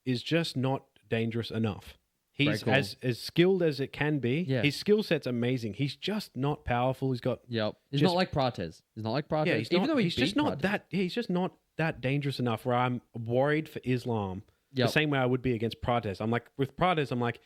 Speaker 2: is just not dangerous enough. He's
Speaker 1: Great call.
Speaker 2: as skilled as it can be.
Speaker 1: Yeah.
Speaker 2: His skill set's amazing. He's just not powerful. He's got
Speaker 1: Yep. He's
Speaker 2: Just-
Speaker 1: not like Prates. He's not like Prates.
Speaker 2: yeah. He's
Speaker 1: Even
Speaker 2: not,
Speaker 1: though
Speaker 2: he's just
Speaker 1: beat
Speaker 2: not
Speaker 1: Prates.
Speaker 2: that. He's just not that dangerous enough where I'm worried for Islam the same way I would be against Prates. I'm like, with Prates, I'm like,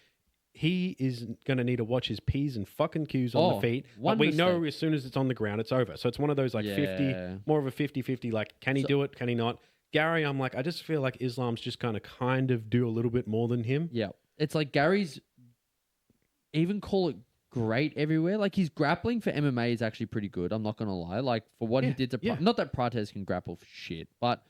Speaker 2: he is going to need to watch his P's and fucking Q's on the feet. But we know as soon as it's on the ground, it's over. So it's one of those like 50, more of a 50-50, like, can he do it? Can he not? Gary, I'm like, I just feel like Islam's just kind of do a little bit more than him.
Speaker 1: Yeah. It's like Gary's, even call it great everywhere. Like his grappling for MMA is actually pretty good. I'm not going to lie. Like for what he did to, not that Prates can grapple for shit, but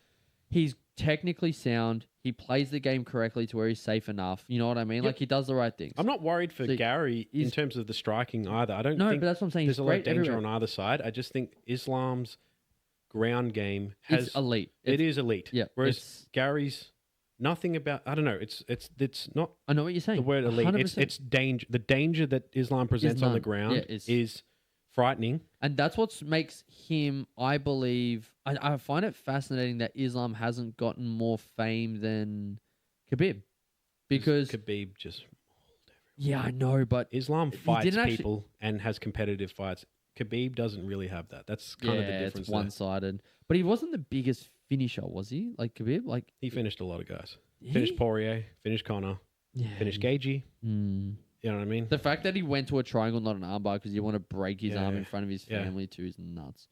Speaker 1: he's technically sound. He plays the game correctly to where he's safe enough. You know what I mean? Like he does the right things.
Speaker 2: I'm not worried for Gary in terms of the striking either. I don't think
Speaker 1: but that's what I'm saying.
Speaker 2: There's a lot of danger on either side. I just think Islam's ground game has
Speaker 1: elite.
Speaker 2: It is elite.
Speaker 1: Yeah.
Speaker 2: Whereas Gary's nothing about. I don't know. It's not.
Speaker 1: I know what you're saying.
Speaker 2: The word elite.
Speaker 1: 100%.
Speaker 2: It's danger. The danger that Islam presents on the ground is frightening.
Speaker 1: And that's what makes him, I believe, I find it fascinating that Islam hasn't gotten more fame than Khabib. Because
Speaker 2: Khabib just mauled everyone.
Speaker 1: Yeah, I know, but
Speaker 2: Islam fights people and has competitive fights. Khabib doesn't really have that. That's kind of the difference.
Speaker 1: It's one-sided. But he wasn't the biggest finisher, was he? Like Khabib? Like
Speaker 2: he finished a lot of guys. Finished Poirier, finished Conor, finished Gaethje. You know what I mean?
Speaker 1: The fact that he went to a triangle, not an armbar, because you want to break his arm in front of his family too is nuts.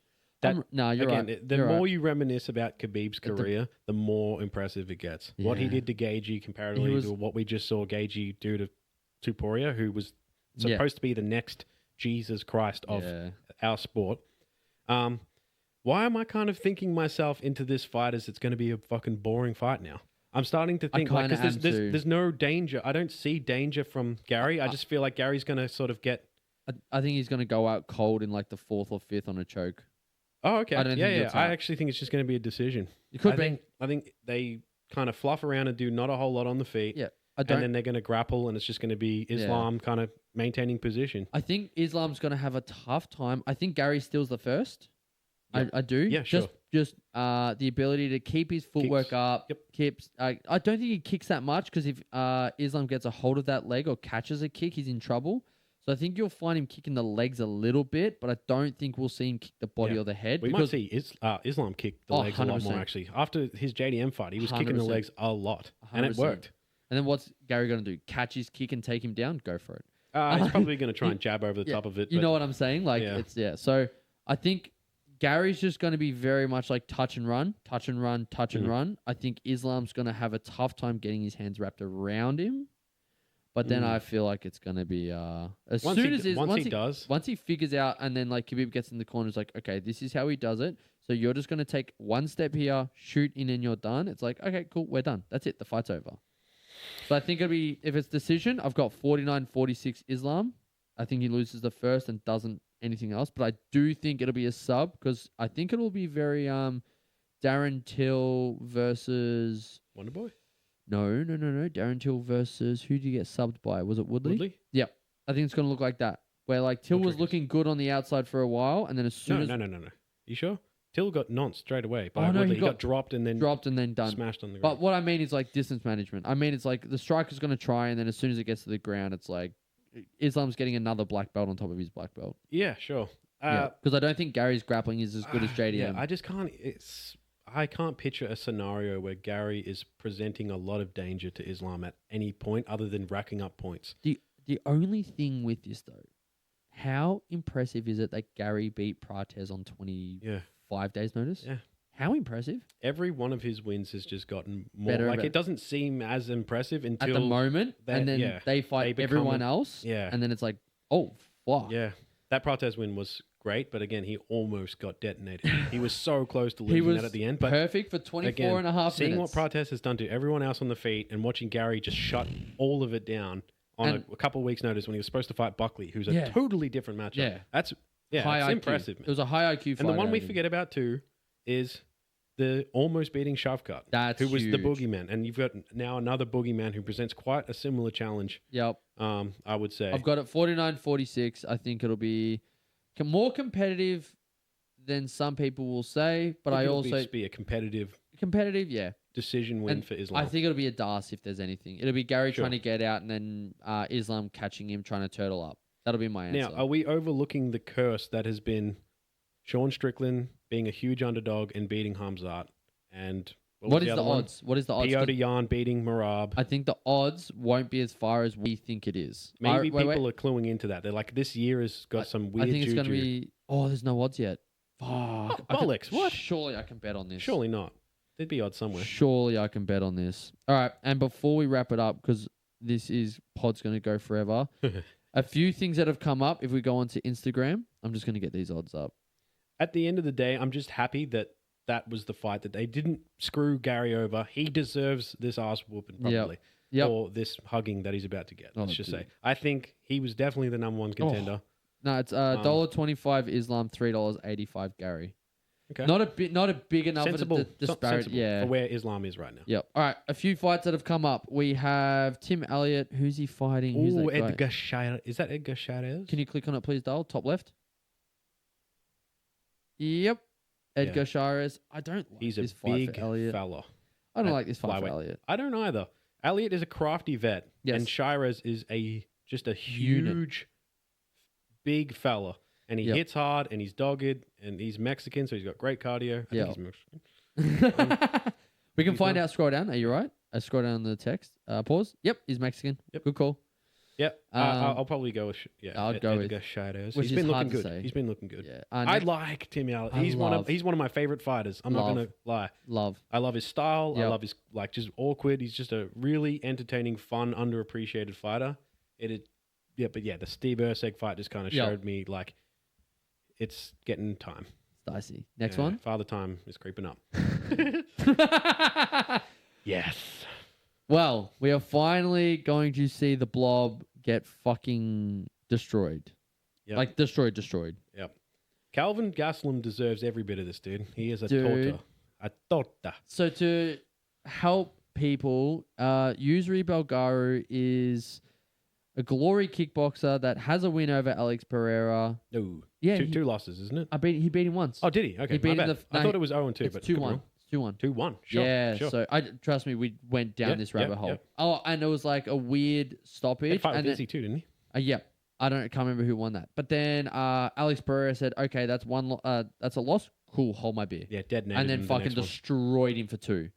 Speaker 1: No, you're right.
Speaker 2: The more you reminisce about Khabib's career, the more impressive it gets. Yeah. What he did to Gaethje comparatively to what we just saw Gaethje do to Poirier, who was supposed to be the next Jesus Christ of our sport. Why am I kind of thinking myself into this fight as it's going to be a fucking boring fight now? I'm starting to think like because there's no danger. I don't see danger from Gary. I just feel like Gary's going to sort of get.
Speaker 1: I think he's going to go out cold in like the 4th or 5th on a choke.
Speaker 2: Oh, okay. I actually think it's just going to be a decision.
Speaker 1: It could be.
Speaker 2: I think they kind of fluff around and do not a whole lot on the feet.
Speaker 1: Yeah.
Speaker 2: And then they're going to grapple, and it's just going to be Islam kind of maintaining position.
Speaker 1: I think Islam's going to have a tough time. I think Gary steals the first. Yep. I do.
Speaker 2: Yeah, sure.
Speaker 1: Just the ability to keep his footwork up.
Speaker 2: Yep.
Speaker 1: Keeps. I don't think he kicks that much because if Islam gets a hold of that leg or catches a kick, he's in trouble. So I think you'll find him kicking the legs a little bit, but I don't think we'll see him kick the body or the head.
Speaker 2: We might see Islam kick the legs 100%. A lot more, actually. After his JDM fight, he was 100%. Kicking the legs a lot, 100%. And it worked.
Speaker 1: And then what's Gary going to do? Catch his kick and take him down? Go for it.
Speaker 2: He's probably going to try and jab over the top of it.
Speaker 1: You know what I'm saying? Like So I think Gary's just going to be very much like touch and run, touch and run, touch and run. I think Islam's going to have a tough time getting his hands wrapped around him. But then I feel like it's going to be once he figures out, and then like Khabib gets in the corner, it's like, okay, this is how he does it. So you're just going to take one step here, shoot in, and you're done. It's like, okay, cool, we're done. That's it. The fight's over. So I think it'll be, if it's decision, I've got 49-46 Islam. I think he loses the first and doesn't anything else. But I do think it'll be a sub because I think it'll be very Darren Till versus
Speaker 2: Wonderboy.
Speaker 1: No. Darren Till versus who did you get subbed by? Was it Woodley? Yep. I think it's going to look like that. Where like Till was looking good on the outside for a while, and then as soon as...
Speaker 2: No. You sure? Till got nonced straight away. He got dropped and then
Speaker 1: done.
Speaker 2: Smashed on the ground.
Speaker 1: But what I mean is like distance management. I mean it's like the striker's going to try, and then as soon as it gets to the ground, it's like Islam's getting another black belt on top of his black belt.
Speaker 2: Yeah, sure.
Speaker 1: Because I don't think Gary's grappling is as good as JDM.
Speaker 2: Yeah, I just can't... I can't picture a scenario where Gary is presenting a lot of danger to Islam at any point other than racking up points.
Speaker 1: The only thing with this, though, how impressive is it that Gary beat Prates on 25 days' notice?
Speaker 2: Yeah.
Speaker 1: How impressive?
Speaker 2: Every one of his wins has just gotten more... Better, it doesn't seem as impressive until...
Speaker 1: At the moment, and then they fight everyone else, and then it's like, oh, fuck.
Speaker 2: Yeah. That Prates win was... great, but again, he almost got detonated. He was so close to losing that at the end. But
Speaker 1: perfect for 24 and a half minutes.
Speaker 2: Seeing what Prates has done to everyone else on the feet and watching Gary just shut all of it down on a couple of weeks' notice when he was supposed to fight Buckley, who's a totally different matchup.
Speaker 1: Yeah.
Speaker 2: That's impressive.
Speaker 1: It was a high IQ fight.
Speaker 2: And the one we forget about too is the almost beating Shavkat, who was the boogeyman. And you've got now another boogeyman who presents quite a similar challenge.
Speaker 1: Yep.
Speaker 2: I would say.
Speaker 1: I've got it 49-46. I think it'll be more competitive than some people will say, but I also
Speaker 2: be a competitive,
Speaker 1: decision
Speaker 2: win for Islam.
Speaker 1: I think it'll be a DAS if there's anything. It'll be Gary trying to get out and then Islam catching him trying to turtle up. That'll be my answer.
Speaker 2: Now, are we overlooking the curse that has been Sean Strickland being a huge underdog and beating Hamzat, And
Speaker 1: What is the odds? What is the odds?
Speaker 2: Piotr Jan beating Marab.
Speaker 1: I think the odds won't be as far as we think it is.
Speaker 2: Maybe people are cluing into that. They're like, this year has got some weird
Speaker 1: I think it's
Speaker 2: juju.
Speaker 1: going to be... Oh, there's no odds yet. Fuck.
Speaker 2: Oh, bollocks. What?
Speaker 1: Surely I can bet on this.
Speaker 2: Surely not. There'd be odds somewhere.
Speaker 1: Surely I can bet on this. All right. And before we wrap it up, because pod's going to go forever, a few things that have come up. If we go onto Instagram, I'm just going to get these odds up.
Speaker 2: At the end of the day, I'm just happy that was the fight, that they didn't screw Gary over. He deserves this ass whooping probably.
Speaker 1: Yep.
Speaker 2: Or this hugging that he's about to get. Let's just
Speaker 1: dude.
Speaker 2: say. I think he was definitely the number one contender.
Speaker 1: No, it's $1.25 Islam, $3.85 Gary.
Speaker 2: Okay.
Speaker 1: Not a big enough
Speaker 2: sensible,
Speaker 1: disparity. Yeah.
Speaker 2: For where Islam is right now.
Speaker 1: Yep. All right. A few fights that have come up. We have Tim Elliott. Who's he fighting? Who's that guy?
Speaker 2: Edgar Shire. Is that Edgar Shires?
Speaker 1: Can you click on it, please, Dale? Top left. Yep. Edgar Shires. I don't like
Speaker 2: He's
Speaker 1: this
Speaker 2: a
Speaker 1: fight
Speaker 2: big
Speaker 1: for Elliott.
Speaker 2: fella.
Speaker 1: I don't like this fight for Elliott.
Speaker 2: I don't either. Elliott is a crafty vet.
Speaker 1: Yes.
Speaker 2: And Shires is just a huge, big fella. And he hits hard, and he's dogged, and he's Mexican, so he's got great cardio. I think he's Mexican.
Speaker 1: We can find out. Scroll down. Are you right? I scroll down the text. Pause. Yep, he's Mexican.
Speaker 2: Yep.
Speaker 1: Good call.
Speaker 2: Yep. I'll probably go with
Speaker 1: I'll go
Speaker 2: Edgar
Speaker 1: with
Speaker 2: Shires.
Speaker 1: which
Speaker 2: He's been
Speaker 1: is hard
Speaker 2: looking
Speaker 1: to
Speaker 2: good.
Speaker 1: say.
Speaker 2: He's been looking good.
Speaker 1: Yeah.
Speaker 2: I like Tim Elliott. He's one of my favorite fighters. I'm not gonna lie. I love his style.
Speaker 1: Yep.
Speaker 2: I love his just awkward. He's just a really entertaining, fun, underappreciated fighter. The Steve Erceg fight just kind of showed me like it's getting time.
Speaker 1: It's dicey. Next one.
Speaker 2: Father time is creeping up. Yes.
Speaker 1: Well, we are finally going to see the Blob get fucking destroyed.
Speaker 2: Yep.
Speaker 1: Like destroyed.
Speaker 2: Yep. Calvin Gastelum deserves every bit of this, dude. He is a torta. So
Speaker 1: to help people, Yusri Belgaru is a glory kickboxer that has a win over Alex Pereira.
Speaker 2: No.
Speaker 1: Yeah.
Speaker 2: Two losses, isn't it?
Speaker 1: He beat him once.
Speaker 2: Oh, did he? Okay.
Speaker 1: He beat
Speaker 2: my
Speaker 1: him
Speaker 2: bad. I thought it was 0-2, but
Speaker 1: 2-1. 2-1.
Speaker 2: 2-1. Sure.
Speaker 1: Yeah.
Speaker 2: Sure.
Speaker 1: So trust me, we went down this rabbit hole. Oh, and it was like a weird stoppage.
Speaker 2: He fought with Izzy too, didn't he?
Speaker 1: Yeah. I can't remember who won that. But then Alex Pereira said, "Okay, that's that's a loss. Cool, hold my beer."
Speaker 2: Yeah, dead name.
Speaker 1: And then fucking destroyed him for 2.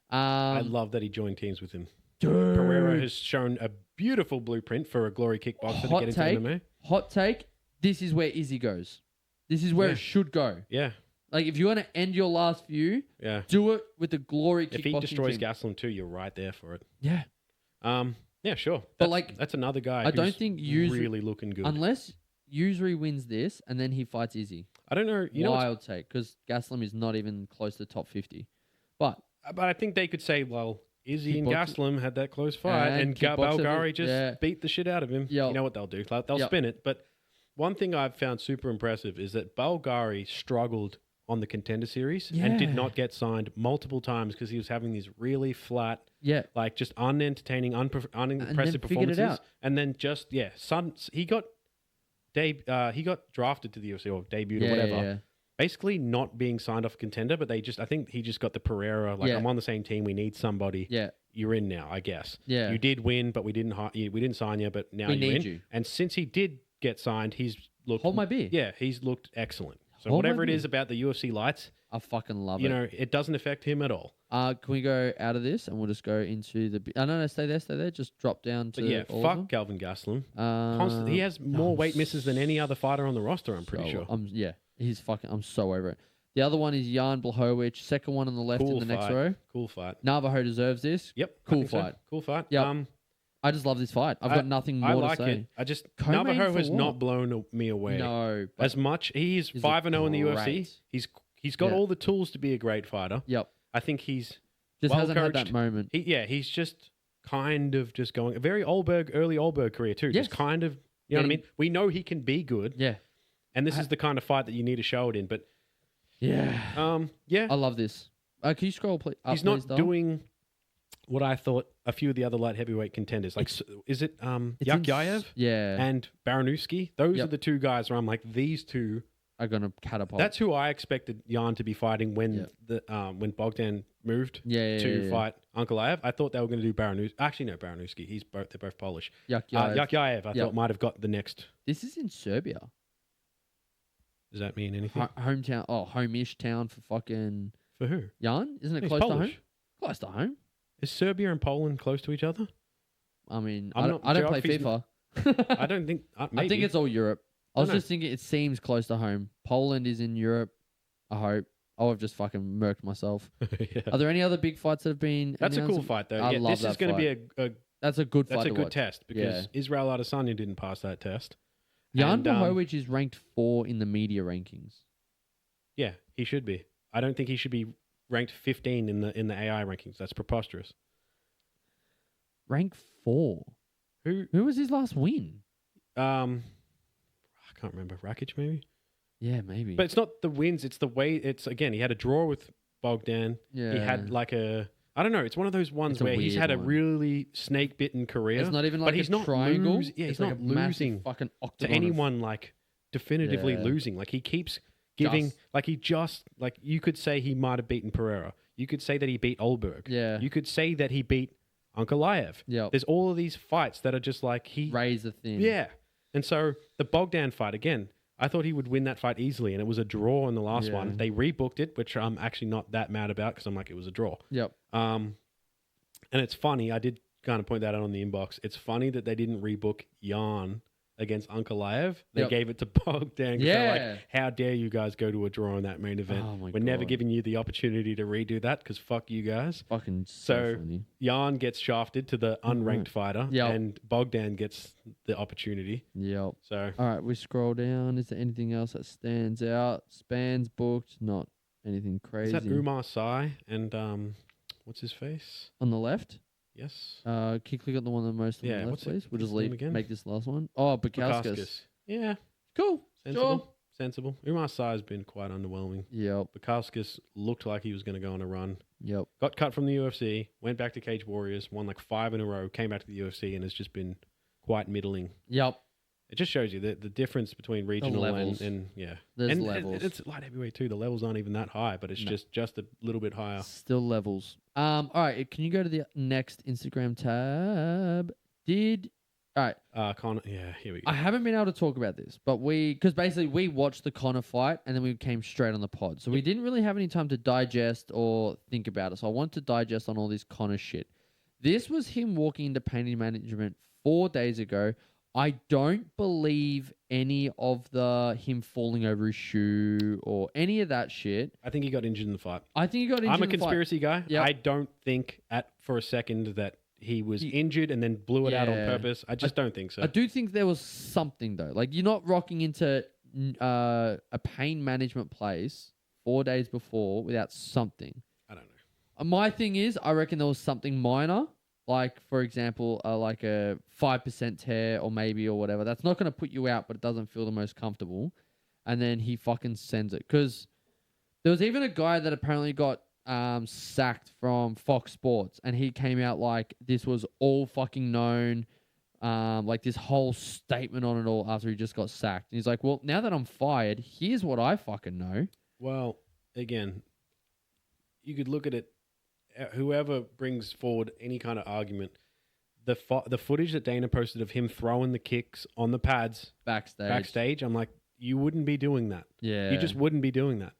Speaker 2: I love that he joined teams with him.
Speaker 1: Dude.
Speaker 2: Pereira has shown a beautiful blueprint for a glory kickboxer to get into MMA.
Speaker 1: Hot take. This is where Izzy goes. This is where it should go.
Speaker 2: Yeah.
Speaker 1: Like if you want to end your last few, do it with the glory kickboxing.
Speaker 2: If he destroys
Speaker 1: team.
Speaker 2: Gastelum too, you're right there for it.
Speaker 1: Yeah.
Speaker 2: Yeah, sure.
Speaker 1: But like
Speaker 2: that's another guy.
Speaker 1: I don't think
Speaker 2: really looking good
Speaker 1: unless Yusri wins this and then he fights Izzy.
Speaker 2: I don't know.
Speaker 1: Wild take because Gastelum is not even close to top 50. But
Speaker 2: I think they could say, well, Izzy and Gastelum had that close fight, and Belgari just beat the shit out of him.
Speaker 1: Yep.
Speaker 2: You know what they'll do? They'll spin it. But one thing I've found super impressive is that Belgari struggled on the Contender Series and did not get signed multiple times because he was having these really flat, like just unentertaining, unimpressive performances. And then just he got drafted to the UFC or debuted or whatever. Yeah. Basically not being signed off Contender, but I think he just got the Pereira. Like I'm on the same team. We need somebody.
Speaker 1: Yeah.
Speaker 2: You're in now, I guess.
Speaker 1: Yeah.
Speaker 2: You did win, but we didn't sign you, but now you're in. You. And since he did get signed, he's looked.
Speaker 1: Hold my beer.
Speaker 2: Yeah, he's looked excellent. So whatever it is about the UFC lights,
Speaker 1: I fucking love it.
Speaker 2: You know, it doesn't affect him at all.
Speaker 1: Can we go out of this and we'll just go into the... No, stay there. Just drop down to
Speaker 2: fuck Calvin Gastelum. He has more weight misses than any other fighter on the roster, I'm pretty sure. I'm so over it. The other one is Jan Blachowicz, second one on the left in the next row. Cool fight.
Speaker 1: Navajo deserves this.
Speaker 2: Yep.
Speaker 1: Cool fight.
Speaker 2: So. Cool fight.
Speaker 1: Yep. I just love this fight. I've got nothing more to say.
Speaker 2: I like it. Navajo has not blown me away.
Speaker 1: No.
Speaker 2: As much. He's 5-0 in the UFC. He's got all the tools to be a great fighter.
Speaker 1: Yep.
Speaker 2: I think he's
Speaker 1: just hasn't had that moment.
Speaker 2: He's just kind of just going a very early Oldberg career too. Yes. Just kind of, you know what I mean? We know he can be good.
Speaker 1: Yeah.
Speaker 2: And this is the kind of fight that you need to show it in. But
Speaker 1: yeah. I love this. Can you scroll please?
Speaker 2: He's not doing what I thought a few of the other light heavyweight contenders. Like, is it Yakyaev?
Speaker 1: Yeah.
Speaker 2: And Baranowski? Those are the two guys where I'm like, these two
Speaker 1: are going to catapult.
Speaker 2: That's who I expected Jan to be fighting when when Bogdan moved to fight Ankalaev. I thought they were going to do Baranowski. Actually, no, Baranowski. They're both Polish. Yakyaev, I thought might have got the next.
Speaker 1: This is in Serbia.
Speaker 2: Does that mean anything?
Speaker 1: Hometown, home-ish town for fucking
Speaker 2: For who?
Speaker 1: Jan, isn't it
Speaker 2: He's
Speaker 1: close to
Speaker 2: Polish.
Speaker 1: home? Close to home.
Speaker 2: Is Serbia and Poland close to each other?
Speaker 1: I mean,
Speaker 2: I'm
Speaker 1: I
Speaker 2: not-
Speaker 1: don't play
Speaker 2: geography's
Speaker 1: FIFA.
Speaker 2: I don't think. Maybe.
Speaker 1: I think it's all Europe. I was
Speaker 2: Dunno.
Speaker 1: just thinking it seems close to home. Poland is in Europe. I hope. Oh, I've just fucking murked myself.
Speaker 2: Yeah.
Speaker 1: Are there any other big fights that have been
Speaker 2: That's a
Speaker 1: announced?
Speaker 2: cool fight, though.
Speaker 1: I
Speaker 2: Yeah,
Speaker 1: love
Speaker 2: this is
Speaker 1: that
Speaker 2: going to be
Speaker 1: fight. That's a good fight
Speaker 2: that's a
Speaker 1: to
Speaker 2: good
Speaker 1: watch.
Speaker 2: test because Israel Adesanya didn't pass that test.
Speaker 1: Jan
Speaker 2: And,
Speaker 1: Blachowicz is ranked 4 in the media rankings.
Speaker 2: Yeah, he should be. I don't think he should be ranked 15 in the AI rankings. That's preposterous.
Speaker 1: Rank 4.
Speaker 2: Who?
Speaker 1: Who was his last win?
Speaker 2: I can't remember. Rakic, maybe.
Speaker 1: Yeah, maybe.
Speaker 2: But it's not the wins. It's the way. It's again. He had a draw with Bogdan.
Speaker 1: yeah.
Speaker 2: He had like a. I don't know. It's one of those ones
Speaker 1: It's a
Speaker 2: where he's
Speaker 1: weird
Speaker 2: had a
Speaker 1: one.
Speaker 2: really snake bitten career.
Speaker 1: It's not even
Speaker 2: but
Speaker 1: like
Speaker 2: he's
Speaker 1: a
Speaker 2: not
Speaker 1: triangle.
Speaker 2: Yeah,
Speaker 1: It's
Speaker 2: he's
Speaker 1: like
Speaker 2: not
Speaker 1: a massive
Speaker 2: losing
Speaker 1: fucking
Speaker 2: to
Speaker 1: octagon.
Speaker 2: anyone like definitively
Speaker 1: Yeah.
Speaker 2: losing. Like he keeps giving.
Speaker 1: Just-
Speaker 2: Like he just like you could say he might have beaten Pereira. You could say that he beat Olberg.
Speaker 1: Yeah.
Speaker 2: You could say that he beat Ankalaev.
Speaker 1: Yep.
Speaker 2: There's all of these fights that are just like he.
Speaker 1: Razor thin.
Speaker 2: Yeah. And so the Bogdan fight again. I thought he would win that fight easily, and it was a draw in the last
Speaker 1: Yeah.
Speaker 2: one. They rebooked it, which I'm actually not that mad about because I'm like it was a draw.
Speaker 1: Yep.
Speaker 2: And it's funny. I did kind of point that out on the inbox. It's funny that they didn't rebook Jan against Ankalaev. They
Speaker 1: Yep.
Speaker 2: gave it to Bogdan. 'Cause they're
Speaker 1: Yeah.
Speaker 2: like, how dare you guys go to a draw in that main event?
Speaker 1: Oh my
Speaker 2: We're never
Speaker 1: God.
Speaker 2: giving you the opportunity to redo that because fuck you guys.
Speaker 1: Fucking
Speaker 2: So-
Speaker 1: so funny.
Speaker 2: Jan gets shafted to the unranked fighter,
Speaker 1: Yep.
Speaker 2: and Bogdan gets the opportunity.
Speaker 1: Yep.
Speaker 2: So
Speaker 1: All right, we scroll down. Is there anything else that stands out? Spans booked, not anything
Speaker 2: is
Speaker 1: crazy.
Speaker 2: that Umar Sai and what's his face?
Speaker 1: On the left?
Speaker 2: Yes,
Speaker 1: Can you click on the one on the most on
Speaker 2: Yeah,
Speaker 1: the left,
Speaker 2: what's it-
Speaker 1: please? We'll
Speaker 2: what's
Speaker 1: just
Speaker 2: his name
Speaker 1: leave.
Speaker 2: again?
Speaker 1: Make this last one. Oh, Bukowskis.
Speaker 2: Bukowskis. Yeah,
Speaker 1: Cool.
Speaker 2: sensible.
Speaker 1: Sure.
Speaker 2: Sensible. Umar Sai has been quite underwhelming.
Speaker 1: Yep.
Speaker 2: Bukowskis looked like he was going to go on a run.
Speaker 1: Yep.
Speaker 2: Got cut from the UFC, went back to Cage Warriors, won like 5 in a row, came back to the UFC, and has just been quite middling.
Speaker 1: Yep.
Speaker 2: It just shows you the difference between regional
Speaker 1: levels.
Speaker 2: and yeah.
Speaker 1: There's
Speaker 2: and
Speaker 1: levels.
Speaker 2: it's light heavyweight too. The levels aren't even that high, but it's
Speaker 1: No.
Speaker 2: just a little bit higher.
Speaker 1: Still levels. All right. Can you go to the next Instagram tab? All right.
Speaker 2: Connor, yeah, here we go.
Speaker 1: I haven't been able to talk about this, but because basically we watched the Connor fight and then we came straight on the pod. So we didn't really have any time to digest or think about it. So I want to digest on all this Connor shit. This was him walking into pain management 4 days ago. I don't believe any of him falling over his shoe or any of that shit.
Speaker 2: I think he got injured in the fight.
Speaker 1: I think he got injured
Speaker 2: I'm a
Speaker 1: in the fight.
Speaker 2: conspiracy guy.
Speaker 1: Yep.
Speaker 2: I don't think for a second that he was injured and then blew it out on
Speaker 1: Yeah.
Speaker 2: purpose. I just don't think so.
Speaker 1: I do think there was something though. Like you're not rocking into a pain management place 4 days before without something.
Speaker 2: I don't know.
Speaker 1: My thing is, I reckon there was something minor, like for example, like a 5% tear or whatever. That's not going to put you out, but it doesn't feel the most comfortable. And then he fucking sends it because there was even a guy that apparently got sacked from Fox Sports, and he came out like this was all fucking known, like this whole statement on it all after he just got sacked. And he's like, well, now that I'm fired, here's what I fucking know.
Speaker 2: Well, again, you could look at it. Whoever brings forward any kind of argument, the footage that Dana posted of him throwing the kicks on the pads backstage, I'm like, you wouldn't be doing that.
Speaker 1: Yeah.
Speaker 2: You just wouldn't be doing that.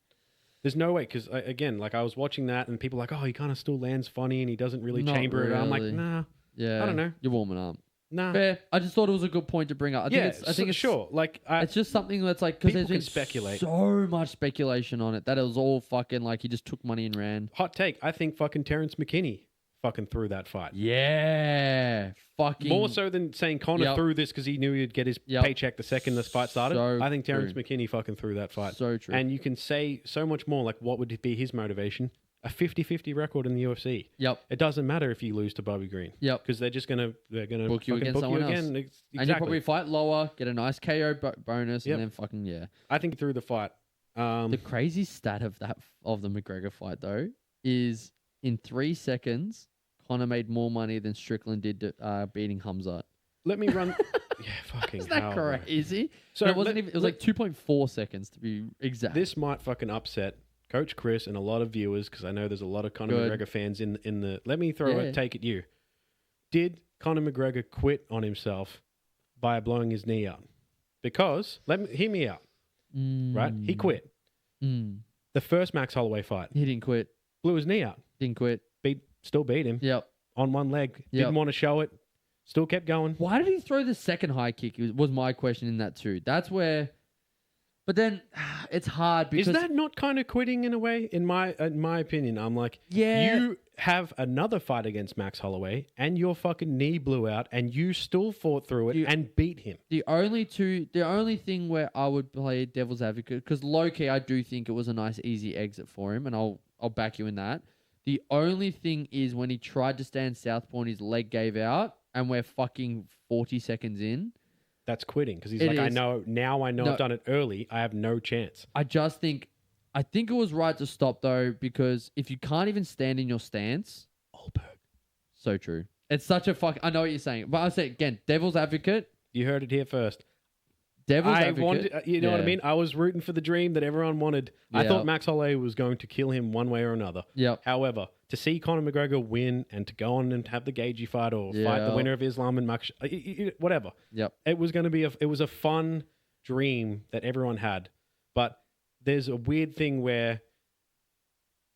Speaker 2: There's no way, because again, like I was watching that and people are like, oh, he kind of still lands funny and he doesn't really
Speaker 1: Not
Speaker 2: chamber it. I'm like,
Speaker 1: really.
Speaker 2: nah,
Speaker 1: Yeah.
Speaker 2: I don't know.
Speaker 1: You're warming up.
Speaker 2: nah.
Speaker 1: Fair. I just thought it was a good point to bring up. I think it's
Speaker 2: sure. Like,
Speaker 1: it's just something that's like because
Speaker 2: People
Speaker 1: there's been
Speaker 2: can speculate.
Speaker 1: so much speculation on it that it was all fucking like he just took money and ran.
Speaker 2: hot take. I think fucking Terrence McKinney fucking threw that fight.
Speaker 1: Yeah, fucking
Speaker 2: More so than saying Connor
Speaker 1: Yep.
Speaker 2: threw this because he knew he'd get his
Speaker 1: Yep.
Speaker 2: paycheck the second this fight started.
Speaker 1: So
Speaker 2: I think Terrence
Speaker 1: true.
Speaker 2: McKinney fucking threw that fight.
Speaker 1: So true.
Speaker 2: And you can say so much more, like what would be his motivation? A 50-50 record in the UFC.
Speaker 1: Yep.
Speaker 2: It doesn't matter if you lose to Bobby Green.
Speaker 1: Yep.
Speaker 2: Because they're gonna
Speaker 1: Book you
Speaker 2: fucking
Speaker 1: against
Speaker 2: book
Speaker 1: someone
Speaker 2: you
Speaker 1: else.
Speaker 2: again. Exactly.
Speaker 1: And you probably fight lower, get a nice KO bonus,
Speaker 2: Yep.
Speaker 1: and then fucking yeah.
Speaker 2: I think he threw the fight.
Speaker 1: The crazy stat of the McGregor fight though is in 3 seconds, Conor made more money than Strickland did beating Hamzat.
Speaker 2: Let me run. Yeah, fucking
Speaker 1: Isn't that
Speaker 2: hell, bro.
Speaker 1: crazy?
Speaker 2: So
Speaker 1: And it wasn't
Speaker 2: let-
Speaker 1: even. It was like 2.4 seconds to be exact.
Speaker 2: This might fucking upset Coach Chris and a lot of viewers because I know there's a lot of Conor
Speaker 1: Good.
Speaker 2: McGregor fans in the. Let me throw
Speaker 1: Yeah.
Speaker 2: a take at you. Did Conor McGregor quit on himself by blowing his knee out? Because hear me out. Right? He quit.
Speaker 1: Mm.
Speaker 2: The first Max Holloway fight,
Speaker 1: He didn't quit.
Speaker 2: blew his knee out.
Speaker 1: Didn't quit.
Speaker 2: Still beat him
Speaker 1: Yep.
Speaker 2: on one leg.
Speaker 1: Yep.
Speaker 2: Didn't want to show it. Still kept going.
Speaker 1: Why did he throw the second high kick? Was my question in that too. That's where. But then it's hard because
Speaker 2: Is that not kind of quitting in a way? In my opinion, I'm like,
Speaker 1: Yeah.
Speaker 2: you have another fight against Max Holloway, and your fucking knee blew out, and you still fought through it and beat him.
Speaker 1: the only thing where I would play devil's advocate, because low key I do think it was a nice easy exit for him, and I'll back you in that. The only thing is when he tried to stand southpaw and his leg gave out, and we're fucking 40 seconds in.
Speaker 2: That's quitting because he's
Speaker 1: It
Speaker 2: like, I
Speaker 1: is.
Speaker 2: know I've done it early. I have no chance.
Speaker 1: I think it was right to stop though, because if you can't even stand in your stance,
Speaker 2: Olberg.
Speaker 1: so true. It's such a fuck. I know what you're saying, but I say again, devil's advocate.
Speaker 2: You heard it here first.
Speaker 1: Devil's
Speaker 2: I
Speaker 1: advocate.
Speaker 2: wanted, you know what I mean? I was rooting for the dream that everyone wanted. I
Speaker 1: Yeah.
Speaker 2: thought Max Holloway was going to kill him one way or another.
Speaker 1: Yep.
Speaker 2: However, to see Conor McGregor win and to go on and have the Gagey fight or fight the
Speaker 1: Yeah.
Speaker 2: winner of Islam and Max, whatever.
Speaker 1: Yep.
Speaker 2: It was going to be it was a fun dream that everyone had. But there's a weird thing where,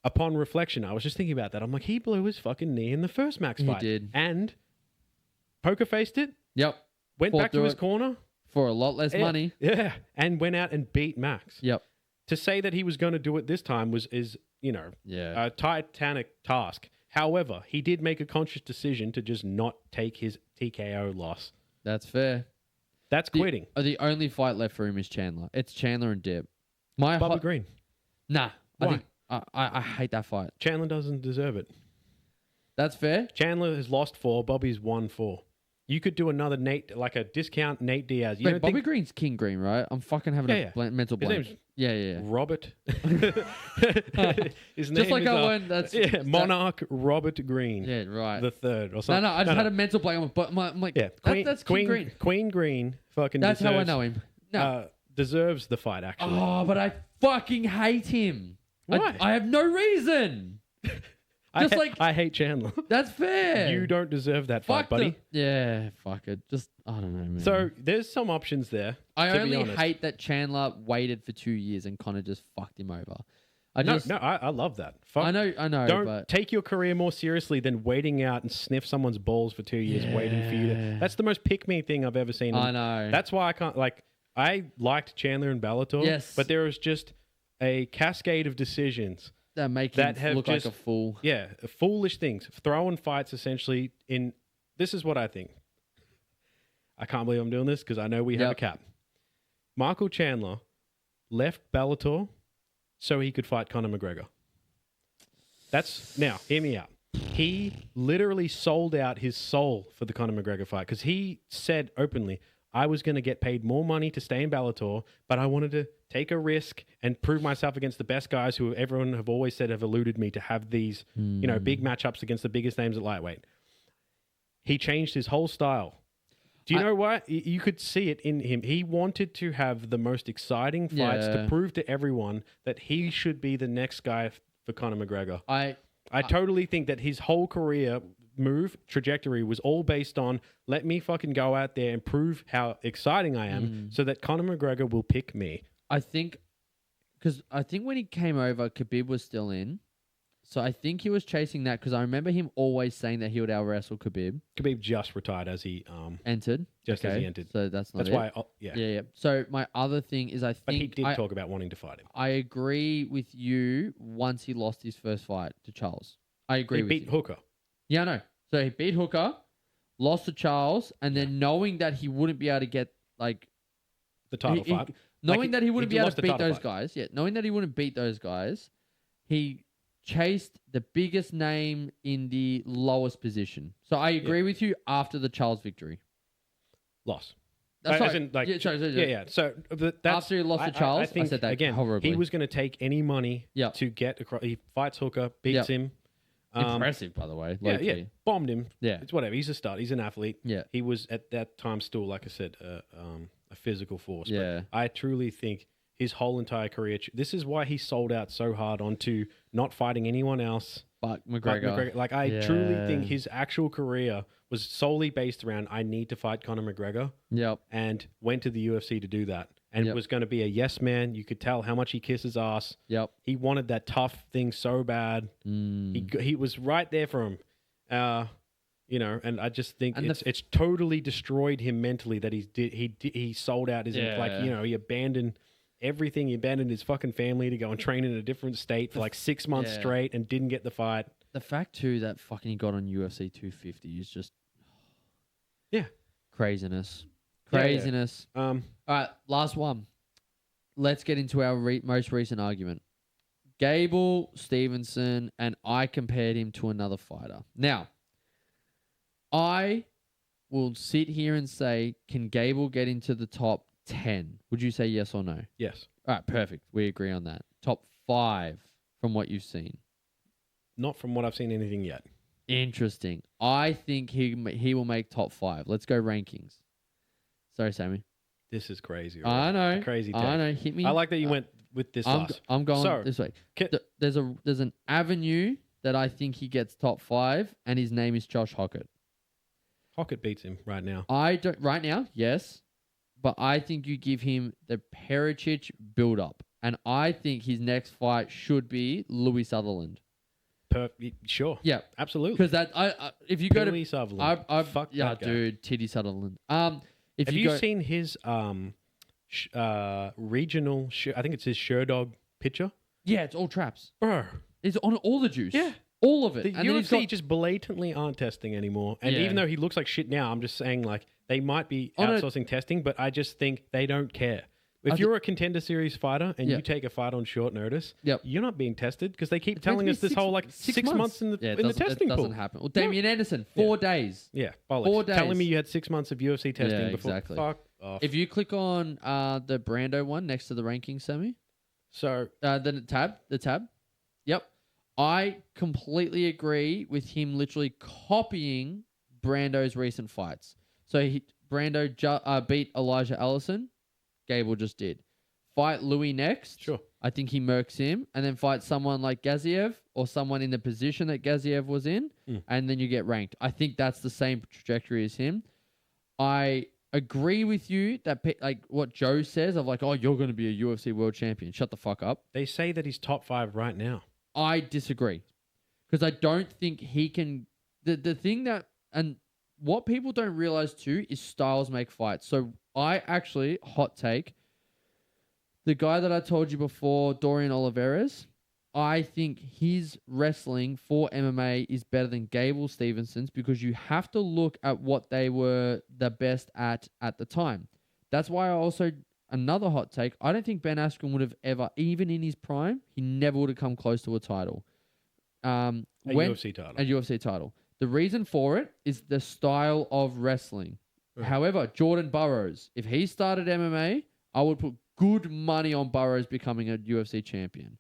Speaker 2: upon reflection, I was just thinking about that. I'm like, he blew his fucking knee in the first Max
Speaker 1: He
Speaker 2: fight.
Speaker 1: did.
Speaker 2: And poker faced it,
Speaker 1: Yep.
Speaker 2: went
Speaker 1: Fought
Speaker 2: back to
Speaker 1: through
Speaker 2: his
Speaker 1: it.
Speaker 2: corner.
Speaker 1: For a lot less money.
Speaker 2: Yeah, and went out and beat Max.
Speaker 1: Yep.
Speaker 2: To say that he was going to do it this time is
Speaker 1: Yeah.
Speaker 2: a titanic task. However, he did make a conscious decision to just not take his TKO loss.
Speaker 1: That's fair.
Speaker 2: That's quitting.
Speaker 1: The only fight left for him is Chandler. It's Chandler and Deb.
Speaker 2: Bobby Green.
Speaker 1: Nah.
Speaker 2: Why?
Speaker 1: I think I hate that fight.
Speaker 2: Chandler doesn't deserve it.
Speaker 1: That's fair.
Speaker 2: Chandler has lost 4. Bobby's won 4. You could do another Nate, like a discount Nate Diaz. You
Speaker 1: Wait,
Speaker 2: don't
Speaker 1: Bobby
Speaker 2: think
Speaker 1: Green's King Green, right? I'm fucking having mental
Speaker 2: his
Speaker 1: blank.
Speaker 2: name's
Speaker 1: Yeah.
Speaker 2: Robert? His
Speaker 1: Just
Speaker 2: name
Speaker 1: like
Speaker 2: is,
Speaker 1: I learned that's
Speaker 2: Monarch Robert Green.
Speaker 1: Yeah, right.
Speaker 2: The third or something.
Speaker 1: No, I just had a mental blank. But I'm like,
Speaker 2: Yeah,
Speaker 1: that's King Green.
Speaker 2: Queen Green fucking
Speaker 1: That's how I
Speaker 2: deserves,
Speaker 1: know him. No.
Speaker 2: deserves the fight, actually.
Speaker 1: Oh, but I fucking hate him.
Speaker 2: Why?
Speaker 1: I have no reason. Just
Speaker 2: I hate Chandler.
Speaker 1: That's fair.
Speaker 2: You don't deserve that fight,
Speaker 1: Fuck
Speaker 2: buddy.
Speaker 1: Yeah, fuck it. Just, I don't know, man.
Speaker 2: So there's some options there.
Speaker 1: I
Speaker 2: to be
Speaker 1: only
Speaker 2: honest.
Speaker 1: hate that Chandler waited for 2 years and Connor just fucked him over. I
Speaker 2: love that. Fuck.
Speaker 1: I know.
Speaker 2: Don't
Speaker 1: but
Speaker 2: take your career more seriously than waiting out and sniff someone's balls for 2 years, waiting for you to. That's the most pick me thing I've ever seen.
Speaker 1: I know.
Speaker 2: That's why I can't I liked Chandler and Bellator.
Speaker 1: Yes.
Speaker 2: But there was just a cascade of decisions
Speaker 1: that make him
Speaker 2: that have
Speaker 1: look
Speaker 2: just,
Speaker 1: like a fool.
Speaker 2: Yeah, foolish things. Throwing fights essentially in. This is what I think. I can't believe I'm doing this because I know we have a cap. Michael Chandler left Bellator so he could fight Conor McGregor. Now, hear me out. He literally sold out his soul for the Conor McGregor fight because he said openly, I was going to get paid more money to stay in Bellator, but I wanted to take a risk and prove myself against the best guys who everyone have always said have eluded me to have these, big matchups against the biggest names at lightweight. He changed his whole style. Do you know why? You could see it in him. He wanted to have the most exciting fights to prove to everyone that he should be the next guy for Conor McGregor. I totally think that his whole career trajectory was all based on let me fucking go out there and prove how exciting I am so that Conor McGregor will pick me.
Speaker 1: I think when he came over, Khabib was still in. So I think he was chasing that because I remember him always saying that he would out-wrestle Khabib.
Speaker 2: Khabib just retired as he
Speaker 1: entered.
Speaker 2: As he entered.
Speaker 1: So that's
Speaker 2: why.
Speaker 1: Yeah. So my other thing is
Speaker 2: But he did talk about wanting to fight him.
Speaker 1: I agree with you once he lost his first fight to Charles. I agree with you.
Speaker 2: He beat Hooker.
Speaker 1: Yeah, I know. So he beat Hooker, lost to Charles, and then knowing that he wouldn't be able to get
Speaker 2: the title fight.
Speaker 1: Knowing that he wouldn't be able to beat those
Speaker 2: fight.
Speaker 1: guys. Yeah, knowing that he wouldn't beat those guys, he chased the biggest name in the lowest position. So I agree with you after the Charles victory.
Speaker 2: Loss.
Speaker 1: That's
Speaker 2: As in, So that's,
Speaker 1: after he lost to Charles,
Speaker 2: I think,
Speaker 1: I said that
Speaker 2: again,
Speaker 1: horribly.
Speaker 2: he was going to take any money to get across. He fights Hooker, beats him.
Speaker 1: Impressive, by the way.
Speaker 2: Yeah, bombed him.
Speaker 1: Yeah.
Speaker 2: It's whatever. He's a stud. He's an athlete.
Speaker 1: Yeah.
Speaker 2: He was at that time still, like I said, a physical force.
Speaker 1: Yeah.
Speaker 2: But I truly think his whole entire career, this is why he sold out so hard onto not fighting anyone else.
Speaker 1: But McGregor.
Speaker 2: Like, I truly think his actual career was solely based around, I need to fight Conor McGregor.
Speaker 1: Yep.
Speaker 2: And went to the UFC to do that. and
Speaker 1: Yep.
Speaker 2: was going to be a yes man. You could tell how much he kisses ass.
Speaker 1: Yep.
Speaker 2: He wanted that tough thing so bad. He was right there for him. And I just think
Speaker 1: And
Speaker 2: it's totally destroyed him mentally that he sold out his he abandoned everything. He abandoned his fucking family to go and train in a different state for like 6 months straight and didn't get the fight.
Speaker 1: The fact too that fucking he got on UFC 250 is just craziness. All right, last one. Let's get into our most recent argument. Gable Stevenson, and I compared him to another fighter. Now, I will sit here and say, can Gable get into the top 10? Would you say yes or no?
Speaker 2: Yes.
Speaker 1: All right, perfect. We agree on that. Top 5 from what you've seen.
Speaker 2: Not from what I've seen anything yet.
Speaker 1: Interesting. I think he will make top 5. Let's go rankings. Sorry, Sammy.
Speaker 2: This is crazy.
Speaker 1: Right? I know.
Speaker 2: Crazy take.
Speaker 1: I know. Hit me.
Speaker 2: I like that you went with this last.
Speaker 1: I'm going this way. There's an avenue that I think he gets top 5, and his name is Josh Hockett.
Speaker 2: Hockett beats him right now.
Speaker 1: Right now, yes. But I think you give him the Pericic build-up. And I think his next fight should be Louis Sutherland.
Speaker 2: Sure.
Speaker 1: Yeah.
Speaker 2: Absolutely.
Speaker 1: Because if you go to...
Speaker 2: Louis Sutherland. Fuck
Speaker 1: yeah,
Speaker 2: that guy.
Speaker 1: dude. Titty Sutherland.
Speaker 2: Have you seen his regional... I think it's his Sherdog picture?
Speaker 1: Yeah, it's all traps.
Speaker 2: Bro.
Speaker 1: It's on all the juice.
Speaker 2: Yeah.
Speaker 1: All of it.
Speaker 2: The UFC just blatantly aren't testing anymore. And even though he looks like shit now, I'm just saying like they might be outsourcing testing, but I just think they don't care. If you're a contender series fighter and you take a fight on short notice, you're not being tested because they keep telling us this whole like 6 months in the testing pool.
Speaker 1: It doesn't happen. Well, Damian Anderson, 4 days.
Speaker 2: Yeah, bollocks.
Speaker 1: 4 days.
Speaker 2: Telling me you had 6 months of UFC testing before.
Speaker 1: Exactly.
Speaker 2: Fuck off.
Speaker 1: If you click on the Brando one next to the ranking, Sammy.
Speaker 2: So
Speaker 1: the tab. Yep. I completely agree with him literally copying Brando's recent fights. So Brando beat Elijah Allison. Gable just did. Fight Louis next.
Speaker 2: Sure.
Speaker 1: I think he murks him. And then fight someone like Gaziev or someone in the position that Gaziev was in. And then you get ranked. I think that's the same trajectory as him. I agree with you that like what Joe says of like, oh, you're going to be a UFC world champion. Shut the fuck up.
Speaker 2: They say that he's top 5 right now.
Speaker 1: I disagree because I don't think he can. The thing that, and what people don't realize too is styles make fights. So I actually, hot take, the guy that I told you before, Dorian Oliveras, I think his wrestling for MMA is better than Gable Stevenson's because you have to look at what they were the best at the time. That's why I also... Another hot take, I don't think Ben Askren would have ever, even in his prime, he never would have come close to a title.
Speaker 2: UFC title.
Speaker 1: A UFC title. The reason for it is the style of wrestling. However, Jordan Burroughs, if he started MMA, I would put good money on Burroughs becoming a UFC champion.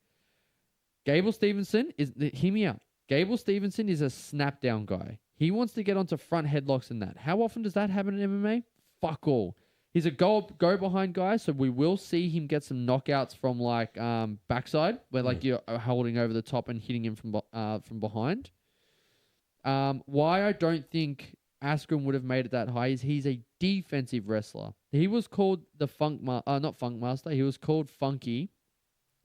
Speaker 1: Gable Stevenson hear me out. Gable Stevenson is a snap down guy. He wants to get onto front headlocks and that. How often does that happen in MMA? Fuck all. He's a go behind guy, so we will see him get some knockouts from like backside, where like you're holding over the top and hitting him from behind. Why I don't think Askren would have made it that high is he's a defensive wrestler. He was called the not Funk Master. He was called Funky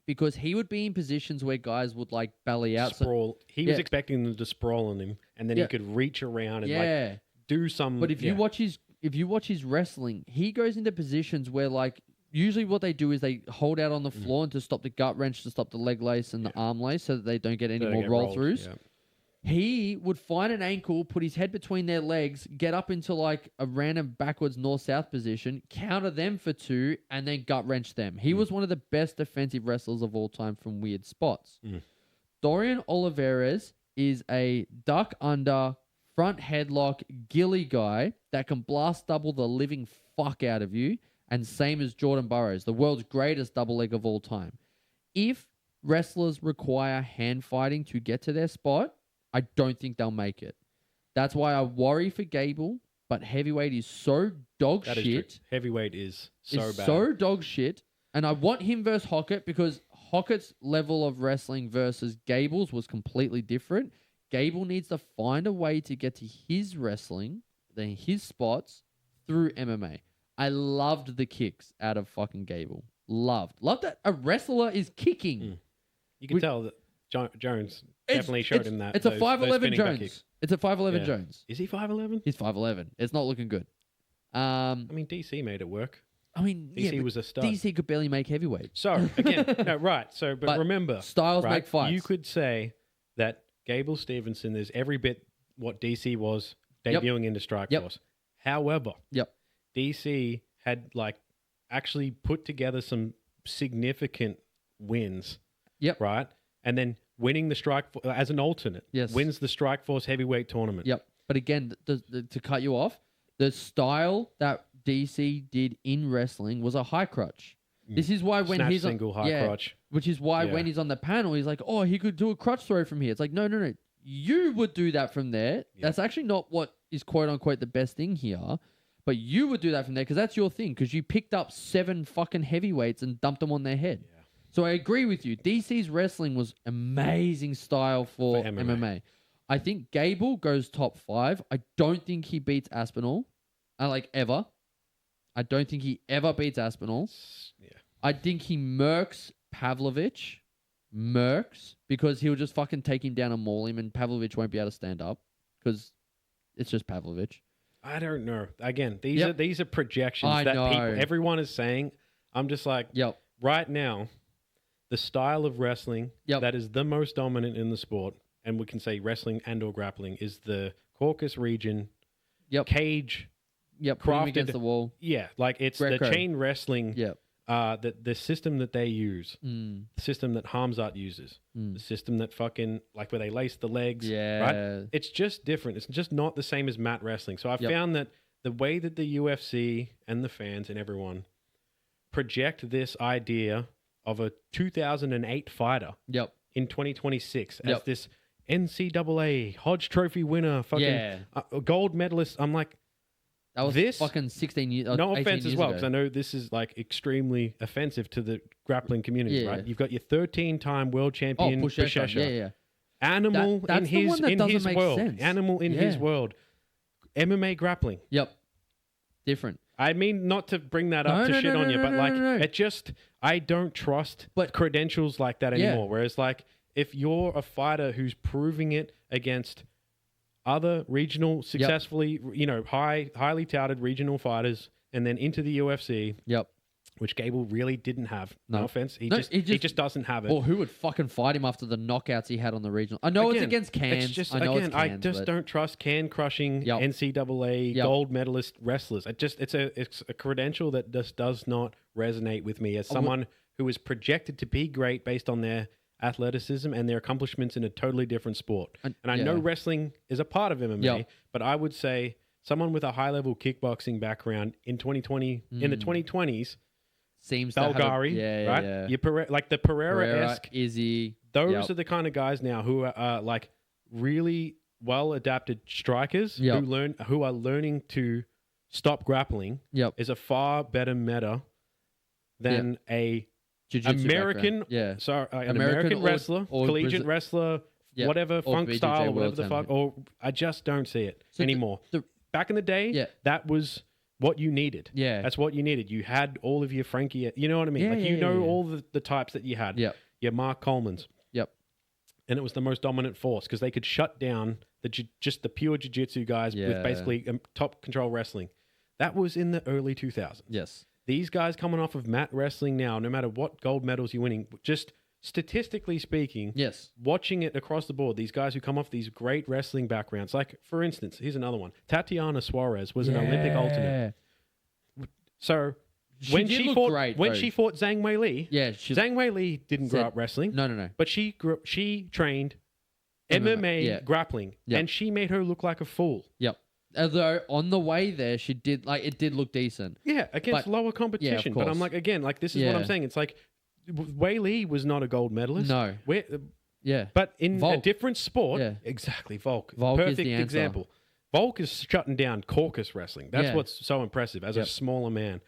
Speaker 1: because he would be in positions where guys would like belly out.
Speaker 2: Sprawl. He was expecting them to sprawl on him, and then he could reach around and like do some.
Speaker 1: But if you watch his wrestling, he goes into positions where like usually what they do is they hold out on the floor and to stop the gut wrench, to stop the leg lace and the arm lace so that they don't get any more roll throughs. Yeah. He would find an ankle, put his head between their legs, get up into like a random backwards north-south position, counter them for 2, and then gut wrench them. He was one of the best defensive wrestlers of all time from weird spots. Dorian Oliveras is a duck under, front headlock, gilly guy that can blast double the living fuck out of you, and same as Jordan Burroughs, the world's greatest double leg of all time. If wrestlers require hand fighting to get to their spot, I don't think they'll make it. That's why I worry for Gable, but heavyweight is so dog
Speaker 2: that
Speaker 1: shit.
Speaker 2: Is heavyweight is so bad.
Speaker 1: So dog shit. And I want him versus Hockett because Hockett's level of wrestling versus Gable's was completely different. Gable needs to find a way to get to his wrestling, then his spots, through MMA. I loved the kicks out of fucking Gable. Loved that a wrestler is kicking.
Speaker 2: You can tell that Jones definitely showed him that.
Speaker 1: It's a 5'11" Jones.
Speaker 2: Kicks.
Speaker 1: It's a 5'11" Jones.
Speaker 2: Is he 5'11"?
Speaker 1: He's 5'11". It's not looking good.
Speaker 2: I mean, DC made it work.
Speaker 1: I mean,
Speaker 2: DC was a stud.
Speaker 1: DC could barely make heavyweight.
Speaker 2: So again, no, right. So, but remember,
Speaker 1: styles
Speaker 2: right,
Speaker 1: make fights.
Speaker 2: You could say that Gable Stevenson is every bit what DC was debuting into Strikeforce. However, DC had actually put together some significant wins. Right, and then winning the Strike as an alternate. Wins the Strikeforce heavyweight tournament.
Speaker 1: But again, to cut you off, the style that DC did in wrestling was a high crutch. This is why when he's
Speaker 2: single high crutch,
Speaker 1: which is why when he's on the panel, he's like, "Oh, he could do a crutch throw from here." It's like, no. You would do that from there. That's actually not what is quote unquote the best thing here, but you would do that from there because that's your thing. Because you picked up 7 fucking heavyweights and dumped them on their head. So I agree with you. DC's wrestling was amazing style for MMA. I think Gable goes top 5. I don't think he beats Aspinall. Ever. I don't think he ever beats Aspinall. I think he murks Pavlovich. Because he'll just fucking take him down and maul him, and Pavlovich won't be able to stand up because it's just Pavlovich.
Speaker 2: I don't know. Again, these are projections that everyone is saying. I'm just like, right now, the style of wrestling that is the most dominant in the sport, and we can say wrestling and or grappling, is the Caucasus region cage.
Speaker 1: Crafted against the wall.
Speaker 2: It's
Speaker 1: Greco.
Speaker 2: The chain wrestling. The system that they use, the system that Hamzat uses, the system that fucking where they lace the legs. Right? It's just different. It's just not the same as mat wrestling. So I found that the way that the UFC and the fans and everyone project this idea of a 2008 fighter in 2026 as this NCAA Hodge Trophy winner, fucking gold medalist. I'm like,
Speaker 1: that was fucking 16 years.
Speaker 2: No offense as well, because
Speaker 1: ago.
Speaker 2: I know this is extremely offensive to the grappling community, right? You've got your 13-time world champion, Buchecha. Animal in his world.
Speaker 1: Sense.
Speaker 2: Animal in his world. MMA grappling.
Speaker 1: Different.
Speaker 2: I mean, not to bring that up to shit on you, but it just, I don't trust credentials like that anymore. Whereas if you're a fighter who's proving it against other regional, successfully, highly touted regional fighters, and then into the UFC. Which Gable really didn't have. No offense, he just doesn't have it.
Speaker 1: Or who would fucking fight him after the knockouts he had on the regional? I know it's against Cairns.
Speaker 2: I just don't trust can crushing NCAA gold medalist wrestlers. It's a credential that just does not resonate with me as someone who is projected to be great based on their athleticism and their accomplishments in a totally different sport. And I know wrestling is a part of MMA, but I would say someone with a high-level kickboxing background in 2020, in the 2020s,
Speaker 1: seems
Speaker 2: Belgari, right?
Speaker 1: Yeah.
Speaker 2: You the Pereira-esque,
Speaker 1: Izzy.
Speaker 2: Those are the kind of guys now who are really well-adapted strikers who are learning to stop grappling. Is a far better meta than a American, American wrestler, or collegiate wrestler, whatever, or funk BJJ style, or whatever the fuck. Or I just don't see it anymore. Back in the day, that was what you needed. That's what you needed. You had all of your Frankie, you know what I mean? All the types that you had. Your Mark Coleman's. And it was the most dominant force because they could shut down just the pure jiu-jitsu guys with basically top control wrestling. That was in the early 2000s.
Speaker 1: Yes.
Speaker 2: These guys coming off of mat wrestling now, no matter what gold medals you're winning, just statistically speaking, watching it across the board, these guys who come off these great wrestling backgrounds, for instance, here's another one. Tatiana Suarez was an Olympic alternate. So when she fought Zhang Weili, Zhang Weili didn't grow up wrestling.
Speaker 1: No.
Speaker 2: But she trained MMA grappling, and she made her look like a fool.
Speaker 1: Although on the way there, she did it did look decent.
Speaker 2: Against lower competition. But I'm this is what I'm saying. It's Wei Li was not a gold medalist.
Speaker 1: No.
Speaker 2: But in
Speaker 1: Volk.
Speaker 2: a different sport, exactly, Volk.
Speaker 1: Volk
Speaker 2: Perfect
Speaker 1: is the answer.
Speaker 2: example. Volk is shutting down Caucasus wrestling. That's what's so impressive as a smaller man.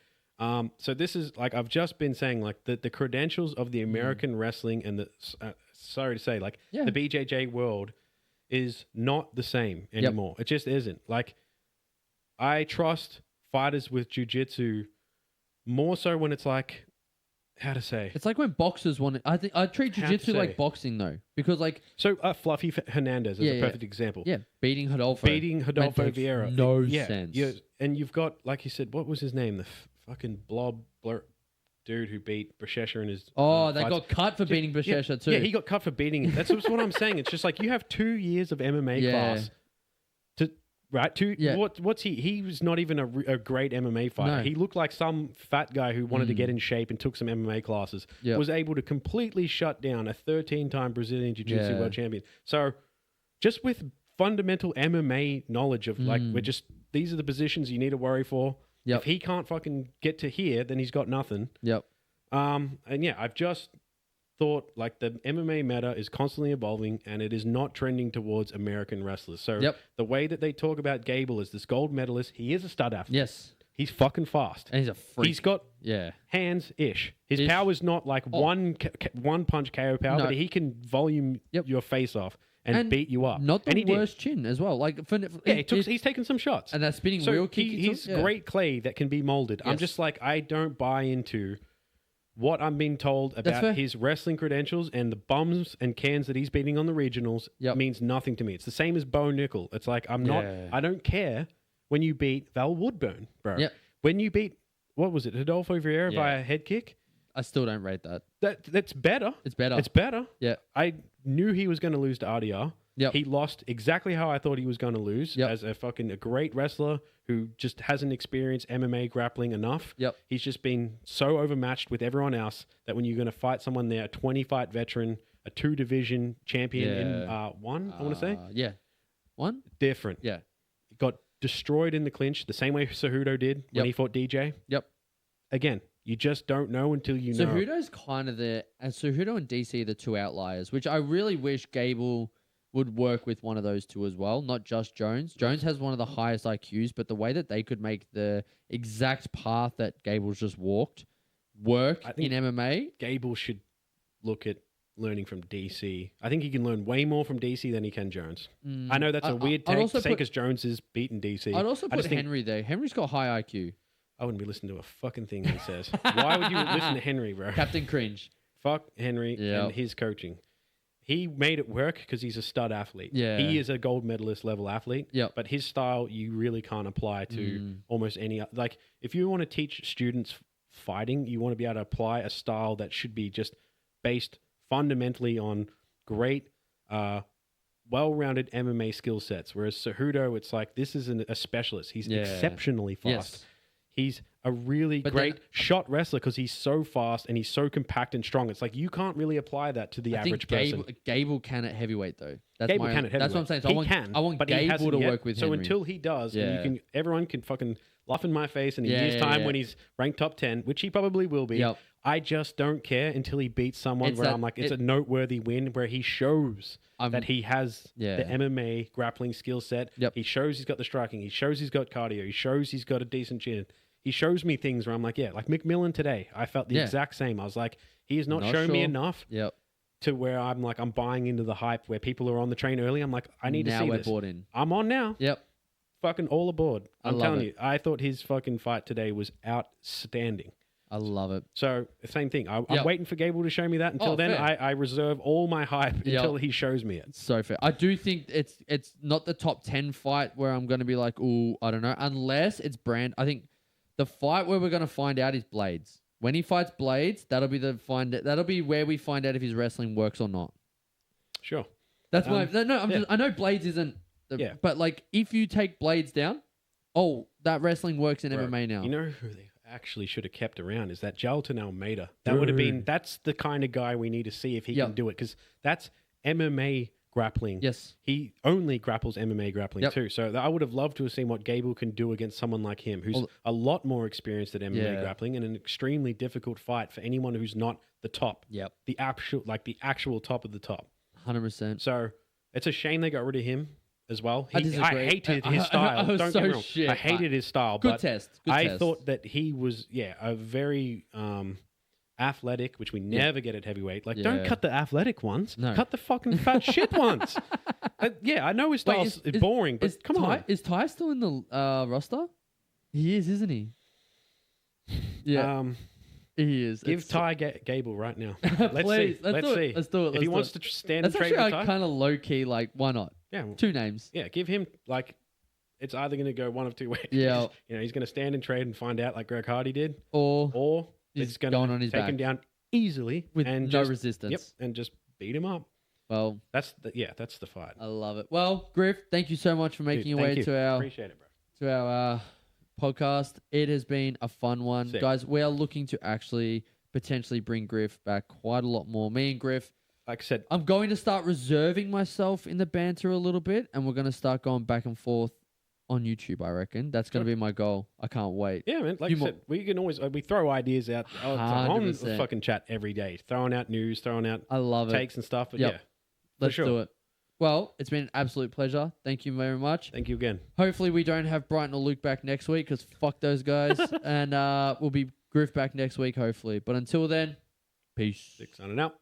Speaker 2: So this is I've just been saying the credentials of the American wrestling and the sorry to say the BJJ world is not the same anymore. It just isn't. I trust fighters with jiu-jitsu more so when it's like, how to say?
Speaker 1: It's like when boxers want. I think I treat jiu-jitsu like boxing though, because like
Speaker 2: so Fluffy Hernandez is a perfect example.
Speaker 1: Yeah, beating Rodolfo
Speaker 2: Vieira.
Speaker 1: No sense.
Speaker 2: Yeah, and you've got, like you said, what was his name? The fucking dude who beat Buchecha in his.
Speaker 1: They got cut for beating Buchecha too.
Speaker 2: Yeah, he got cut for beating him. That's what I'm saying. It's just like you have 2 years of MMA class. What's he? He was not even a great MMA fighter.
Speaker 1: No.
Speaker 2: He looked like some fat guy who wanted to get in shape and took some MMA classes.
Speaker 1: Yep.
Speaker 2: Was able to completely shut down a 13-time Brazilian Jiu-Jitsu world champion. So, just with fundamental MMA knowledge of like, these are the positions you need to worry for.
Speaker 1: Yep.
Speaker 2: If he can't fucking get to here, then he's got nothing.
Speaker 1: Yep.
Speaker 2: And yeah, I've just thought like the MMA meta is constantly evolving and it is not trending towards American wrestlers. So the way that they talk about Gable as this gold medalist, he is a stud athlete.
Speaker 1: Yes.
Speaker 2: He's fucking fast.
Speaker 1: And he's a freak.
Speaker 2: He's got hands-ish. His power is not like one punch KO power, but he can volume your face off and beat you up.
Speaker 1: Not the worst chin as well. Like
Speaker 2: he's taken some shots.
Speaker 1: And that spinning wheel kick.
Speaker 2: He's great clay that can be molded. Yes. I'm just like, I don't buy into what I'm being told about his wrestling credentials and the bums and cans that he's beating on the regionals means nothing to me. It's the same as Bo Nickel. It's like, I don't care when you beat Val Woodburn, bro.
Speaker 1: Yep.
Speaker 2: When you beat, what was it, Rodolfo Vieira via head kick?
Speaker 1: I still don't rate that.
Speaker 2: That's better.
Speaker 1: It's better.
Speaker 2: It's better.
Speaker 1: Yeah.
Speaker 2: I knew he was going to lose to RDR.
Speaker 1: Yep.
Speaker 2: He lost exactly how I thought he was going to lose as a great wrestler who just hasn't experienced MMA grappling enough.
Speaker 1: Yep.
Speaker 2: He's just been so overmatched with everyone else that when you're going to fight someone there, a 20-fight veteran, a 2-division champion in one, I want to say.
Speaker 1: Yeah. One?
Speaker 2: Different.
Speaker 1: Yeah.
Speaker 2: Got destroyed in the clinch the same way Cejudo did when he fought DJ.
Speaker 1: Yep.
Speaker 2: Again, you just don't know until you know.
Speaker 1: Cejudo's kind of Cejudo and DC are the two outliers, which I really wish Gable would work with one of those two as well, not just Jones. Jones has one of the highest IQs, but the way that they could make the exact path that Gable's just walked work in MMA.
Speaker 2: Gable should look at learning from DC. I think he can learn way more from DC than he can Jones. I know that's a weird take to say because Jones is beating DC.
Speaker 1: I'd also put Henry there. Henry's got high IQ.
Speaker 2: I wouldn't be listening to a fucking thing he says. Why would you listen to Henry, bro?
Speaker 1: Captain Cringe.
Speaker 2: Fuck Henry and his coaching. He made it work because he's a stud athlete.
Speaker 1: Yeah.
Speaker 2: He is a gold medalist level athlete.
Speaker 1: Yep.
Speaker 2: But his style, you really can't apply to almost any... Like, if you want to teach students fighting, you want to be able to apply a style that should be just based fundamentally on great, well-rounded MMA skill sets. Whereas Cejudo, it's like, this is a specialist. He's exceptionally fast.
Speaker 1: Yes.
Speaker 2: He's a really great shot wrestler because he's so fast and he's so compact and strong. It's like you can't really apply that to the average person.
Speaker 1: Gable can at heavyweight though.
Speaker 2: That's what I'm saying.
Speaker 1: So I want Gable to work with Henry.
Speaker 2: So until he does, and everyone can fucking laugh in my face in a year's time when he's ranked top 10, which he probably will be.
Speaker 1: Yep.
Speaker 2: I just don't care until he beats someone I'm like, it's a noteworthy win where he shows that he has the MMA grappling skill set.
Speaker 1: Yep.
Speaker 2: He shows he's got the striking. He shows he's got cardio. He shows he's got a decent chin. He shows me things where I'm like, like McMillan today. I felt the exact same. I was like, he has not shown me enough to where I'm like, I'm buying into the hype where people are on the train early. I'm like, I need to see this.
Speaker 1: Now we're bought in.
Speaker 2: I'm on now.
Speaker 1: Yep.
Speaker 2: Fucking all aboard. I'm telling you,
Speaker 1: I
Speaker 2: thought his fucking fight today was outstanding.
Speaker 1: I love it.
Speaker 2: So, same thing. I'm waiting for Gable to show me that. Until then, I reserve all my hype until he shows me it.
Speaker 1: So fair. I do think it's not the top 10 fight where I'm going to be like, ooh, I don't know. Unless it's Brand. I think the fight where we're going to find out is Blades. When he fights Blades, that'll be where we find out if his wrestling works or not.
Speaker 2: Sure.
Speaker 1: That's why. I know Blades isn't. But like, if you take Blades down, that wrestling works in MMA now.
Speaker 2: You know who they actually should have kept around is that Jalton Almeida. That would have been. That's the kind of guy we need to see if he can do it because that's MMA grappling.
Speaker 1: Yes.
Speaker 2: He only grapples MMA grappling too. So I would have loved to have seen what Gable can do against someone like him, who's a lot more experienced at MMA grappling and an extremely difficult fight for anyone who's not the top.
Speaker 1: Yep.
Speaker 2: The actual top of the top.
Speaker 1: 100%.
Speaker 2: So it's a shame they got rid of him as well.
Speaker 1: I
Speaker 2: hated his style. Don't get me wrong.
Speaker 1: Shit.
Speaker 2: I hated his style.
Speaker 1: Good test.
Speaker 2: I thought that he was, a very athletic, which we never get at heavyweight. Like, don't cut the athletic ones.
Speaker 1: No.
Speaker 2: Cut the fucking fat shit ones. I know his style's boring, but come on.
Speaker 1: Is Ty still in the roster? He is, isn't he? Yeah, he is.
Speaker 2: Give Ty Gable right now.
Speaker 1: Please,
Speaker 2: Let's see.
Speaker 1: Let's do it.
Speaker 2: If he wants to stand and
Speaker 1: That's
Speaker 2: trade
Speaker 1: actually
Speaker 2: with Ty,
Speaker 1: kind of low key. Like, why not?
Speaker 2: yeah,
Speaker 1: 2 names.
Speaker 2: yeah, give him like. It's either going to go one of 2 ways.
Speaker 1: Yeah.
Speaker 2: He's going to stand and trade and find out like Greg Hardy did,
Speaker 1: Or
Speaker 2: it's
Speaker 1: he's
Speaker 2: going
Speaker 1: going on
Speaker 2: to
Speaker 1: his
Speaker 2: take
Speaker 1: back
Speaker 2: him down easily
Speaker 1: with
Speaker 2: and
Speaker 1: no
Speaker 2: just,
Speaker 1: resistance.
Speaker 2: Yep, and just beat him up.
Speaker 1: Well,
Speaker 2: that's the fight.
Speaker 1: I love it. Well, Griff, thank you so much for making your way to our
Speaker 2: Appreciate it, bro.
Speaker 1: To our podcast. It has been a fun one.
Speaker 2: Sick.
Speaker 1: Guys, we are looking to actually potentially bring Griff back quite a lot more. Me and Griff,
Speaker 2: like I said,
Speaker 1: I'm going to start reserving myself in the banter a little bit, and we're going to start going back and forth on YouTube, I reckon. That's going to be my goal. I can't wait.
Speaker 2: Yeah, man. Like I said, we can always we throw ideas out on the
Speaker 1: 100%.
Speaker 2: fucking chat every day, throwing out news, throwing out
Speaker 1: I love
Speaker 2: takes
Speaker 1: it.
Speaker 2: and stuff. But
Speaker 1: Yep.
Speaker 2: yeah,
Speaker 1: Let's
Speaker 2: sure.
Speaker 1: do it. Well, it's been an absolute pleasure. Thank you very much.
Speaker 2: Thank you again.
Speaker 1: Hopefully we don't have Brighton or Luke back next week because fuck those guys. And we'll be Griff back next week, hopefully. But until then, peace.
Speaker 2: Signing out.